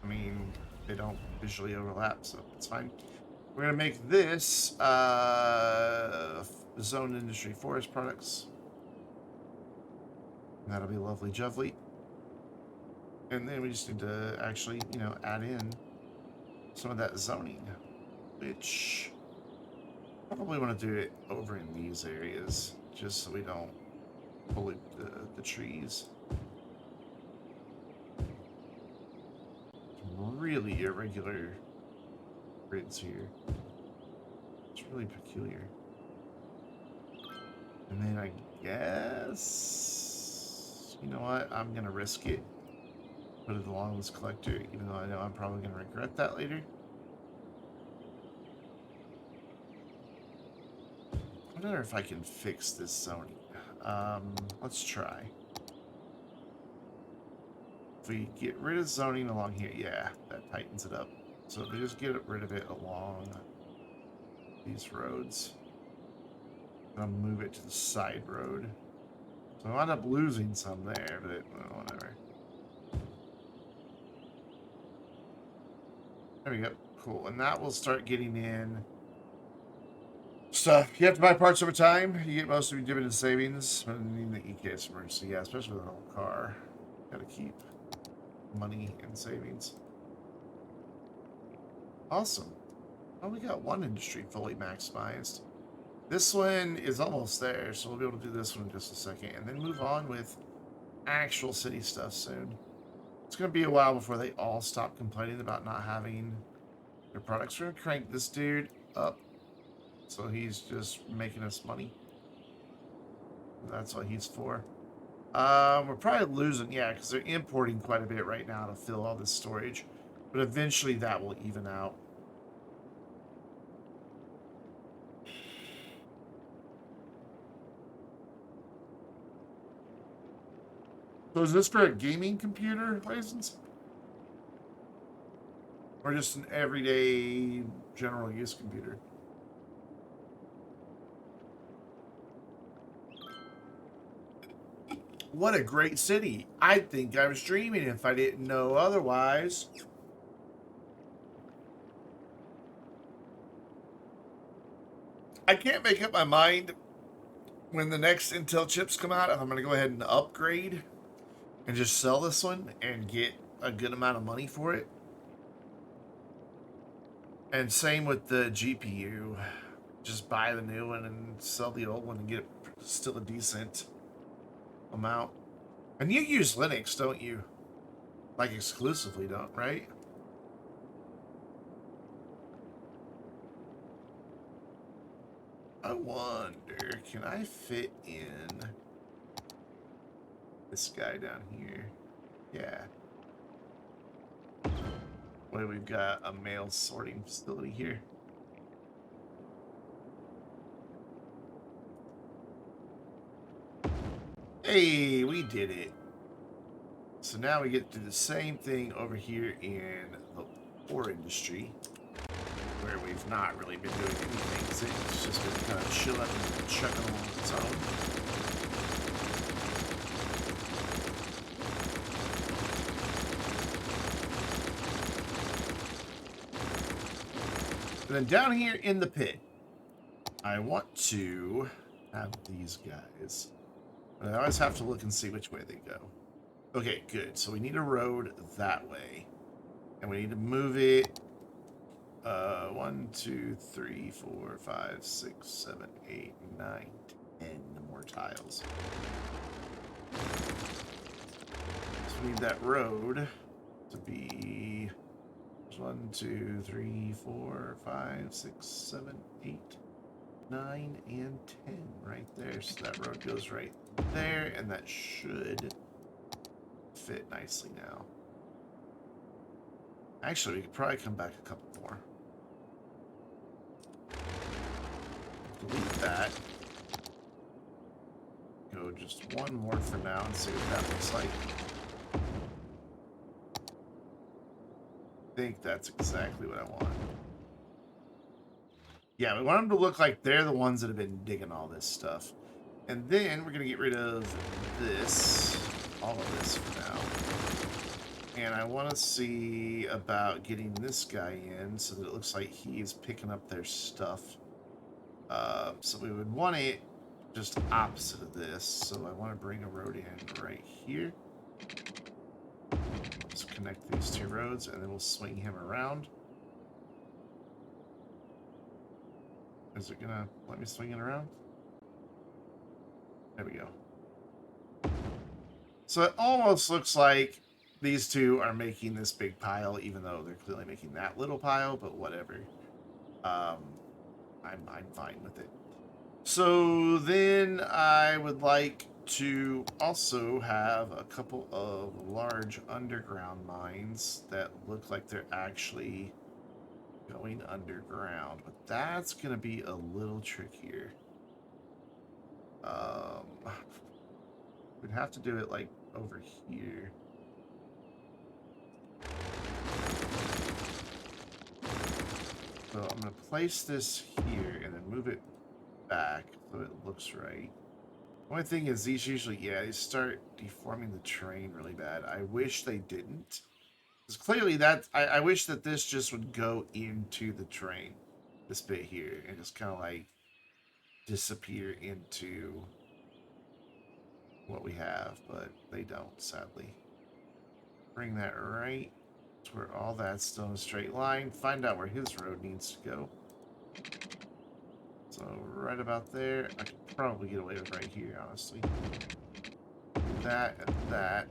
I mean, they don't visually overlap, so it's fine. We're gonna make this zone industry forest products. And that'll be lovely jubbly. And then we just need to actually, you know, add in some of that zoning, which probably want to do it over in these areas, just so we don't pollute the trees. Really irregular grids here. It's really peculiar. And then I guess, you know what, I'm gonna risk it. Put it along this collector, even though I know I'm probably gonna regret that later. I wonder if I can fix this zoning. Let's try. If we get rid of zoning along here, yeah, that tightens it up. So if we just get rid of it along these roads, and I'll move it to the side road. So I wound up losing some there, but well, whatever. There we go. Cool. And that will start getting in stuff. You have to buy parts over time. You get most of your dividend savings, but you need the e-case emergency. Yeah, especially with an old car. Gotta keep money and savings. Awesome. Well, we got one industry fully maximized. This one is almost there, so we'll be able to do this one in just a second, and then move on with actual city stuff soon. It's going to be a while before they all stop complaining about not having their products. We're going to crank this dude up, so he's just making us money. That's what he's for. We're probably losing, yeah, because they're importing quite a bit right now to fill all this storage. But eventually that will even out. So is this for a gaming computer license? Or just an everyday general use computer? What a great city. I'd think I was dreaming if I didn't know otherwise. I can't make up my mind when the next Intel chips come out if I'm going to go ahead and upgrade and just sell this one and get a good amount of money for it. And same with the GPU. Just buy the new one and sell the old one and get still a decent amount. And you use Linux, don't you? Like exclusively, don't, right? I wonder, can I fit in this guy down here? Yeah. Well, we've got a mail sorting facility here. Hey, we did it. So now we get to do the same thing over here in the ore industry, where we've not really been doing anything. It's just been kind of chilling and chugging along its own. And then down here in the pit, I want to have these guys. But I always have to look and see which way they go. Okay, good. So we need a road that way. And we need to move it 1, 2, 3, 4, 5, 6, 7, 8, 9, 10 more tiles. So we need that road to be 1, 2, 3, 4, 5, 6, 7, 8, 9, and 10 right there. So that road goes right there, and that should fit nicely now. Actually, we could probably come back a couple more. Delete that. Go just one more for now and see what that looks like. I think that's exactly what I want. Yeah, we want them to look like they're the ones that have been digging all this stuff. And then we're going to get rid of this, all of this for now. And I want to see about getting this guy in so that it looks like he's picking up their stuff. So we would want it just opposite of this. So I want to bring a road in right here. Let's connect these two roads, and then we'll swing him around. Is it going to let me swing it around? There we go. So it almost looks like these two are making this big pile, even though they're clearly making that little pile, but whatever. I'm fine with it. So then I would like to also have a couple of large underground mines that look like they're actually going underground, but that's going to be a little trickier. We'd have to do it like over here. So I'm going to place this here and then move it back so it looks right. The only thing is these usually, yeah, they start deforming the terrain really bad. I wish they didn't. Because clearly that, I wish that this just would go into the terrain. This bit here. And just kind of like disappear into what we have. But they don't, sadly. Bring that right to where all that's still in a straight line. Find out where his road needs to go. So right about there, I could probably get away with right here, honestly. Do that and that.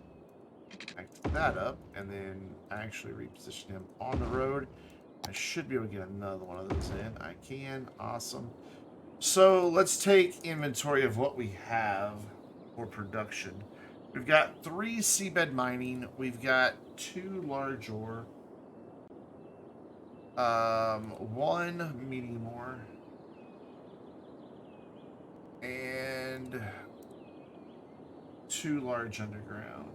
Connect that up, and then actually reposition him on the road. I should be able to get another one of those in. I can. Awesome. So let's take inventory of what we have for production. We've got 3 seabed mining. We've got 2 large ore. 1 medium ore. And 2 large underground.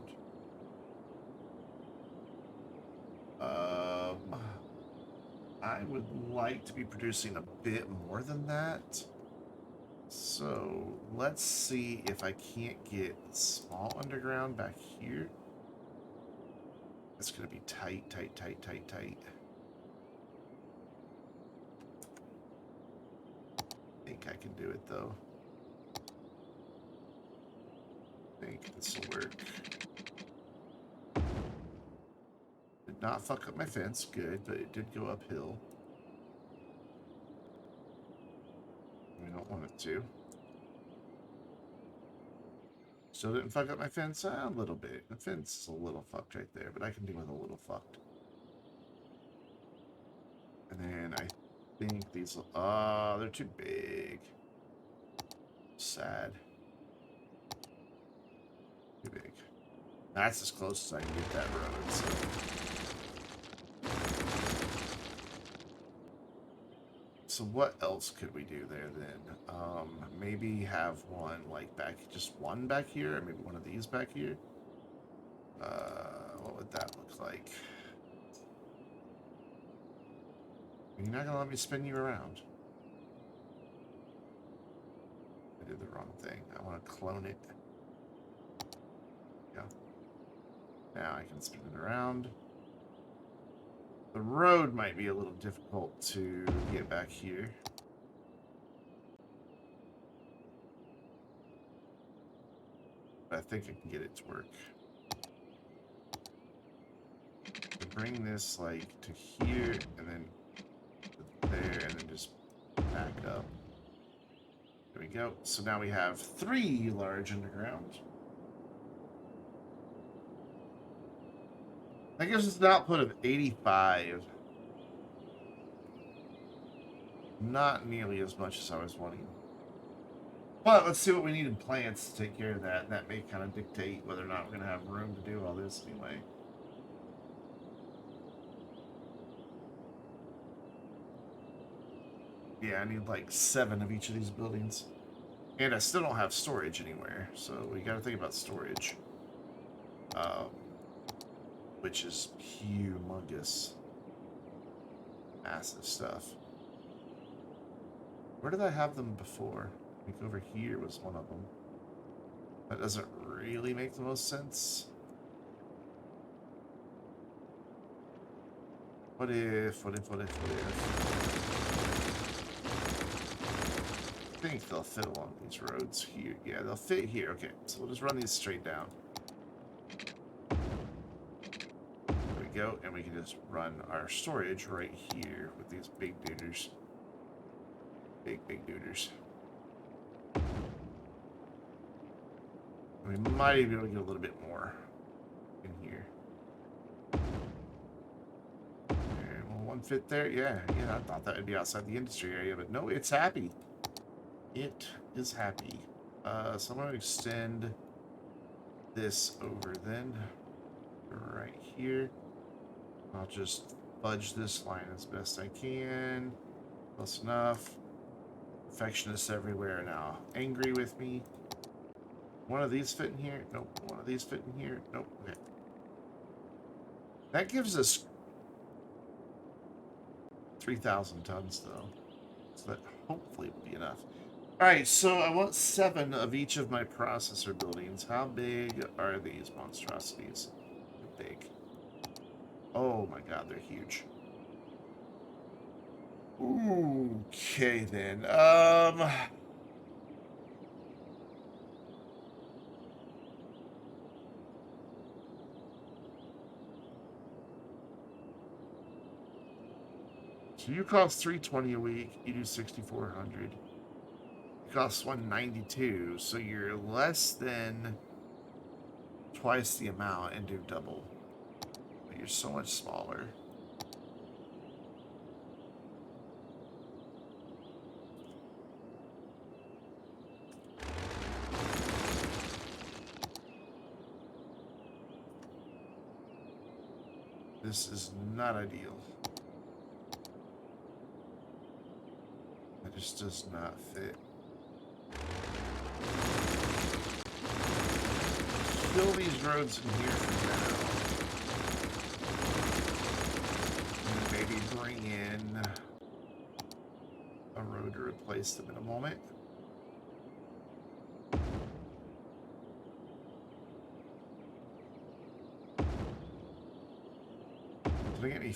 I would like to be producing a bit more than that. So let's see if I can't get small underground back here. It's going to be tight, tight, tight, tight, tight. I think I can do it though. I think this will work. Did not fuck up my fence, good, but it did go uphill. We don't want it to. Still didn't fuck up my fence? A little bit. The fence is a little fucked right there, but I can deal with a little fucked. And then I think these will... Oh, they're too big. Sad. Too big. That's as close as I can get that road, so... So what else could we do there then? Maybe have one like back, just one back here, or maybe one of these back here. What would that look like? You're not gonna let me spin you around. I did the wrong thing. I want to clone it. Yeah. Now I can spin it around. The road might be a little difficult to get back here. But I think I can get it to work. So bring this like to here and then to there and then just back up. There we go. So now we have 3 large underground. That gives us an output of 85. Not nearly as much as I was wanting. But let's see what we need in plants to take care of that. That may kind of dictate whether or not we're going to have room to do all this anyway. Yeah, I need like 7 of each of these buildings. And I still don't have storage anywhere, so we got to think about storage. Which is humongous. Massive stuff. Where did I have them before? I think over here was one of them. That doesn't really make the most sense. What if? I think they'll fit along these roads here. Yeah, they'll fit here. Okay, so we'll just run these straight down. There we go, and we can just run our storage right here with these big duders. Big duders. We might even be able to get a little bit more in here. And will one fit there? Yeah, I thought that would be outside the industry area, but no, it's happy. It is happy. So I'm going to extend this over then. Right here. I'll just fudge this line as best I can. Close enough. Perfectionists everywhere now. Angry with me. One of these fit in here? Nope. One of these fit in here? Nope. Okay. That gives us 3,000 tons, though. So that hopefully will be enough. Alright, so I want 7 of each of my processor buildings. How big are these monstrosities? They're big. Oh my god, they're huge. Okay, then. So you cost $320 a week. You do $6,400. It costs $192, so you're less than twice the amount and do double. But you're so much smaller. This is not ideal. It just does not fit. Fill these roads in here for now. And maybe bring in a road to replace them in a moment. gonna get me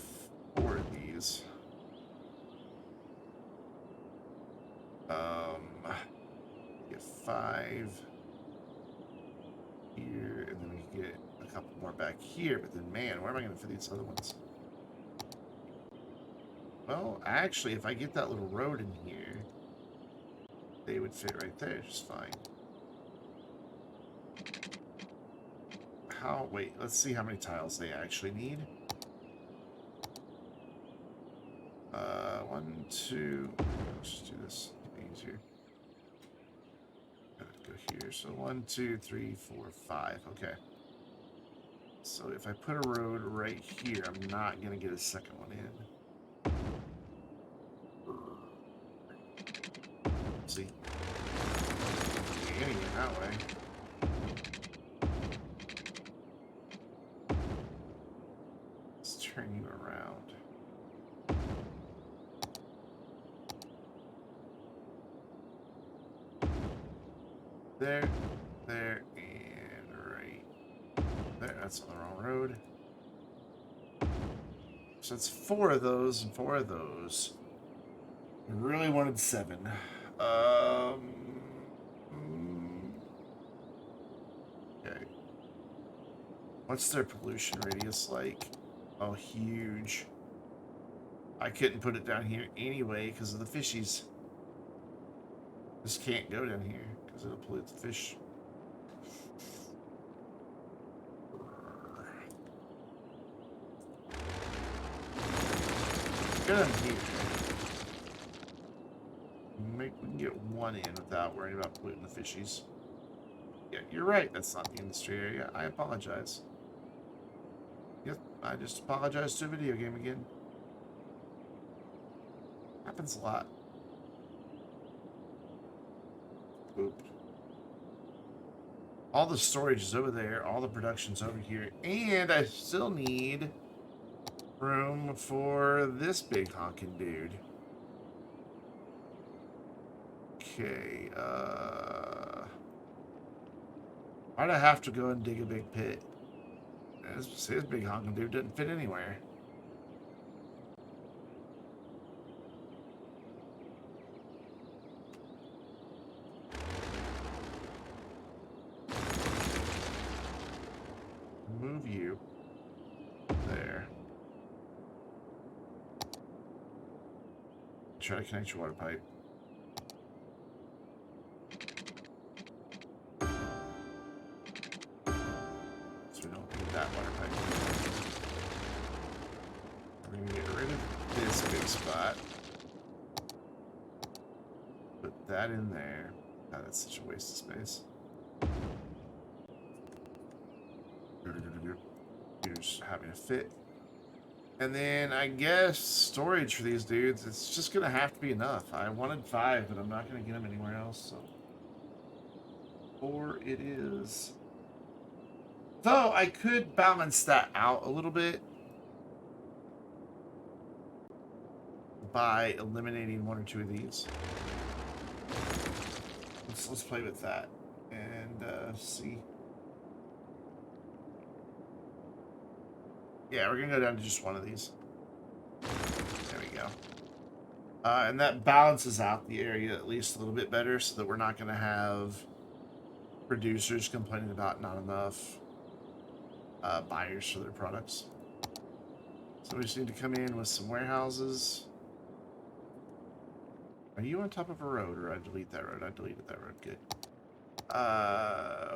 4 of these. Get 5 here, and then we can get a couple more back here. But then, man, where am I gonna fit these other ones? Well, actually, if I get that little road in here, they would fit right there just fine. Wait, let's see how many tiles they actually need. 1, 2, let's just do this easier. Gotta go here. So 1, 2, 3, 4, 5. Okay. So if I put a road right here, I'm not gonna get a second one in. See? Getting it that way. Let's turn you around. There, there, and right there. That's on the wrong road. So that's 4 of those and 4 of those. I really wanted 7. Okay. What's their pollution radius like? Oh, huge. I couldn't put it down here anyway because of the fishies. Just can't go down here because it'll pollute the fish. Get them here. We can get 1 in without worrying about polluting the fishies. Yeah, you're right. That's not the industry area. I apologize. Yep, I just apologized to a video game again. Happens a lot. Oop. All the storage is over there. All the production's over here. And I still need room for this big honking dude. Okay, why'd I have to go and dig a big pit? His big honking dude didn't fit anywhere. Move you there. Try to connect your water pipe. So we don't need that water pipe. We're going to get rid of this big spot. Put that in there. God, that's such a waste of space. Here's having a fit. And then I guess storage for these dudes, it's just going to have to be enough. I wanted 5, but I'm not going to get them anywhere else. So 4 it is. Though I could balance that out a little bit by eliminating 1 or 2 of these. Let's play with that and see. Yeah, we're gonna go down to just 1 of these. There we go. And that balances out the area at least a little bit better, so that we're not gonna have producers complaining about not enough buyers for their products. So we just need to come in with some warehouses. Are you on top of a road, or I delete that road? I deleted that road. Good.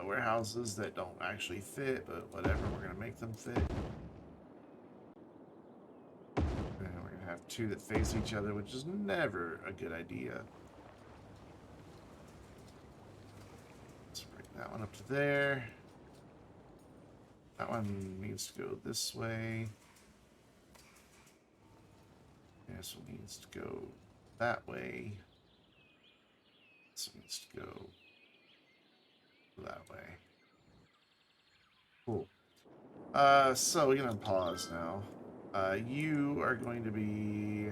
Warehouses that don't actually fit, but whatever. We're gonna make them fit. And we're gonna have 2 that face each other, which is never a good idea. Let's bring that one up to there. That one needs to go this way. This one needs to go that way. This one needs to go that way. Cool. So we're gonna pause now. You are going to be...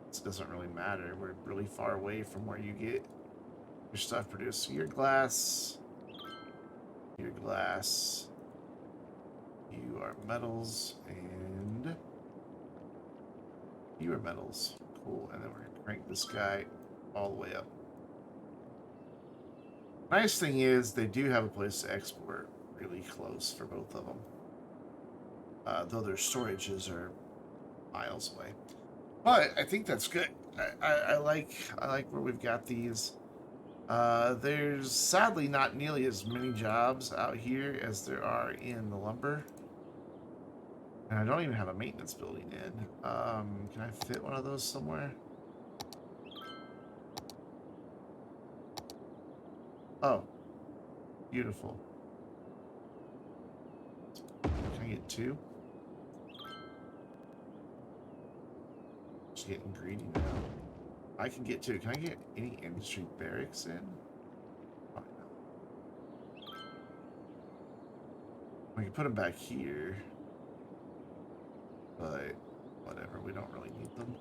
This doesn't really matter. We're really far away from where you get your stuff produced. So your glass. Your glass. You are metals and Fewer metals. Cool. And then we're going to crank this guy all the way up. Nice thing is they do have a place to export really close for both of them. Though their storages are miles away. But I think that's good. I like where we've got these. There's sadly not nearly as many jobs out here as there are in the lumber. And I don't even have a maintenance building in. Can I fit one of those somewhere? Oh, beautiful. Can I get two? Just getting greedy now. I can get two. Can I get any industry barracks in? Oh, no. We can put them back here. But whatever, we don't really need them.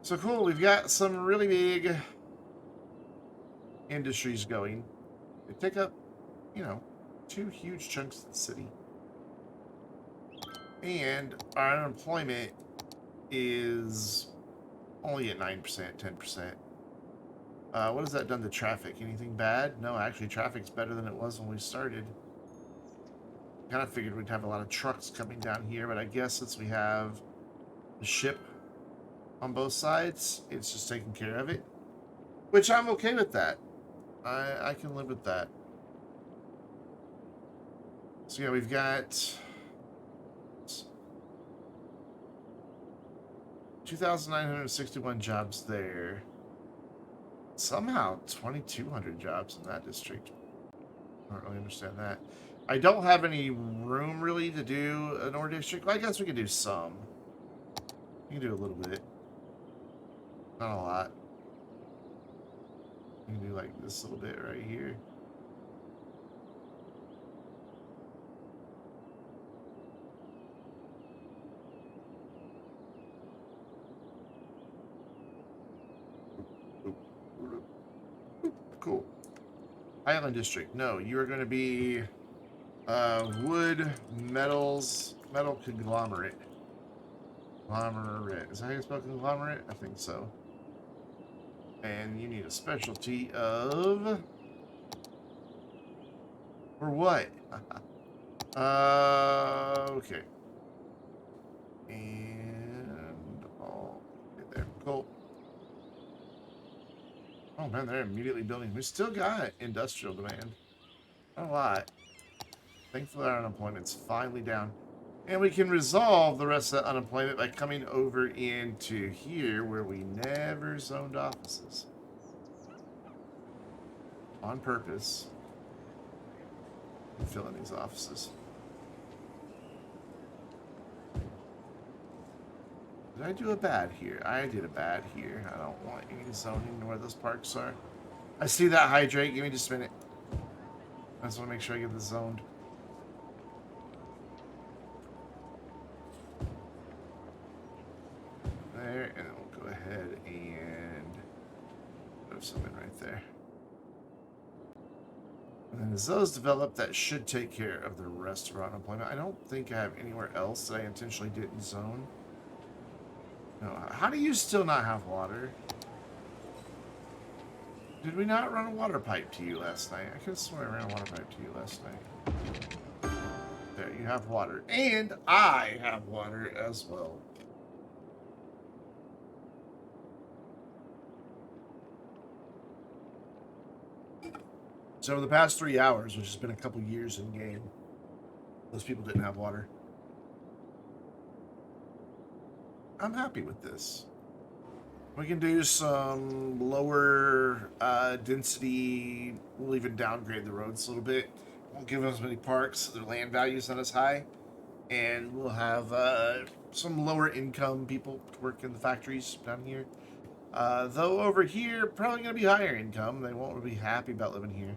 So cool, we've got some really big industries going. They take up, you know, 2 huge chunks of the city. And our unemployment is only at 9%, 10%. What has that done to traffic? Anything bad? No, actually traffic's better than it was when we started. Kind of figured we'd have a lot of trucks coming down here, but I guess since we have the ship on both sides, it's just taking care of it. Which I'm okay with that. I can live with that. So yeah, we've got 2,961 jobs there. Somehow 2,200 jobs in that district. I don't really understand that. I don't have any room really to do an ore district. Well, I guess we can do some. We can do a little bit. Not a lot. We can do like this little bit right here. Cool. Island district. No, you are going to be wood, metals, metal conglomerate. Conglomerate. Is that how you spell conglomerate? I think so. And you need a specialty of... For what? Okay. And I'll get there. Cool. Oh man, they're immediately building. We still got industrial demand. Not a lot. Thankfully, our unemployment's finally down. And we can resolve the rest of that unemployment by coming over into here where we never zoned offices. On purpose. And fill in these offices. Did I do a bad here? I did a bad here. I don't want any zoning where those parks are. I see that hydrate. Give me just a minute. I just want to make sure I get this zoned. There, and then we'll go ahead and put some in right there. And then as those develop, that should take care of the rest of our unemployment. I don't think I have anywhere else that I intentionally didn't zone. No, how do you still not have water? Did we not run a water pipe to you last night? I could have sworn I ran a water pipe to you last night. There, you have water. And I have water as well. So over the past 3 hours, which has been a couple years in game, those people didn't have water. I'm happy with this. We can do some lower density. We'll even downgrade the roads a little bit. Won't give them as many parks. So their land value is not as high. And we'll have some lower income people to work in the factories down here. Though over here, probably going to be higher income. They won't be happy about living here.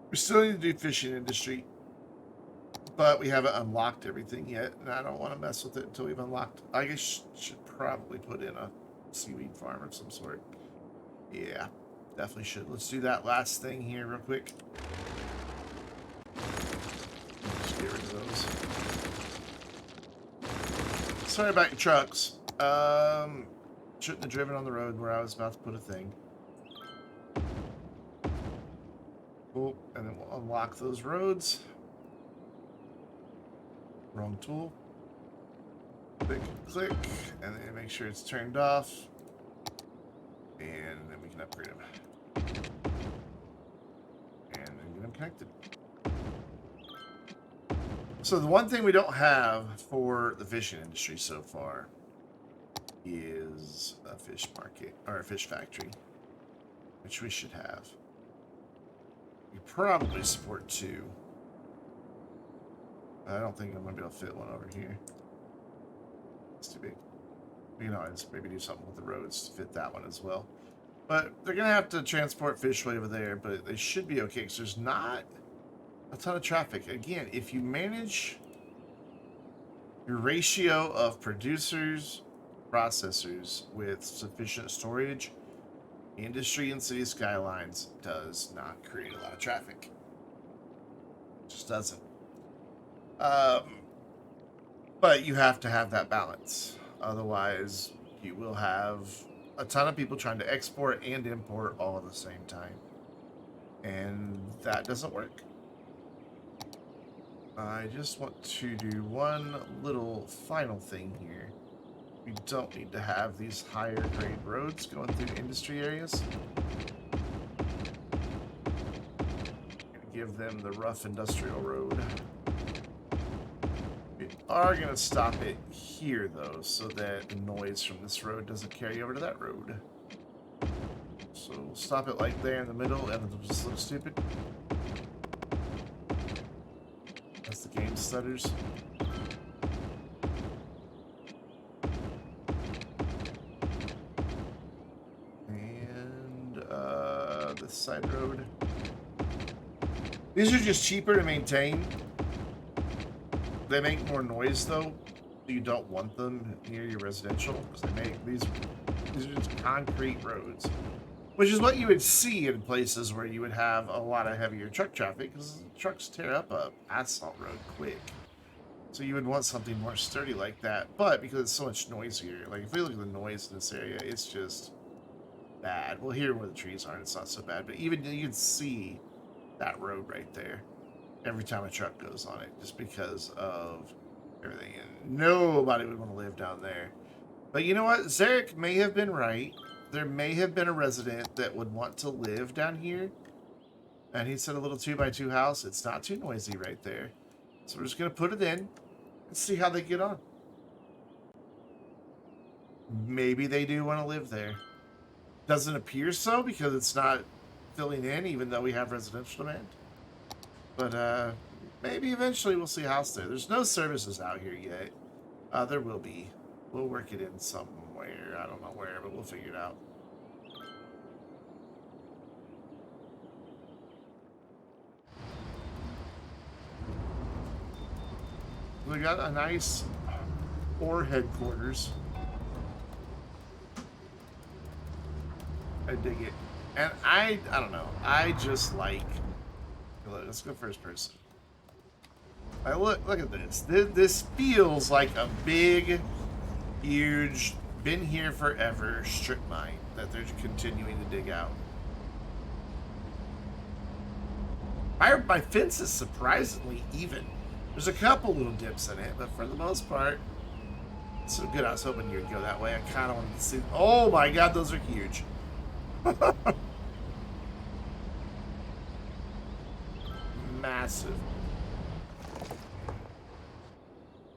We still need to do fishing industry. But we haven't unlocked everything yet, and I don't want to mess with it until we've unlocked. I guess should probably put in a seaweed farm of some sort. Yeah, definitely should. Let's do that last thing here real quick. Just get rid of those. sorry about your trucks. Shouldn't have driven on the road where I was about to put a thing. Cool, and then we'll unlock those roads. Wrong tool. Click, click, and then make sure it's turned off. And then we can upgrade them. And then get them connected. So the one thing we don't have for the fishing industry so far is a fish market, or a fish factory, which we should have. You probably support 2. I don't think I'm going to be able to fit one over here. It's too big. You know, I'd maybe do something with the roads to fit that one as well. But they're going to have to transport fish way over there, but they should be okay because there's not a ton of traffic. Again, if you manage your ratio of producers, processors with sufficient storage, industry in Cities Skylines does not create a lot of traffic. It just doesn't. But you have to have that balance. Otherwise, you will have a ton of people trying to export and import all at the same time. And that doesn't work. I just want to do one little final thing here. We don't need to have these higher grade roads going through industry areas. Give them the rough industrial road. We are going to stop it here though, so that the noise from this road doesn't carry over to that road. So we'll stop it like there in the middle and it'll just look stupid. That's the game stutters. This side road. These are just cheaper to maintain. They make more noise though. You don't want them near your residential because they make these are just concrete roads, which is what you would see in places where you would have a lot of heavier truck traffic because trucks tear up a asphalt road quick. So you would want something more sturdy like that. But because it's so much noisier, like if we look at the noise in this area, it's just bad. Well, here where the trees aren't, it's not so bad. But even you can see that road right there every time a truck goes on it, just because of everything. And nobody would want to live down there. But you know what? Zarek may have been right. There may have been a resident that would want to live down here. And he said a little 2x2 house. It's not too noisy right there. So we're just going to put it in and see how they get on. Maybe they do want to live there. Doesn't appear so because it's not filling in, even though we have residential demand. But maybe eventually we'll see a house there. There's no services out here yet. There will be. We'll work it in somewhere. I don't know where, but we'll figure it out. We got a nice ore headquarters. I dig it. And I don't know. I just like... Let's go first person. Look at this. This feels like a big, huge, been here forever strip mine that they're continuing to dig out. My fence is surprisingly even. There's a couple little dips in it, but for the most part, it's so good. I was hoping you would go that way. I kind of wanted to see... Oh my god, those are huge. Massive.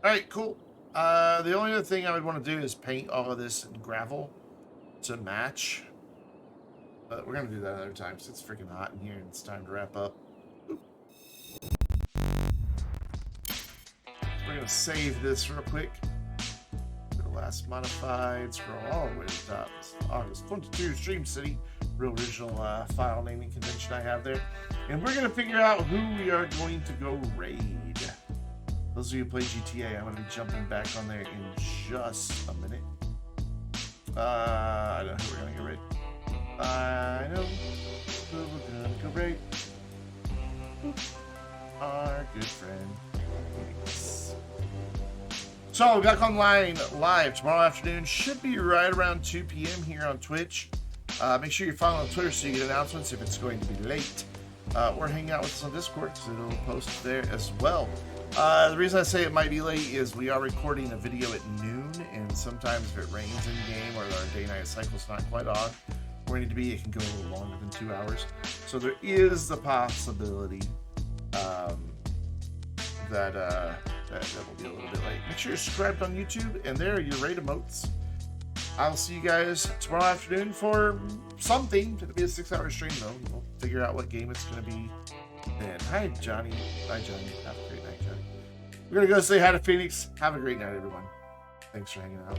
Alright, cool. The only other thing I would want to do is paint all of this in gravel to match. But we're going to do that another time because it's freaking hot in here and it's time to wrap up. We're going to save this real quick. The last modified, scroll all the way to the top. August 22, Stream City. Real original file naming convention I have there. And we're going to figure out who we are going to go raid. Those of you who play GTA, I'm going to be jumping back on there in just a minute. I don't know who we're going to go raid. I know who we're going to go raid. Our good friend. So, back online live tomorrow afternoon. Should be right around 2 p.m. here on Twitch. Make sure you follow on Twitter so you get announcements if it's going to be late. Or hang out with us on Discord because it'll post there as well. The reason I say it might be late is we are recording a video at noon, and sometimes if it rains in game or our day-night cycle's not quite on where we need to be, it can go a little longer than 2 hours. So there is the possibility that will be a little bit late. Make sure you're subscribed on YouTube, and there are your raid emotes. I'll see you guys tomorrow afternoon for something. It'll be a 6-hour stream, though. We'll figure out what game it's going to be then. Hi, Johnny. Bye, Johnny. Have a great night, Johnny. We're going to go say hi to Phoenix. Have a great night, everyone. Thanks for hanging out.